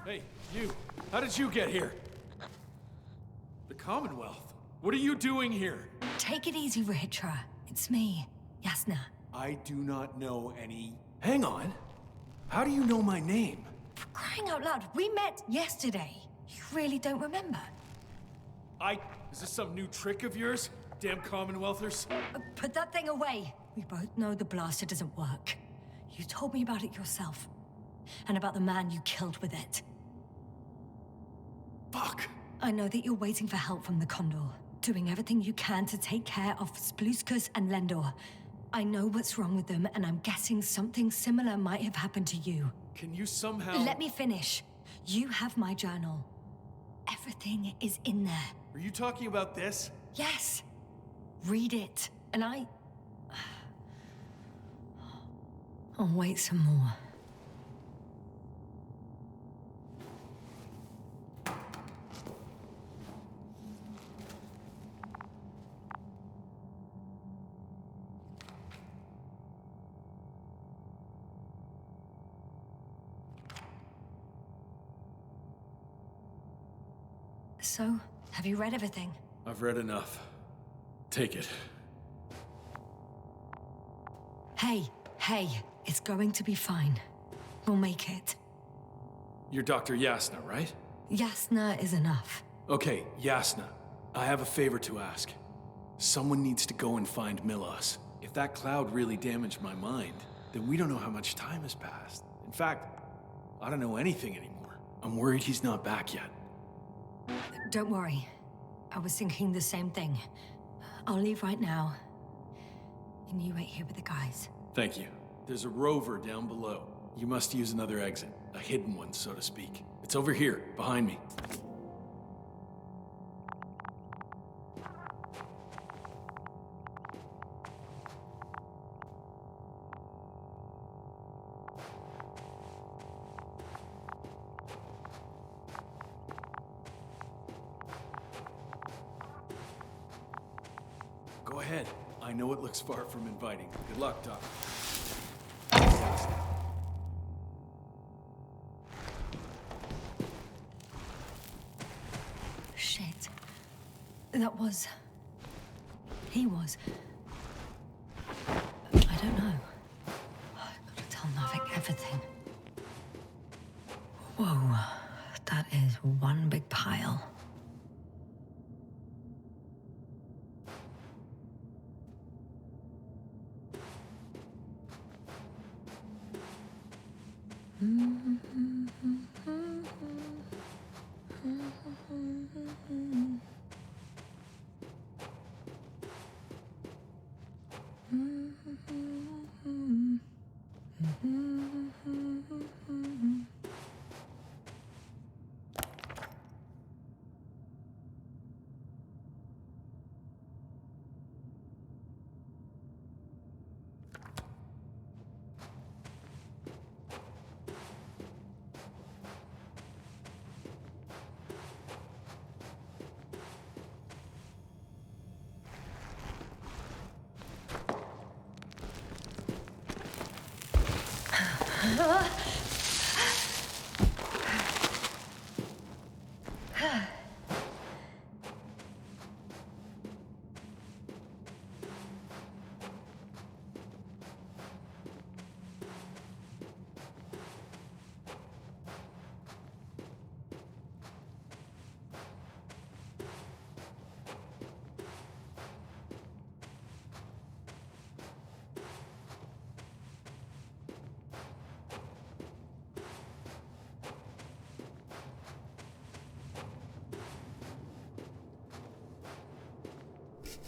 Hey, you! How did you get here? The Commonwealth? What are you doing here? Take it easy, Ritra. It's me, Yasna. I do not know any... Hang on. How do you know my name? For crying out loud, we met yesterday. You really don't remember? Is this some new trick of yours? Damn Commonwealthers? Put that thing away. We both know the blaster doesn't work. You told me about it yourself. And about the man you killed with it. Fuck. I know that you're waiting for help from the Condor. Doing everything you can to take care of Spluskus and Lendor. I know what's wrong with them, and I'm guessing something similar might have happened to you. Can you somehow... Let me finish. You have my journal. Everything is in there. Are you talking about this? Yes. Read it, and I'll wait some more. So, have you read everything? I've read enough. Take it. Hey, it's going to be fine. We'll make it. You're Dr. Yasna, right? Yasna is enough. Okay, Yasna. I have a favor to ask. Someone needs to go and find Milos. If that cloud really damaged my mind, then we don't know how much time has passed. In fact, I don't know anything anymore. I'm worried he's not back yet. Don't worry. I was thinking the same thing. I'll leave right now. And you wait here with the guys. Thank you. There's a rover down below. You must use another exit. A hidden one, so to speak. It's over here, behind me. Go ahead. I know it looks far from inviting. Good luck, Doc. shit. That was... He was... I don't know. I've got to tell Navik everything. Whoa. That is one big pile.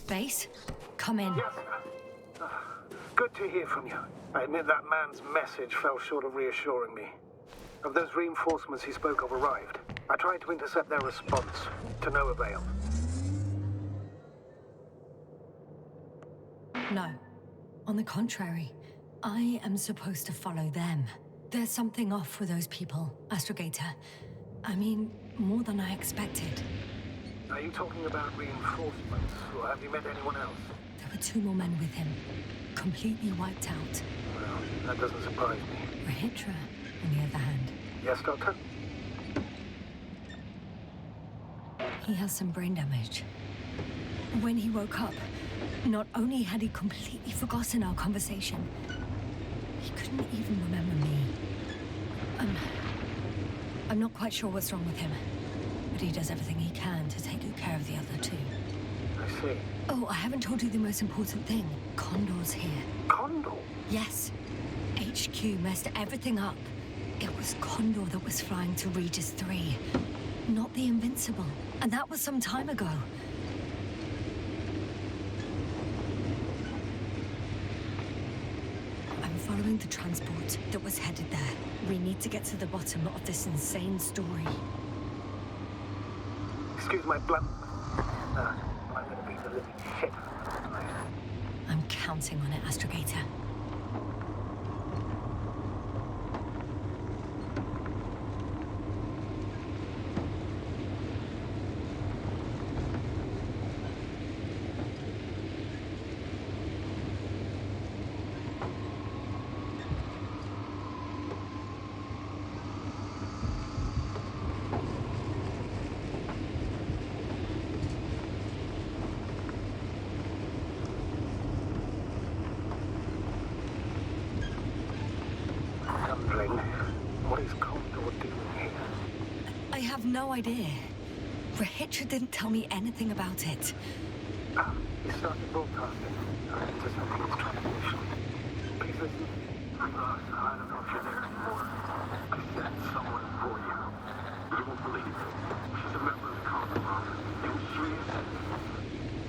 Base, come in. Yes, sir. Good to hear from you. I admit that man's message fell short of reassuring me. Have those reinforcements he spoke of arrived? I tried to intercept their response, to no avail. No. On the contrary, I am supposed to follow them. There's something off with those people, Astrogator. I mean, more than I expected. Are you talking about reinforcements, or have you met anyone else? There were 2 more men with him, completely wiped out. Well, that doesn't surprise me. Rahitra, on the other hand. Yes, Doctor? He has some brain damage. When he woke up, not only had he completely forgotten our conversation, he couldn't even remember me. I'm not quite sure what's wrong with him, but he does everything he can to take good care of the other 2. I see. Oh, I haven't told you the most important thing. Condor's here. Condor? Yes. HQ messed everything up. It was Condor that was flying to Regis 3, not the Invincible. And that was some time ago. I'm following the transport that was headed there. We need to get to the bottom of this insane story. Excuse my blunt. I'm gonna beat the living shit out of tonight. I'm counting on it, Astrogator. What is Condor doing here? I have no idea. Rahitra didn't tell me anything about it. He started broadcasting. Intercepting his transmission. Please listen. I don't know if you're there anymore. I sent someone for you. You won't believe it. She's a member of the Condor. You serious?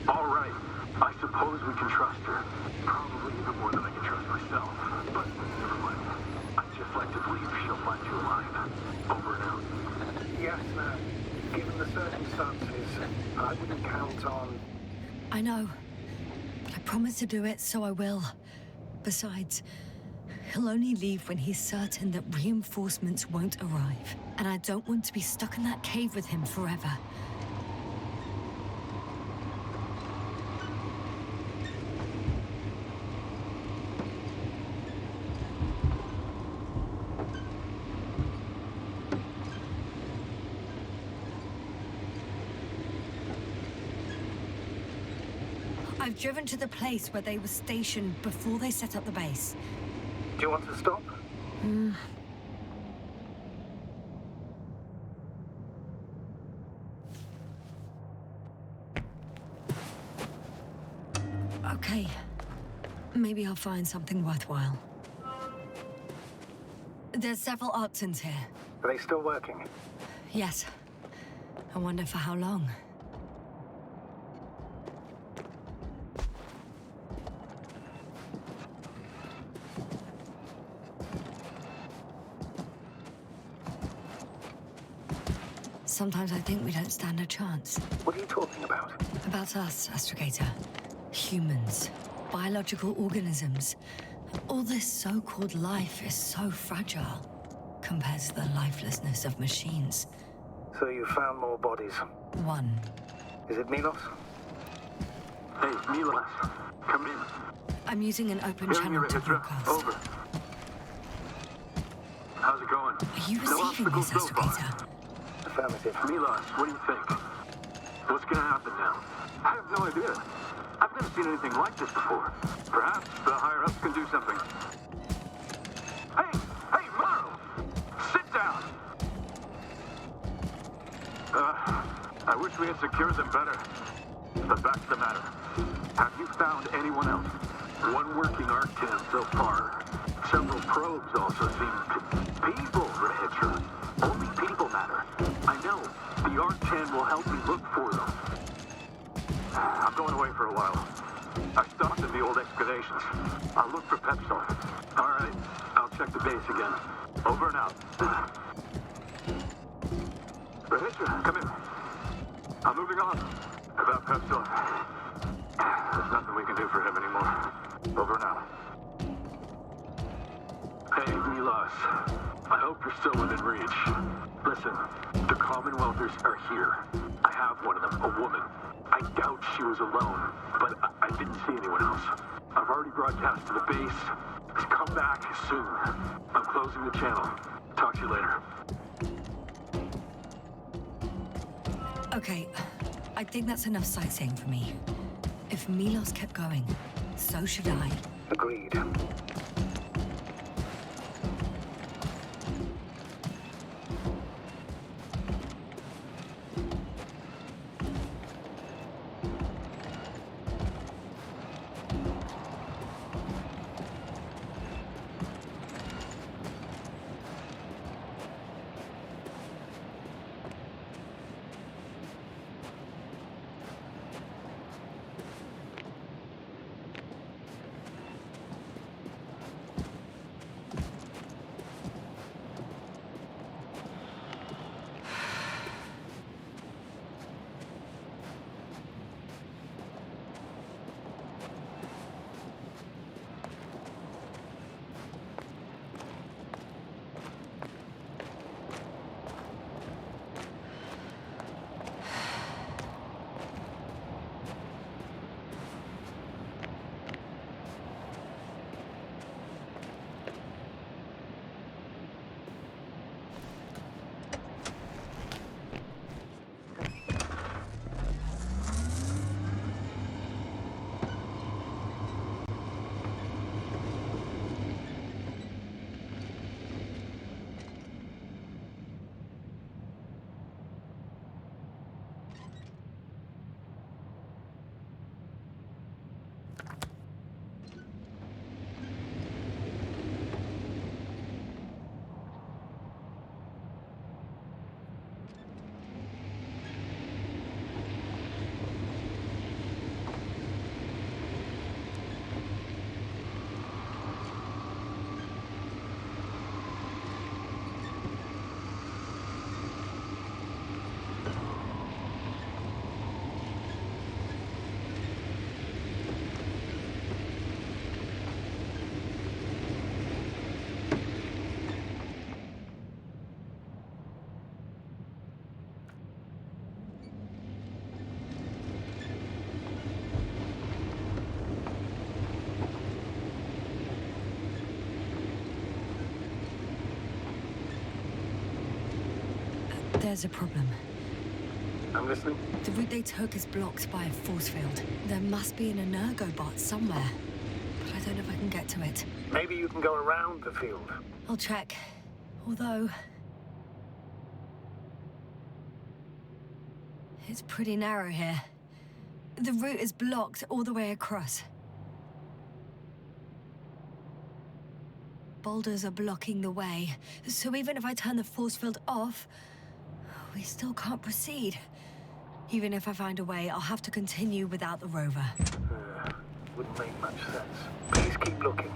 All right. I suppose we can trust her. Probably even more than I can trust myself. But never mind. I'd just like to believe she'll find you alive. Over and out. Yes, ma'am. Given the circumstances, I wouldn't count on... I know. But I promised to do it, so I will. Besides, he'll only leave when he's certain that reinforcements won't arrive. And I don't want to be stuck in that cave with him forever. I've driven to the place where they were stationed before they set up the base. Do you want to stop? Okay. Maybe I'll find something worthwhile. There's several Arctons here. Are they still working? Yes. I wonder for how long. Sometimes I think we don't stand a chance. What are you talking about? About us, Astrogator. Humans. Biological organisms. All this so-called life is so fragile compared to the lifelessness of machines. So you found more bodies. One. Is it Milos? Hey, Milos. Come in. I'm using an open Hearing channel you, to Hydra. broadcast. Over. How's it going? Are you No receiving this, obstacles so far. Astrogator? Affirmative. Milos, what do you think? What's gonna happen now? I have no idea. I've never seen anything like this before. Perhaps the higher-ups can do something. Hey! Hey, Morrow! Sit down! I wish we had secured them better. But back to the matter. Have you found anyone else? One working Arctan so far. Several probes also seem to... People, Rahitra. Only people matter. I know. The Arctan will help me look for them. I'm going away for a while. I stopped at the old excavations. I'll look for Pepsol. All right. I'll check the base again. Over and out. Rahitra, come in. I'm moving on. About Pepsol. There's nothing we can do for him anymore. Over and out. Hey, Milos. I hope you're still within reach. Listen, the Commonwealthers are here. I have one of them, a woman. I doubt she was alone, but I didn't see anyone else. I've already broadcast to the base. Come back soon. I'm closing the channel. Talk to you later. Okay, I think that's enough sightseeing for me. If Milos kept going, so should I. Agreed. There's a problem. I'm listening. The route they took is blocked by a force field. There must be an energobot somewhere, but I don't know if I can get to it. Maybe you can go around the field. I'll check. Although... it's pretty narrow here. The route is blocked all the way across. Boulders are blocking the way, so even if I turn the force field off, we still can't proceed. Even if I find a way, I'll have to continue without the rover. Wouldn't make much sense. Please keep looking.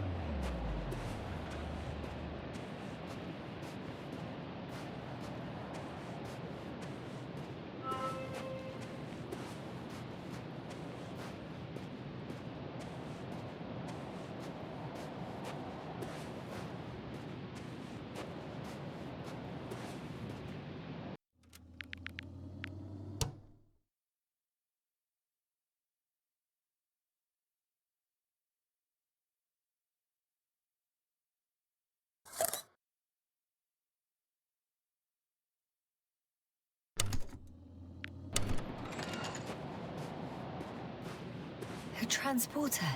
A transporter.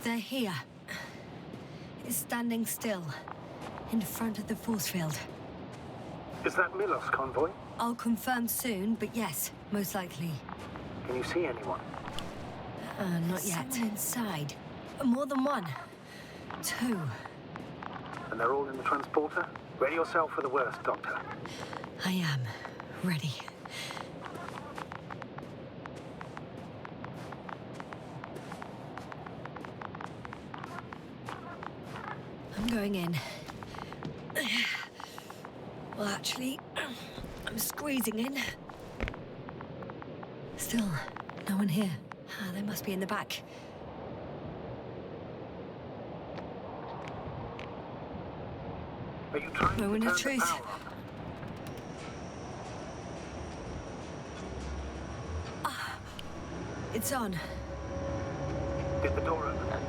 They're here. It's standing still, in front of the force field. Is that Milos convoy? I'll confirm soon, but yes, most likely. Can you see anyone? Not yet. Someone inside. More than one. Two. And they're all in the transporter? Ready yourself for the worst, Doctor. I am. Ready. I'm going in. Well, actually, I'm squeezing in. Still, no one here. They must be in the back. Are you trying to Moment turn of the truth. power on? It's on. Did the door open?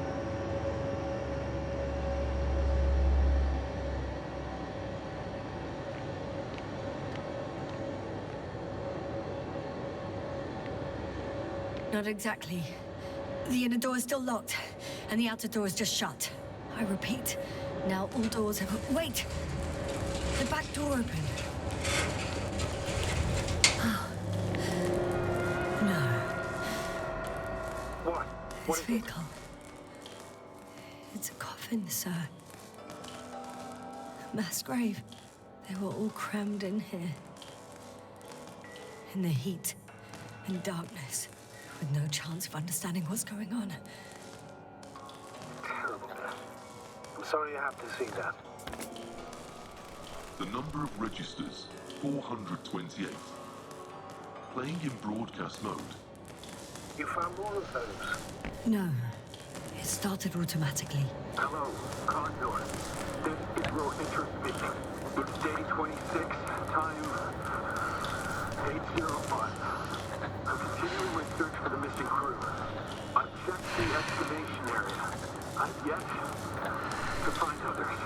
Not exactly. The inner door is still locked, and the outer door is just shut. I repeat, now all doors have... Wait! The back door opened. Oh. No. What? This What is it? vehicle. It's a coffin, sir. A mass grave. They were all crammed in here. In the heat and darkness, with no chance of understanding what's going on. Terrible. I'm sorry you have to see that. The number of registers, 428. Playing in broadcast mode. You found more of those? No. It started automatically. Hello, Condor. This is real interesting. It's day 26, time 8:05. I'm continuing my search for the missing crew. I've checked the excavation area. I've yet to find others.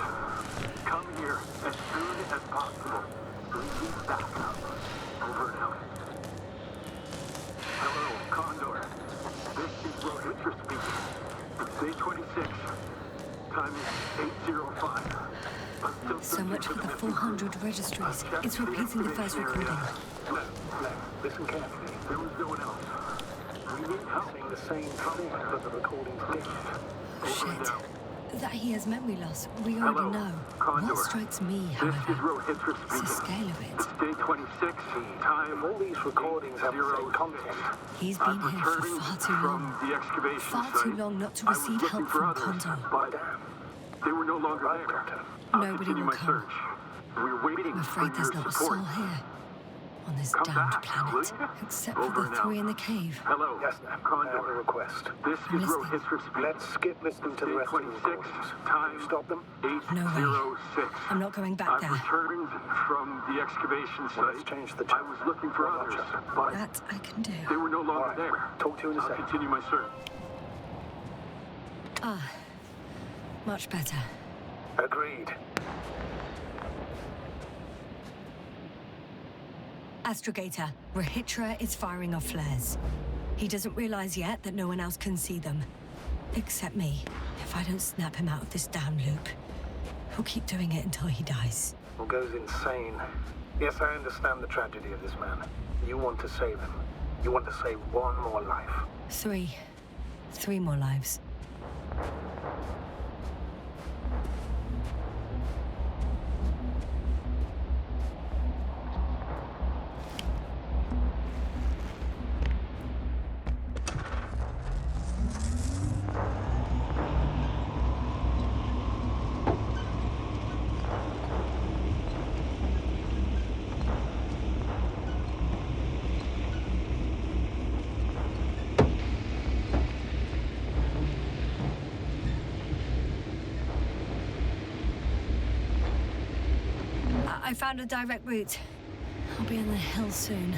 Come here as soon as possible. We need backup. Over and out. Hello, Condor. This is Rohitra speaking. It's day 26. Time is 8:05. I'm still So searching much for the 400 registries. I've checked It's repeating the first excavation recording. area. No. Listen carefully. There was no one else. We need help. Saying the same thing, but the recording's different. Over and Shit. out. That he has memory loss, we already Hello, know. Condor. What strikes me, This is however, Rohitra is the speaking. scale of it. It's day 26. Time All these recordings have the same 8:06. content. He's been I'm here for returning far too from long. the excavation Far site. too long not to I was receive looking help for from others, Condor. but they were no longer Right, there. Doctor. I'll Nobody continue will my come. search. We're waiting I'm for afraid there's your not a support. soul here. On this Come damned back, planet. will you? Except Over for and the three out. in the cave. Hello, Yes, ma'am. I have a Condor. request. This I'm is listening. Rohitra speaking. Let's skip listening to the Day rest of the 26. recordings. Time Stop them? 8:06. I'm not going back I've there. returned from the excavation Well, let's site. change the I was looking for Well, others, Doctor. but That I can do. they were no All longer right. there. Talk to you in a I'll second. continue my search. Ah, much better. Agreed. Astrogator, Rahitra is firing off flares. He doesn't realize yet that no one else can see them. Except me. If I don't snap him out of this damn loop, he'll keep doing it until he dies. Or goes insane. Yes, I understand the tragedy of this man. You want to save him. You want to save one more life. Three more lives. I found a direct route. I'll be in the hills soon.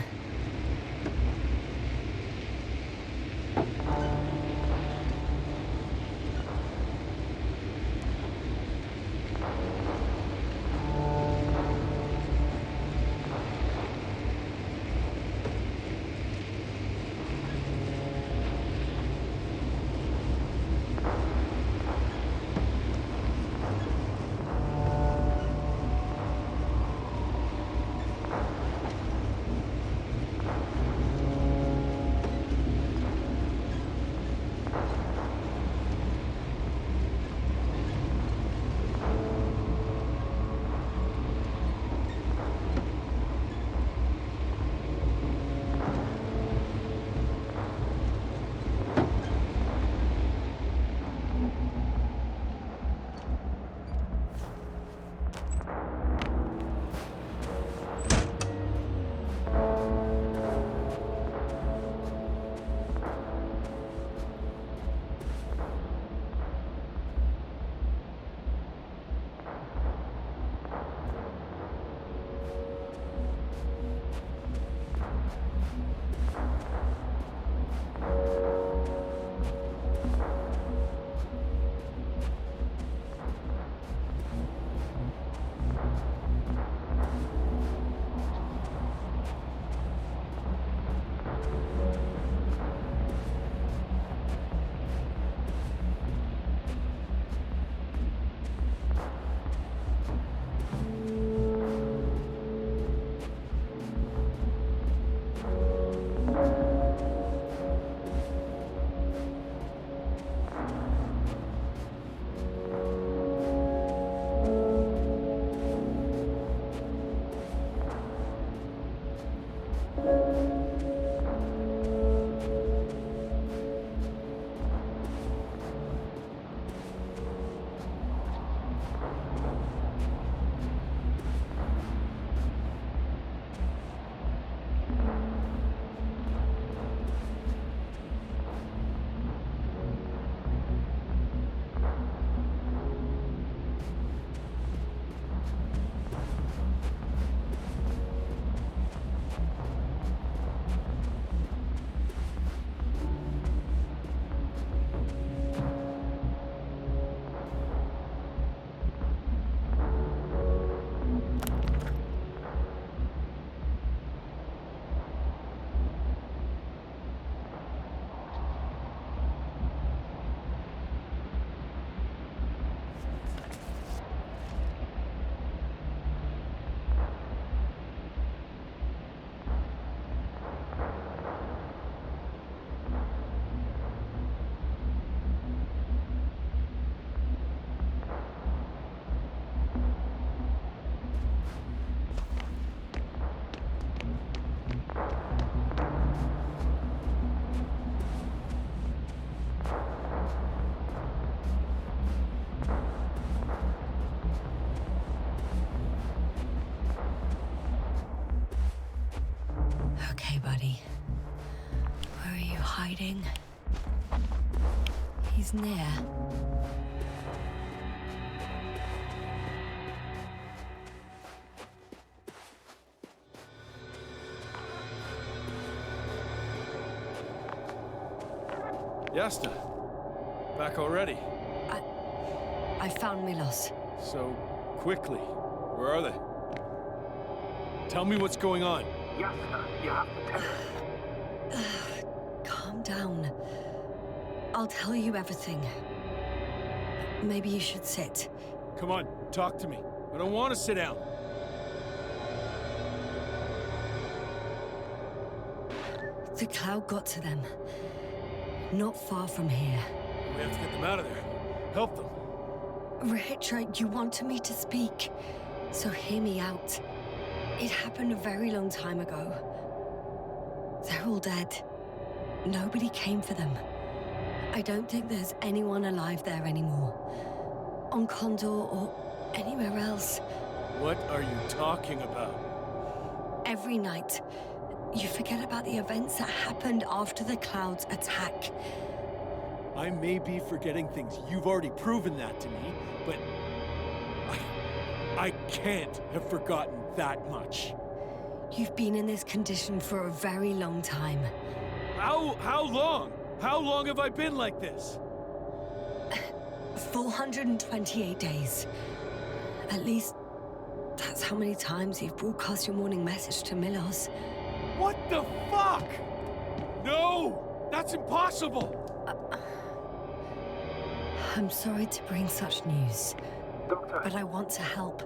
hiding. He's near. Yasta, back already? I found Milos. So quickly. Where are they? Tell me what's going on. Yasna, you have to tell me. Calm down. I'll tell you everything. Maybe you should sit. Come on, talk to me. I don't want to sit down. The cloud got to them. Not far from here. We have to get them out of there. Help them. Rahitra, you wanted me to speak, so hear me out. It happened a very long time ago. They're all dead. Nobody came for them. I don't think there's anyone alive there anymore. On Condor or anywhere else. What are you talking about? Every night, you forget about the events that happened after the cloud's attack. I may be forgetting things. You've already proven that to me, but I can't have forgotten that much. You've been in this condition for a very long time. How long? How long have I been like this? 428 days. At least, that's how many times you've broadcast your morning message to Milos. What the fuck? No! That's impossible! I'm sorry to bring such news, Doctor, but I want to help.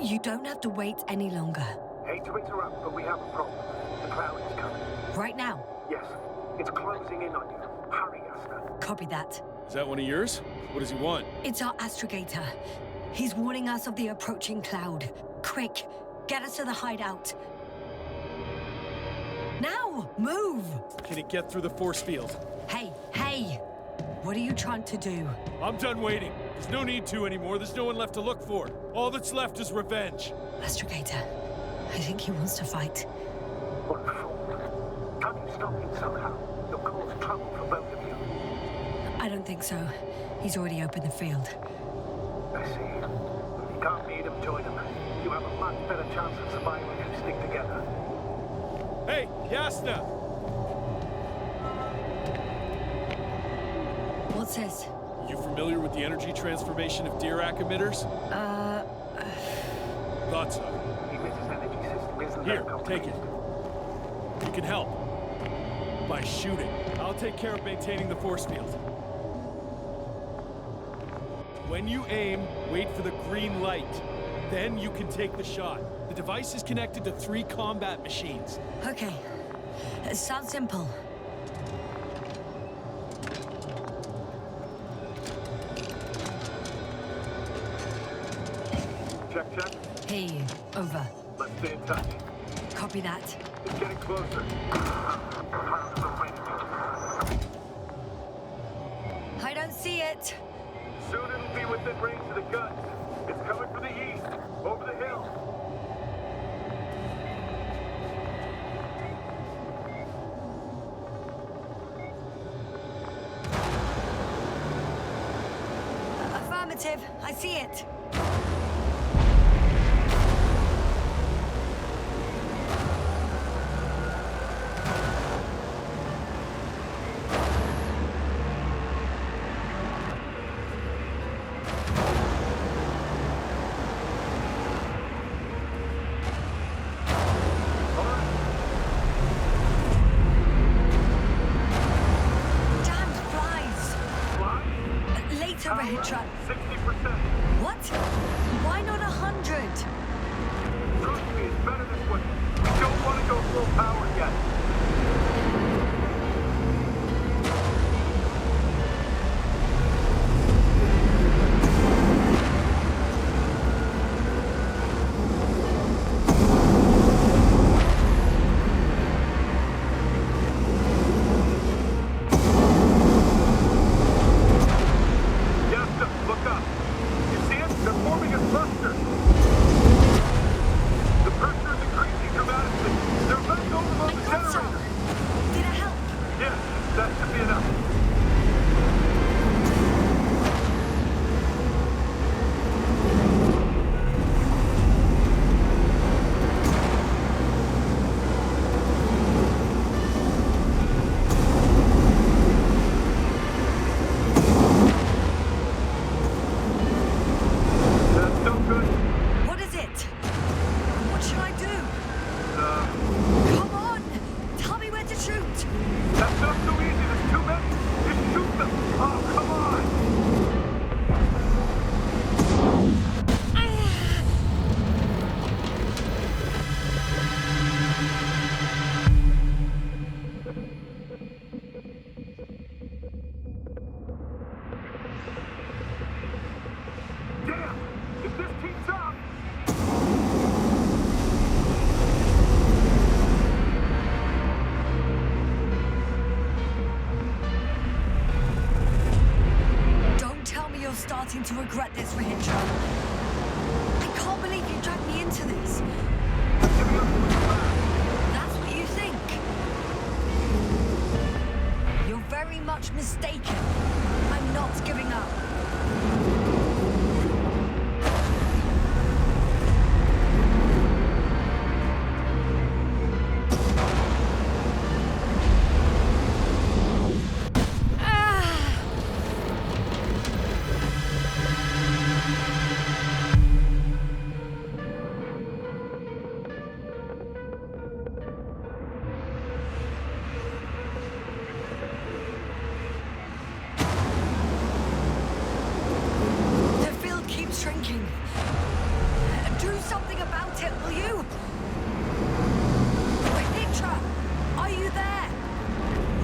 You don't have to wait any longer. hate to interrupt, but we have a problem. The cloud is coming. Right now. Yes, it's closing in on you. Hurry, Yasna. Copy that. Is that one of yours? What does he want? It's our astrogator. He's warning us of the approaching cloud. Quick, get us to the hideout. Now, move! Can he get through the force field? Hey, hey! What are you trying to do? I'm done waiting. There's no need to anymore. There's no one left to look for. All that's left is revenge. Astrogator, I think he wants to fight. What a fool. Can't you stop him somehow? You'll cause trouble for both of you. I don't think so. He's already opened the field. I see. You can't beat him, join him. You have a much better chance of surviving if you stick together. Hey, Yasna! What's this? You familiar with the energy transformation of Dirac emitters? Thought so. Emitter's energy system isn't Here, that complex. take it. You can help. By shooting. I'll take care of maintaining the force field. When you aim, wait for the green light. Then you can take the shot. The device is connected to 3 combat machines. Okay. It sounds simple. Check, check. Hey, over. Let's stay in touch. Copy that. It's getting closer. Clouds are waiting. I don't see it. Soon it'll be within range of the guns. It's coming from the east, over the hill. Affirmative. I see it. Damned flies. Later, Rahitra. 60%. What? Why not 100? Trust me, it's better this way. We don't want to go full power yet. Yasta, look up. You see it? They're forming a cluster. The pressure is increasing dramatically. They're about to overload the generator. starting to regret this, Rahindra. I can't believe you dragged me into this. That's what you think. You're very much mistaken. I'm not giving up. Shrinking. Do something about it, will you? Rahindra, are you there?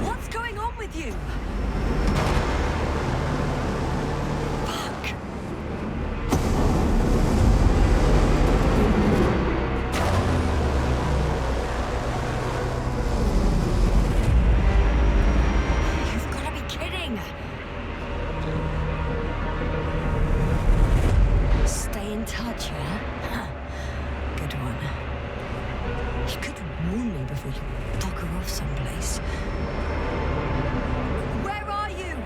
What's going on with you? Fuck. You've got to be kidding. Stay in touch, yeah? Good one. You could warn me before you bugger off someplace. Where are you?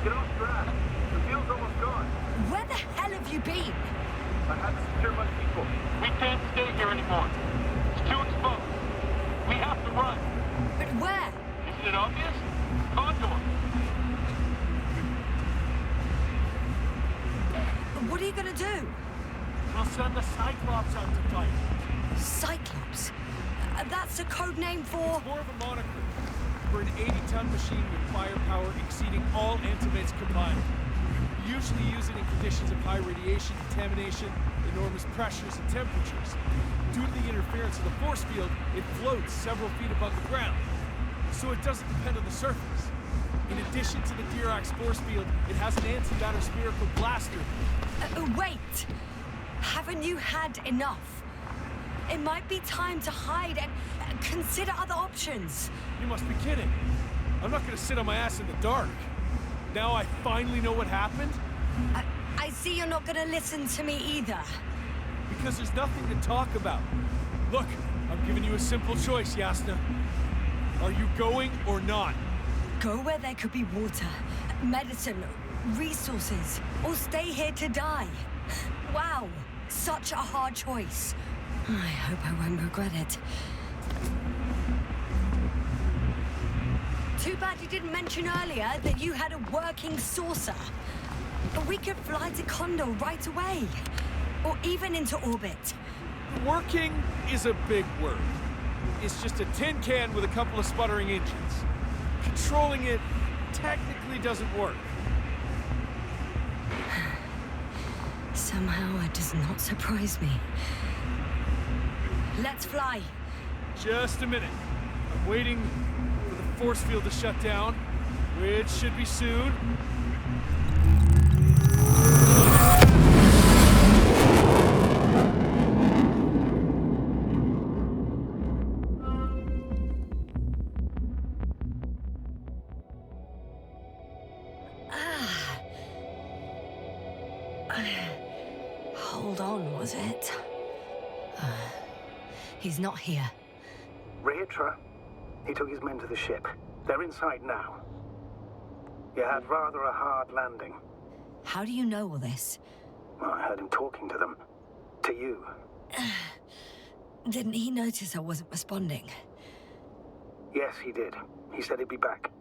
Get off track. The field's almost gone. Where the hell have you been? I had to secure my people. We can't stay here anymore. It's too exposed. We have to run. But where? Isn't it obvious? Condor. What are you gonna do? We'll send the Cyclops out to fight. Cyclops? That's a code name for... It's more of a moniker for an 80-ton machine with firepower exceeding all antimates combined. We usually use it in conditions of high radiation contamination, enormous pressures and temperatures. Due to the interference of the force field, it floats several feet above the ground, so it doesn't depend on the surface. In addition to the Dirac force field, it has an antimatter spherical blaster. Wait! Haven't you had enough? It might be time to hide and consider other options. You must be kidding. I'm not gonna sit on my ass in the dark. Now I finally know what happened? I see you're not gonna listen to me either. Because there's nothing to talk about. Look, I'm giving you a simple choice, Yasna. Are you going or not? Go where there could be water, medicine, resources, or stay here to die. Wow, such a hard choice. I hope I won't regret it. Too bad you didn't mention earlier that you had a working saucer. We could fly to Condor right away. Or even into orbit. Working is a big word. It's just a tin can with a couple of sputtering engines. Controlling it technically doesn't work. Somehow it does not surprise me. Let's fly. Just a minute. I'm waiting for the force field to shut down, which should be soon. Hold on, was it? He's not here. Rahitra, he took his men to the ship. They're inside now. You had rather a hard landing. How do you know all this? Well, I heard him talking to them. To you. Didn't he notice I wasn't responding? Yes, he did. He said he'd be back.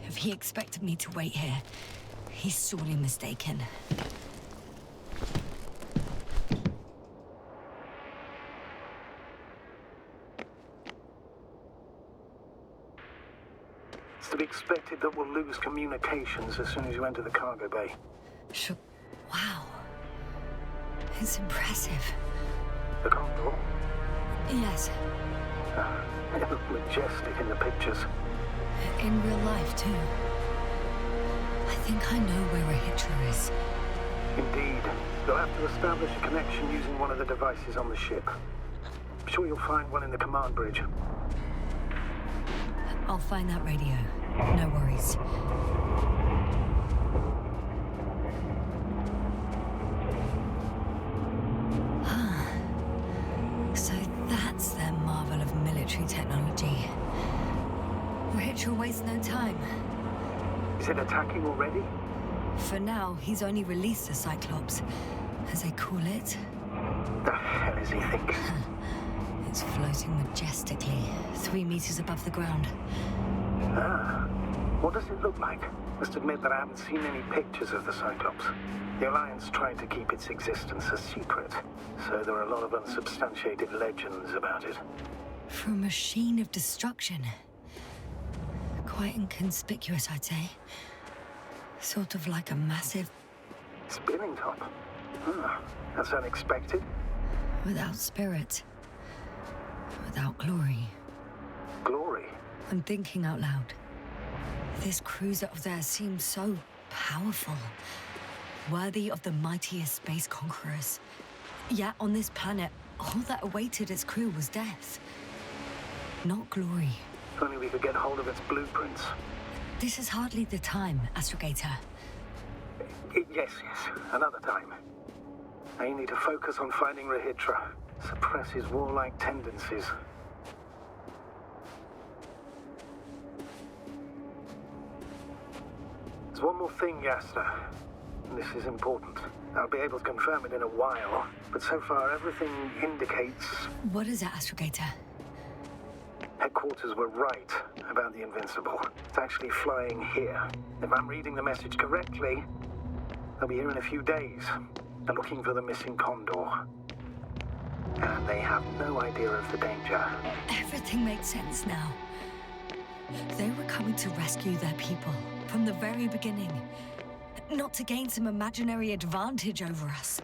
If he expected me to wait here, He's sorely mistaken. It's to be expected that we'll lose communications as soon as you enter the cargo bay. Sure. Wow. It's impressive. The Condor? Yes. It looked majestic in the pictures. In real life, too. I think I know where Rahitra is. Indeed. You'll have to establish a connection using one of the devices on the ship. I'm sure you'll find one in the command bridge. I'll find that radio. No worries. So that's their marvel of military technology. Rahitra wastes no time. Is it attacking already? For now, he's only released the Cyclops, as they call it. The hell does he think? It's floating majestically, 3 meters above the ground. Ah. What does it look like? Must admit that I haven't seen any pictures of the Cyclops. The Alliance tried to keep its existence a secret, so there are a lot of unsubstantiated legends about it. For a machine of destruction. Quite inconspicuous, I'd say. Sort of like a massive... Spinning top? That's unexpected. Without spirit. Without glory. Glory? I'm thinking out loud. This cruiser of theirs seems so powerful. Worthy of the mightiest space conquerors. Yet on this planet, all that awaited its crew was death. Not glory. If only we could get hold of its blueprints. This is hardly the time, Astrogator. Yes, another time. I need to focus on finding Rahitra. Suppress his warlike tendencies. There's one more thing, Yasna. This is important. I'll be able to confirm it in a while, but so far everything indicates... What is it, Astrogator? Headquarters were right about the Invincible. It's actually flying here. If I'm reading the message correctly, they'll be here in a few days. They're looking for the missing Condor. And they have no idea of the danger. Everything makes sense now. They were coming to rescue their people from the very beginning. Not to gain some imaginary advantage over us.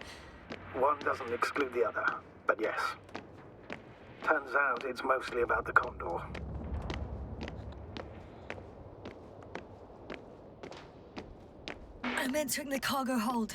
One doesn't exclude the other, but yes. Turns out it's mostly about the Condor. I'm entering the cargo hold.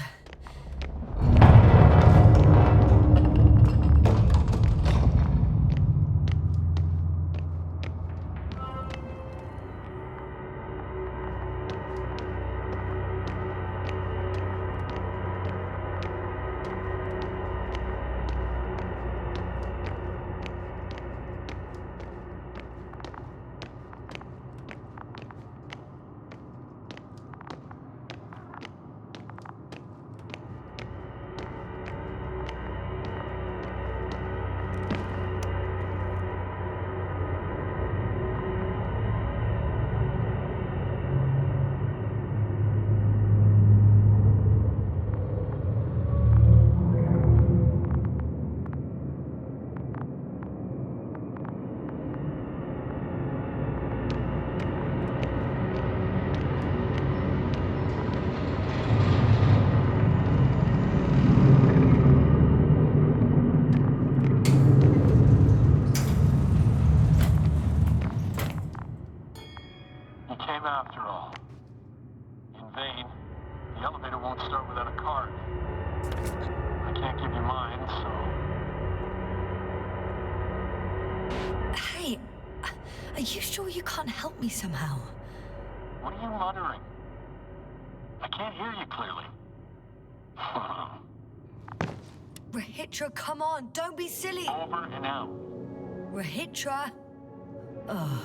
After all. In vain. The elevator won't start without a card. I can't give you mine, so... Hey, are you sure you can't help me somehow? What are you muttering? I can't hear you clearly. Rahitra, come on, don't be silly! Over and out. Rahitra? Ugh.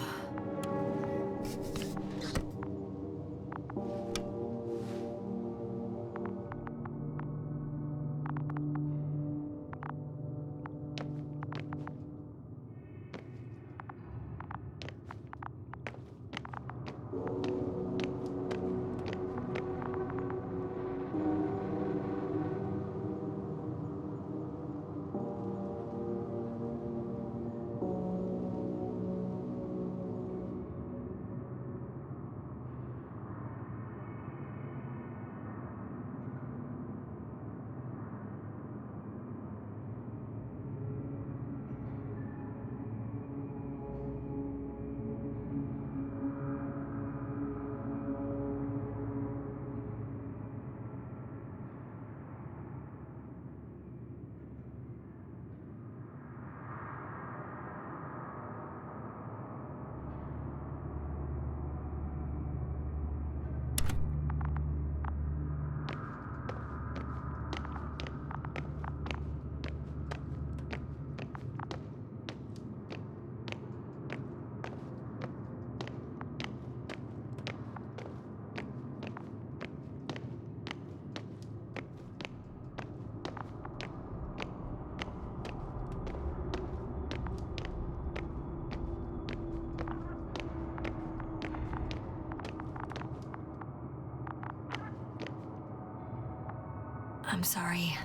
I'm sorry.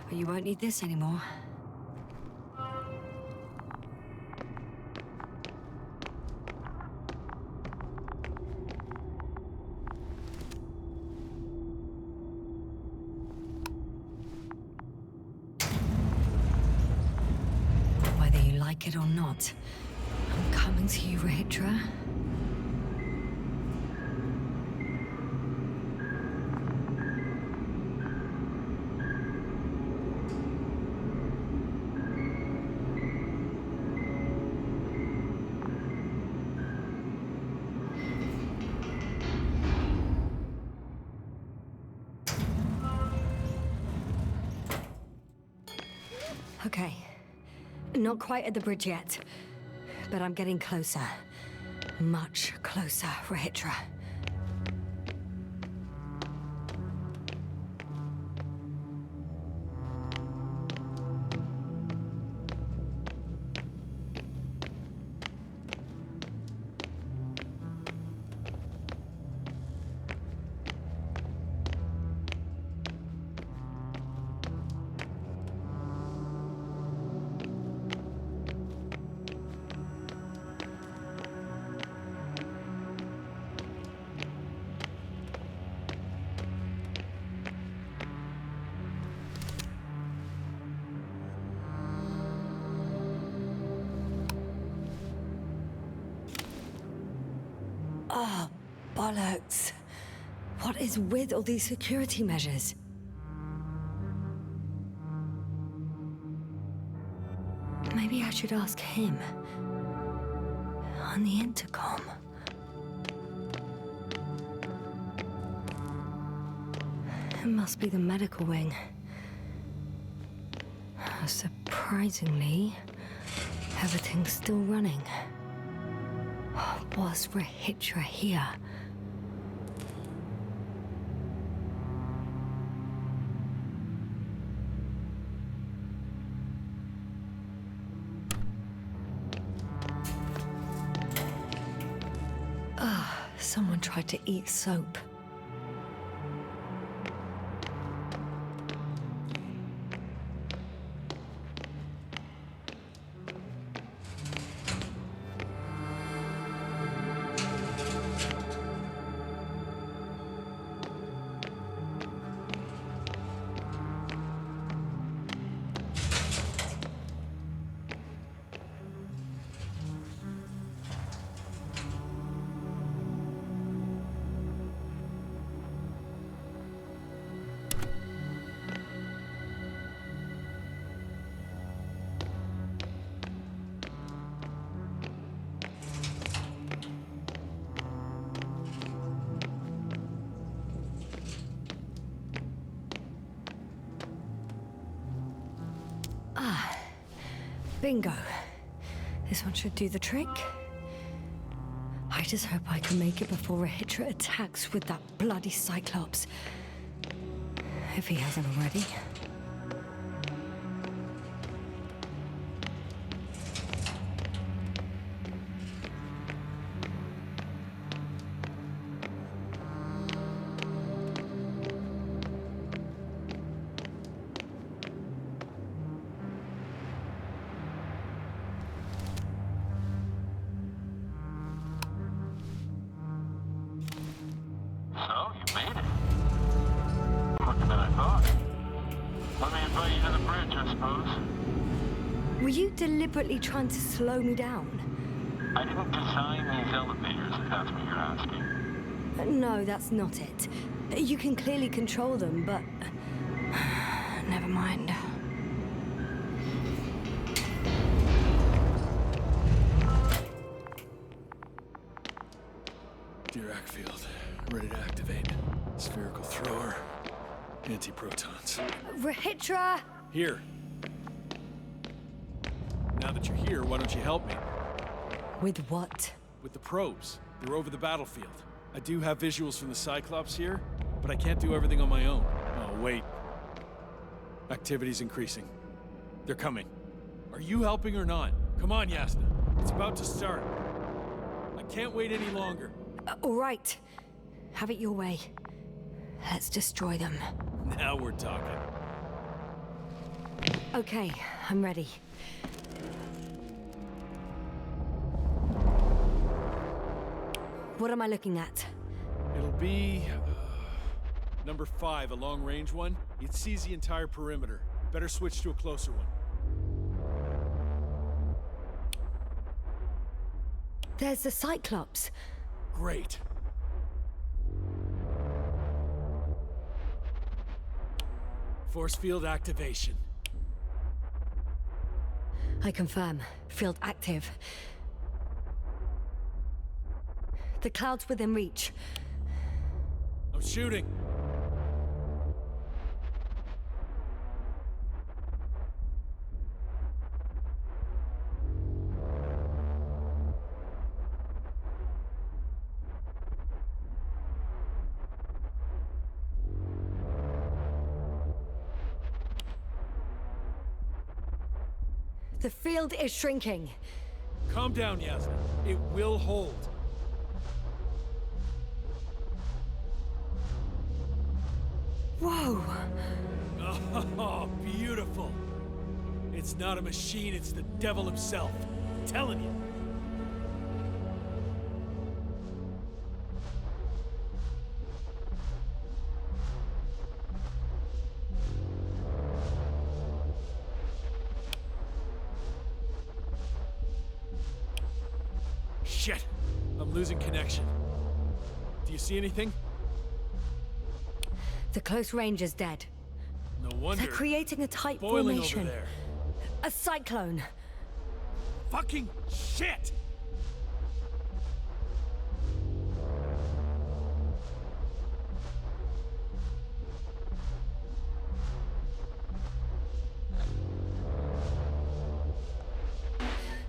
But you won't need this anymore. Whether you like it or not, I'm coming to you, Rahitra. Okay. Not quite at the bridge yet, but I'm getting closer. Much closer, Rahitra. Oh, bollocks. What is with all these security measures? Maybe I should ask him. On the intercom. It must be the medical wing. Surprisingly, everything's still running. Was Rahitra here? Someone tried to eat soap. Bingo. This one should do the trick. I just hope I can make it before Rahitra attacks with that bloody Cyclops. If he hasn't already. So, you made it. Quicker than I thought. Let me invite you to the bridge, I suppose. Were you deliberately trying to slow me down? I didn't design these elevators, if that's what you're asking. No, that's not it. You can clearly control them, but... Never mind. Dirac field. Ready to activate. Spherical thrower. Anti-protons. Rahitra! Here. Now that you're here, why don't you help me? With what? With the probes. They're over the battlefield. I do have visuals from the Cyclops here, but I can't do everything on my own. Oh, wait. Activity's increasing. They're coming. Are you helping or not? Come on, Yasna. It's about to start. I can't wait any longer. All right. Have it your way. Let's destroy them. Now we're talking. Okay, I'm ready. What am I looking at? It'll be... number 5, a long-range one. It sees the entire perimeter. Better switch to a closer one. There's the Cyclops. Great. Force field activation. I confirm. Field active. The cloud's within reach. I'm shooting. The field is shrinking. Calm down, Yasna. It will hold. Whoa! Oh, beautiful. It's not a machine, it's the devil himself. I'm telling you. Shit! I'm losing connection. Do you see anything? The close range is dead. No wonder. They're creating a tight Boiling formation. over there. A cyclone. Fucking shit!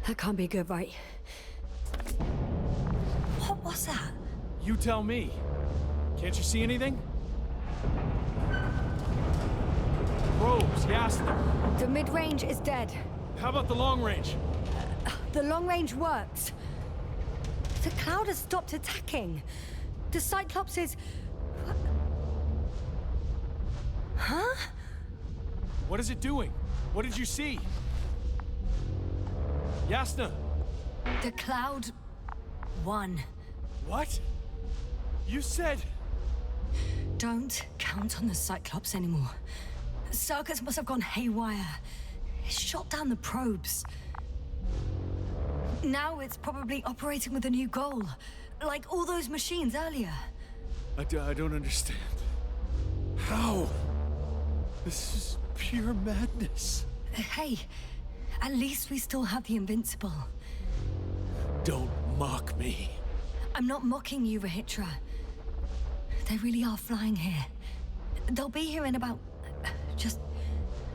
That can't be good, right? What was that? You tell me. Can't you see anything? Probes, Yasna. The mid-range is dead. How about the long range? The long range works. The cloud has stopped attacking. The Cyclops is... Huh? What is it doing? What did you see? Yasna! The cloud won. What? You said... Don't count on the Cyclops anymore. Circus must have gone haywire. It shot down the probes. Now it's probably operating with a new goal. Like all those machines earlier. I don't understand. How? This is pure madness. Hey, at least we still have the Invincible. Don't mock me. I'm not mocking you, Rahitra. They really are flying here. They'll be here in about... Just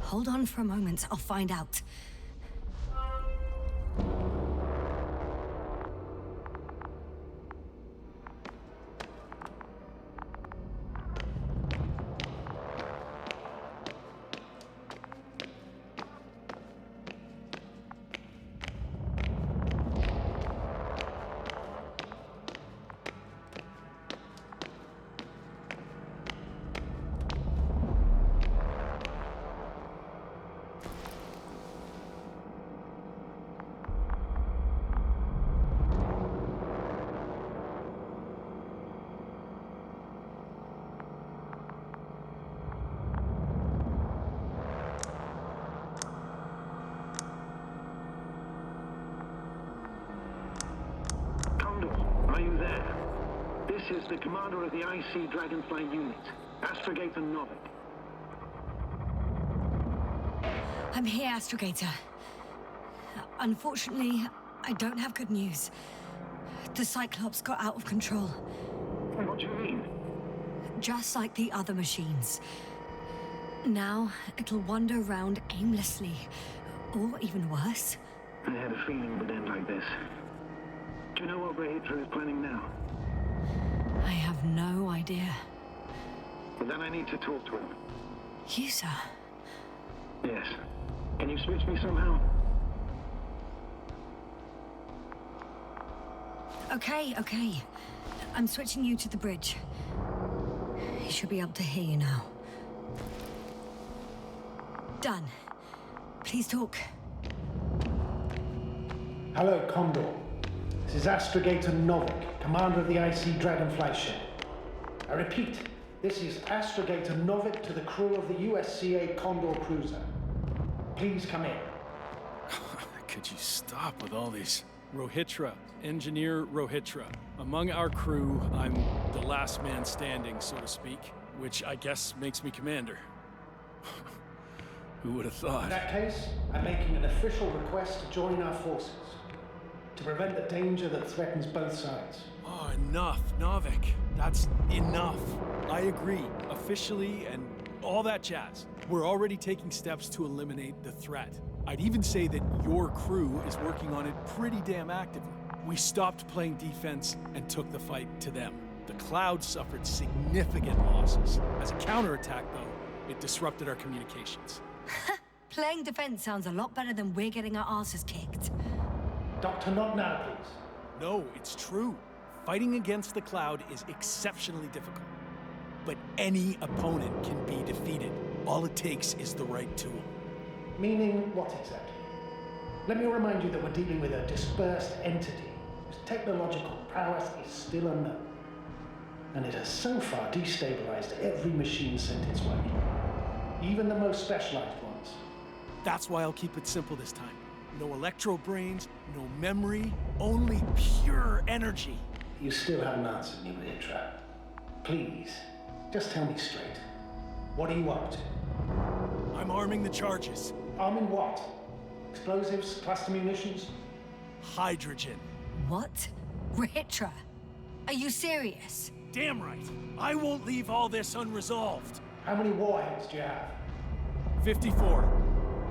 hold on for a moment. I'll find out. Are you there? This is the commander of the IC Dragonfly unit, Astrogator Novik. I'm here, Astrogator. Unfortunately, I don't have good news. The Cyclops got out of control. What do you mean? Just like the other machines. Now, it'll wander around aimlessly. Or even worse. I had a feeling it would end like this. Do you know what Rahitra is planning now? I have no idea. Well, then I need to talk to him. You, sir? Yes. Can you switch me somehow? Okay. I'm switching you to the bridge. He should be able to hear you now. Done. Please talk. Hello, Condor. This is Astrogator Novik, commander of the IC Dragonfly ship. I repeat, this is Astrogator Novik to the crew of the USCA Condor cruiser. Please come in. Could you stop with all these? Rohitra, Engineer Rohitra. Among our crew, I'm the last man standing, so to speak, which I guess makes me commander. Who would have thought? In that case, I'm making an official request to join our forces, to prevent the danger that threatens both sides. Oh, enough, Novik. That's enough. I agree, officially, and all that jazz. We're already taking steps to eliminate the threat. I'd even say that your crew is working on it pretty damn actively. We stopped playing defense and took the fight to them. The Cloud suffered significant losses. As a counterattack, though, it disrupted our communications. Playing defense sounds a lot better than we're getting our asses kicked. Doctor, not now, please. No, it's true. Fighting against the Cloud is exceptionally difficult. But any opponent can be defeated. All it takes is the right tool. Meaning what exactly? Let me remind you that we're dealing with a dispersed entity whose technological prowess is still unknown. And it has so far destabilized every machine sent its way. Even the most specialized ones. That's why I'll keep it simple this time. No electro brains, no memory, only pure energy. You still haven't answered me, Rohitra. Please, just tell me straight. What are you up to? I'm arming the charges. Arming what? Explosives, cluster munitions? Hydrogen. What? Rohitra? Are you serious? Damn right. I won't leave all this unresolved. How many warheads do you have? 54.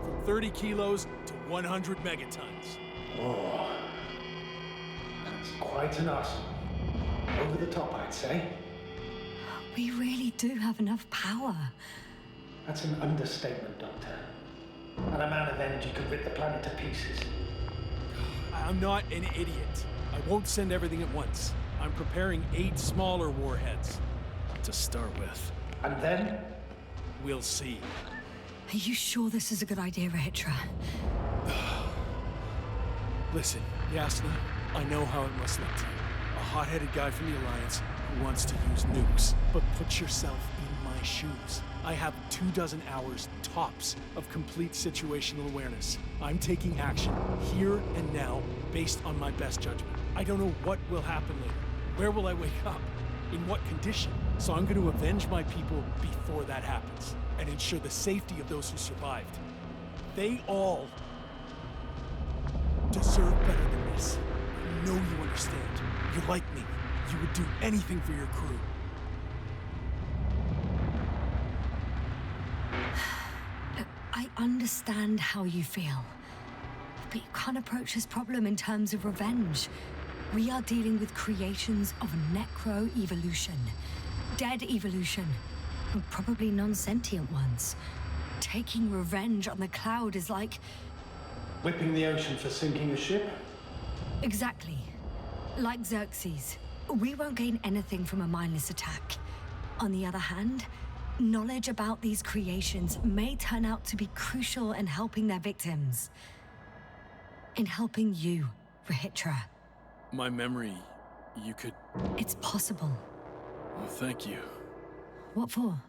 From 30 kilos to 100 megatons. Oh, that's quite an arsenal. Over the top, I'd say. We really do have enough power. That's an understatement, Doctor. An amount of energy could rip the planet to pieces. I'm not an idiot. I won't send everything at once. I'm preparing 8 smaller warheads to start with. And then? We'll see. Are you sure this is a good idea, Rohitra? Listen, Yasna, I know how it must look to you. A hot-headed guy from the Alliance who wants to use nukes. But put yourself in my shoes. I have 24 hours tops of complete situational awareness. I'm taking action here and now based on my best judgment. I don't know what will happen later. Where will I wake up? In what condition? So I'm going to avenge my people before that happens and ensure the safety of those who survived. They all deserve better than this. I know you understand. You're like me. You would do anything for your crew. I understand how you feel. But you can't approach this problem in terms of revenge. We are dealing with creations of necro-evolution. Dead evolution. And probably non-sentient ones. Taking revenge on the Cloud is like... Whipping the ocean for sinking a ship? Exactly. Like Xerxes. We won't gain anything from a mindless attack. On the other hand, knowledge about these creations may turn out to be crucial in helping their victims. In helping you, Rohitra. My memory, you could... It's possible. Well, thank you. What for?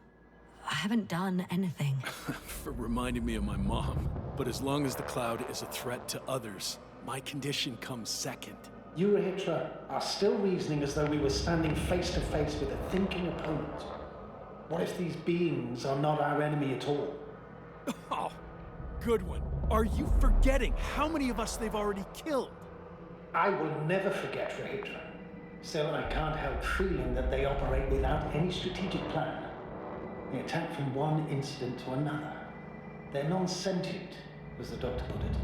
I haven't done anything. For reminding me of my mom. But as long as the Cloud is a threat to others, my condition comes second. You, Rohitra, are still reasoning as though we were standing face to face with a thinking opponent. What if these beings are not our enemy at all? Oh, good one. Are you forgetting how many of us they've already killed? I will never forget, Rohitra. Still, I can't help feeling that they operate without any strategic plan. They attack from one incident to another. They're non-sentient, as the doctor put it.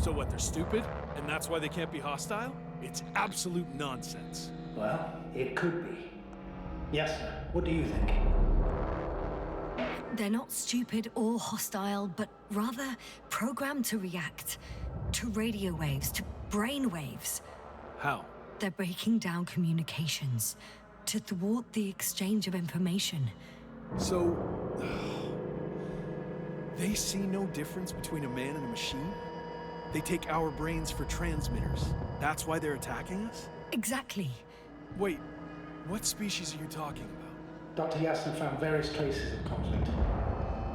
So what, they're stupid? And that's why they can't be hostile? It's absolute nonsense. Well, it could be. Yes, sir. What do you think? They're not stupid or hostile, but rather programmed to react. To radio waves, to brain waves. How? They're breaking down communications. To thwart the exchange of information. So, they see no difference between a man and a machine? They take our brains for transmitters. That's why they're attacking us? Exactly. Wait, what species are you talking about? Dr. Yasna found various traces of conflict,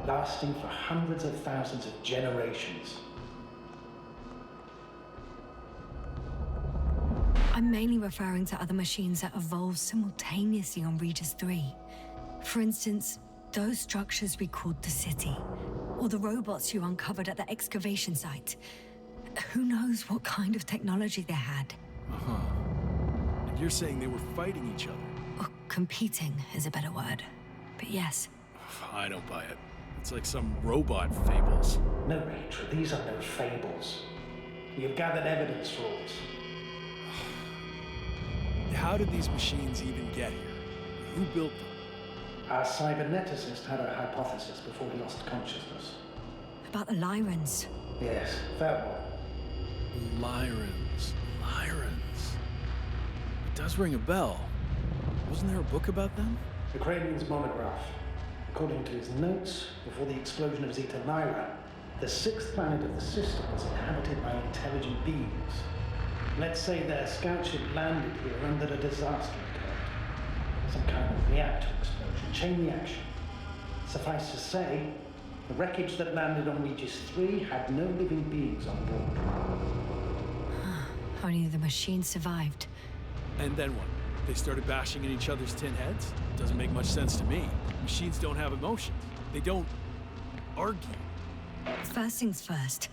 lasting for hundreds of thousands of generations. I'm mainly referring to other machines that evolved simultaneously on Regis 3. For instance, those structures we called the city, or the robots you uncovered at the excavation site. Who knows what kind of technology they had? Uh-huh. And you're saying they were fighting each other? Or competing is a better word. But yes. I don't buy it. It's like some robot fables. No, Rachel, these are no fables. We have gathered evidence for all this. How did these machines even get here? Who built them? Our cyberneticist had a hypothesis before he lost consciousness. About the Lyrans. Yes, that one. Lyrans. It does ring a bell. Wasn't there a book about them? The Cranian's monograph. According to his notes, before the explosion of Zeta Lyra, the sixth planet of the system was inhabited by intelligent beings. Let's say their scout ship landed here under a disaster occurred. Some kind of reactor explosion, chain reaction. Suffice to say, the wreckage that landed on Regis 3 had no living beings on board. Only the machine survived. And then what? They started bashing in each other's tin heads? Doesn't make much sense to me. Machines don't have emotions. They don't argue. First things first.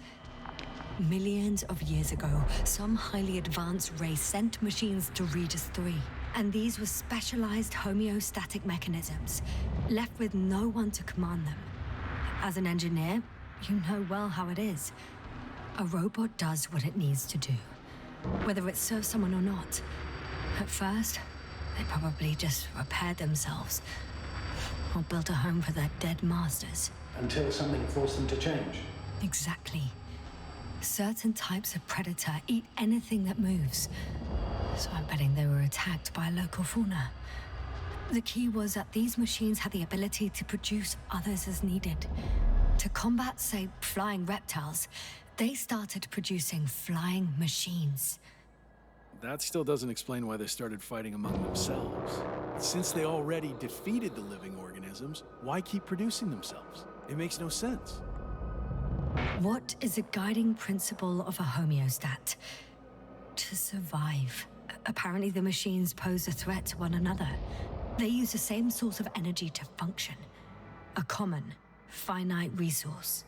Millions of years ago, some highly advanced race sent machines to Regis 3. And these were specialized homeostatic mechanisms, left with no one to command them. As an engineer, you know well how it is. A robot does what it needs to do, whether it serves someone or not. At first, they probably just repaired themselves, or built a home for their dead masters. Until something forced them to change. Exactly. Certain types of predator eat anything that moves. So I'm betting they were attacked by a local fauna. The key was that these machines had the ability to produce others as needed. To combat, say, flying reptiles, they started producing flying machines. That still doesn't explain why they started fighting among themselves. Since they already defeated the living organisms, why keep producing themselves? It makes no sense. What is a guiding principle of a homeostat? To survive. Apparently the machines pose a threat to one another. They use the same source of energy to function. A common, finite resource.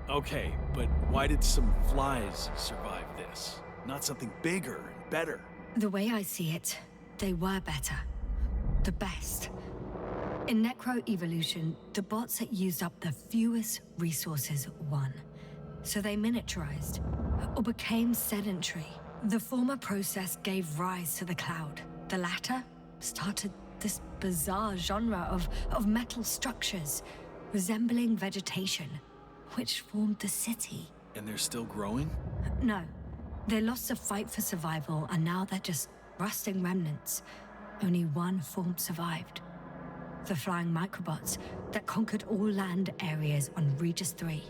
Okay, but why did some flies survive this? Not something bigger and better. The way I see it, they were better. The best. In necroevolution, the bots that used up the fewest resources won. So they miniaturized, or became sedentary. The former process gave rise to the cloud. The latter started this bizarre genre of metal structures, resembling vegetation, which formed the city. And they're still growing? No. They lost the fight for survival, and now they're just rusting remnants. Only one form survived. The flying microbots that conquered all land areas on Regis 3.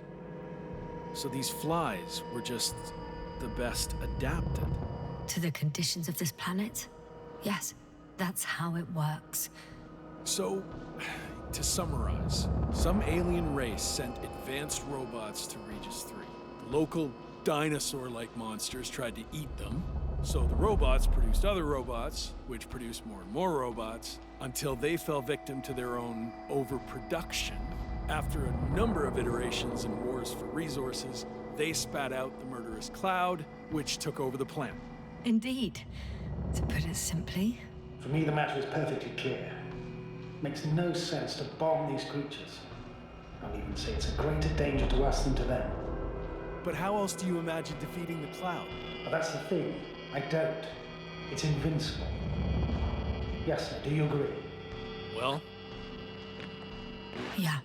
So these flies were just the best adapted? To the conditions of this planet? Yes, that's how it works. So, to summarize, some alien race sent advanced robots to Regis 3. The local dinosaur-like monsters tried to eat them, so the robots produced other robots, which produced more and more robots, until they fell victim to their own overproduction. After a number of iterations and wars for resources, they spat out the murderous cloud, which took over the planet. Indeed. To put it simply... For me, the matter is perfectly clear. Makes no sense to bomb these creatures. I'll even say it's a greater danger to us than to them. But how else do you imagine defeating the cloud? But that's the thing. I don't. It's invincible. Yes, sir, do you agree? Well? Yeah,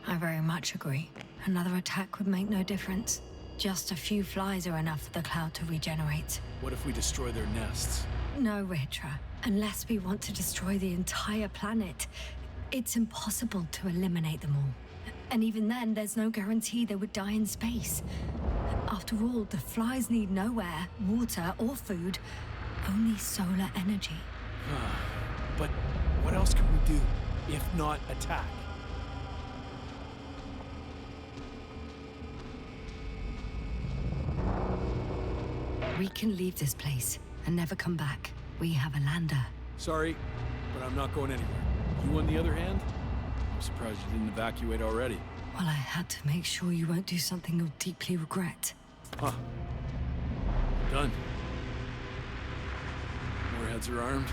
I very much agree. Another attack would make no difference. Just a few flies are enough for the cloud to regenerate. What if we destroy their nests? No, Ritra. Unless we want to destroy the entire planet. It's impossible to eliminate them all. And even then, there's no guarantee they would die in space. After all, the flies need no air, water, or food, only solar energy. But what else can we do, if not attack? We can leave this place and never come back. We have a lander. Sorry, but I'm not going anywhere. You, on the other hand? I'm surprised you didn't evacuate already. Well, I had to make sure you won't do something you'll deeply regret. Huh. Done. More heads are armed.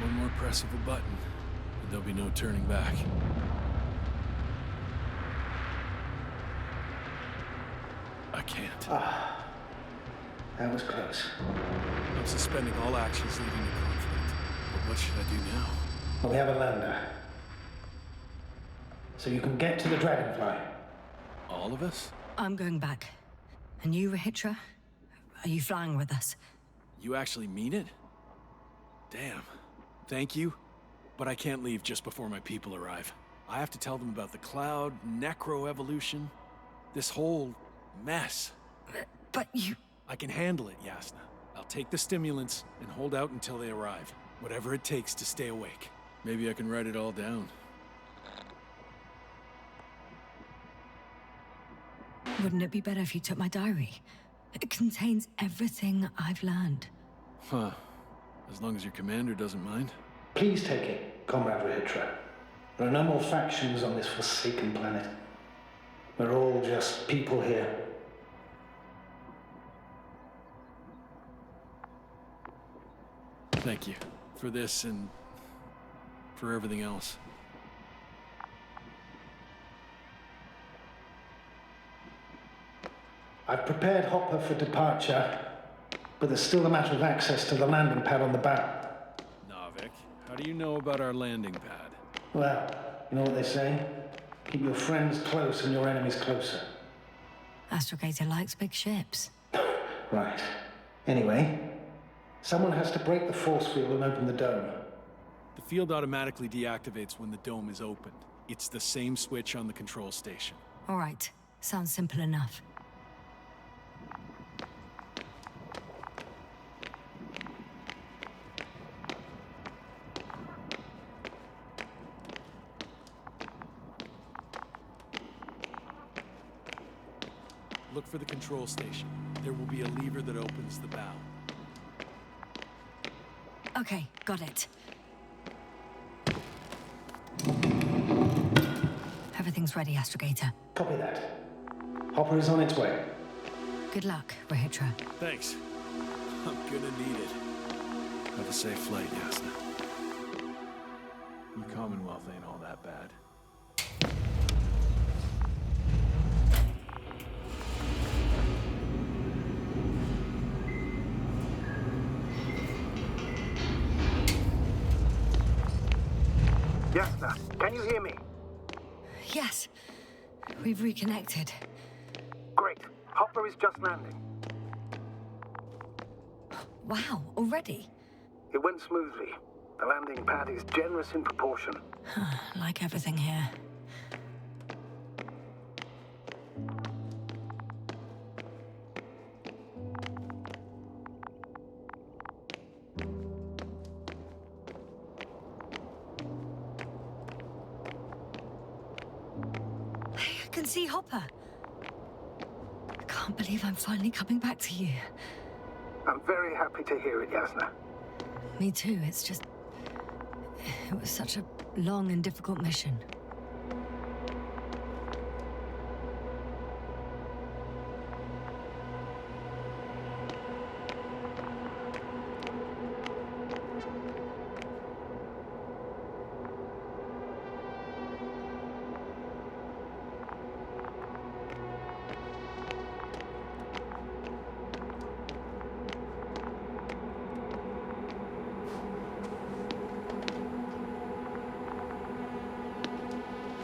One more press of a button, and there'll be no turning back. I can't. That was close. I'm suspending all actions leading to conflict. But what should I do now? Well, we have a lander. So you can get to the Dragonfly. All of us? I'm going back. And you, Rahitra? Are you flying with us? You actually mean it? Damn. Thank you. But I can't leave just before my people arrive. I have to tell them about the cloud, necroevolution, this whole mess. But you... I can handle it, Yasna. I'll take the stimulants and hold out until they arrive. Whatever it takes to stay awake. Maybe I can write it all down. Wouldn't it be better if you took my diary? It contains everything I've learned. Huh. As long as your commander doesn't mind. Please take it, Comrade Rahitra. There are no more factions on this forsaken planet. We're all just people here. Thank you. For this and for everything else. I've prepared Hopper for departure, but there's still a matter of access to the landing pad on the bow. Navik, how do you know about our landing pad? Well, you know what they say? Keep your friends close and your enemies closer. Astrogator likes big ships. Right. Anyway, someone has to break the force field and open the dome. The field automatically deactivates when the dome is opened. It's the same switch on the control station. All right. Sounds simple enough. Look for the control station. There will be a lever that opens the bow. Okay, got it. Everything's ready, Astrogator. Copy that. Hopper is on its way. Good luck, Rahitra. Thanks. I'm gonna need it. Have a safe flight, Yasna. The Commonwealth ain't all that bad. Yasna, can you hear me? Yes. We've reconnected. Great. Hopper is just landing. Wow, already? It went smoothly. The landing pad is generous in proportion. Like everything here. I can see Hopper. I can't believe I'm finally coming back to you. I'm very happy to hear it, Yasna. Me too, it's just... It was such a long and difficult mission.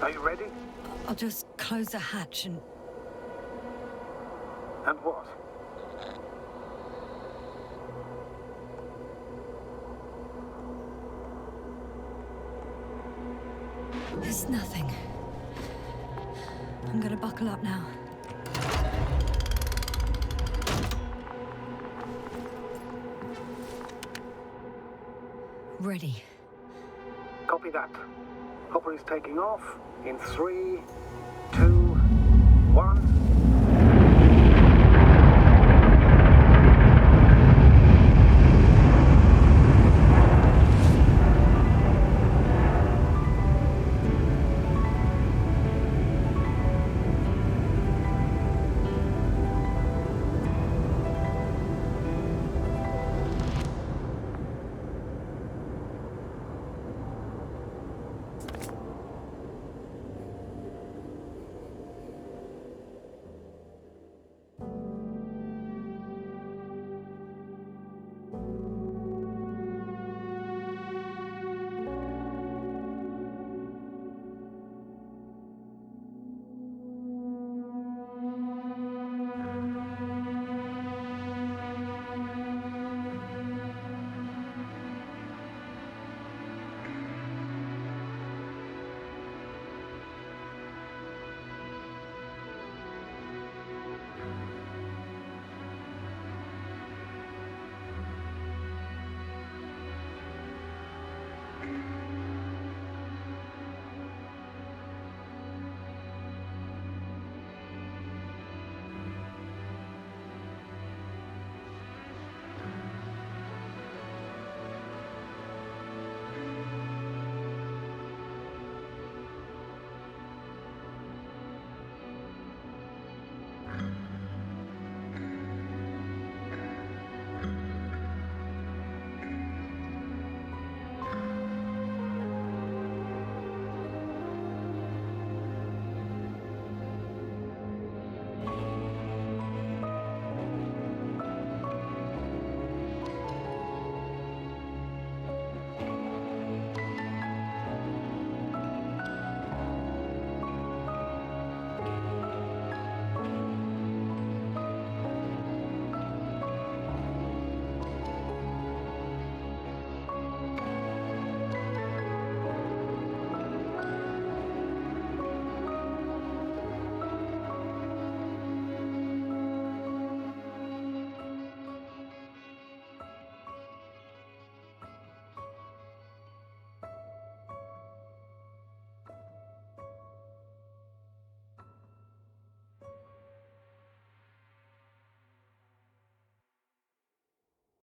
Are you ready? I'll just close the hatch and... And what? It's nothing. I'm gonna buckle up now. Ready. Copy that. Hopper is taking off in 3, 2, 1.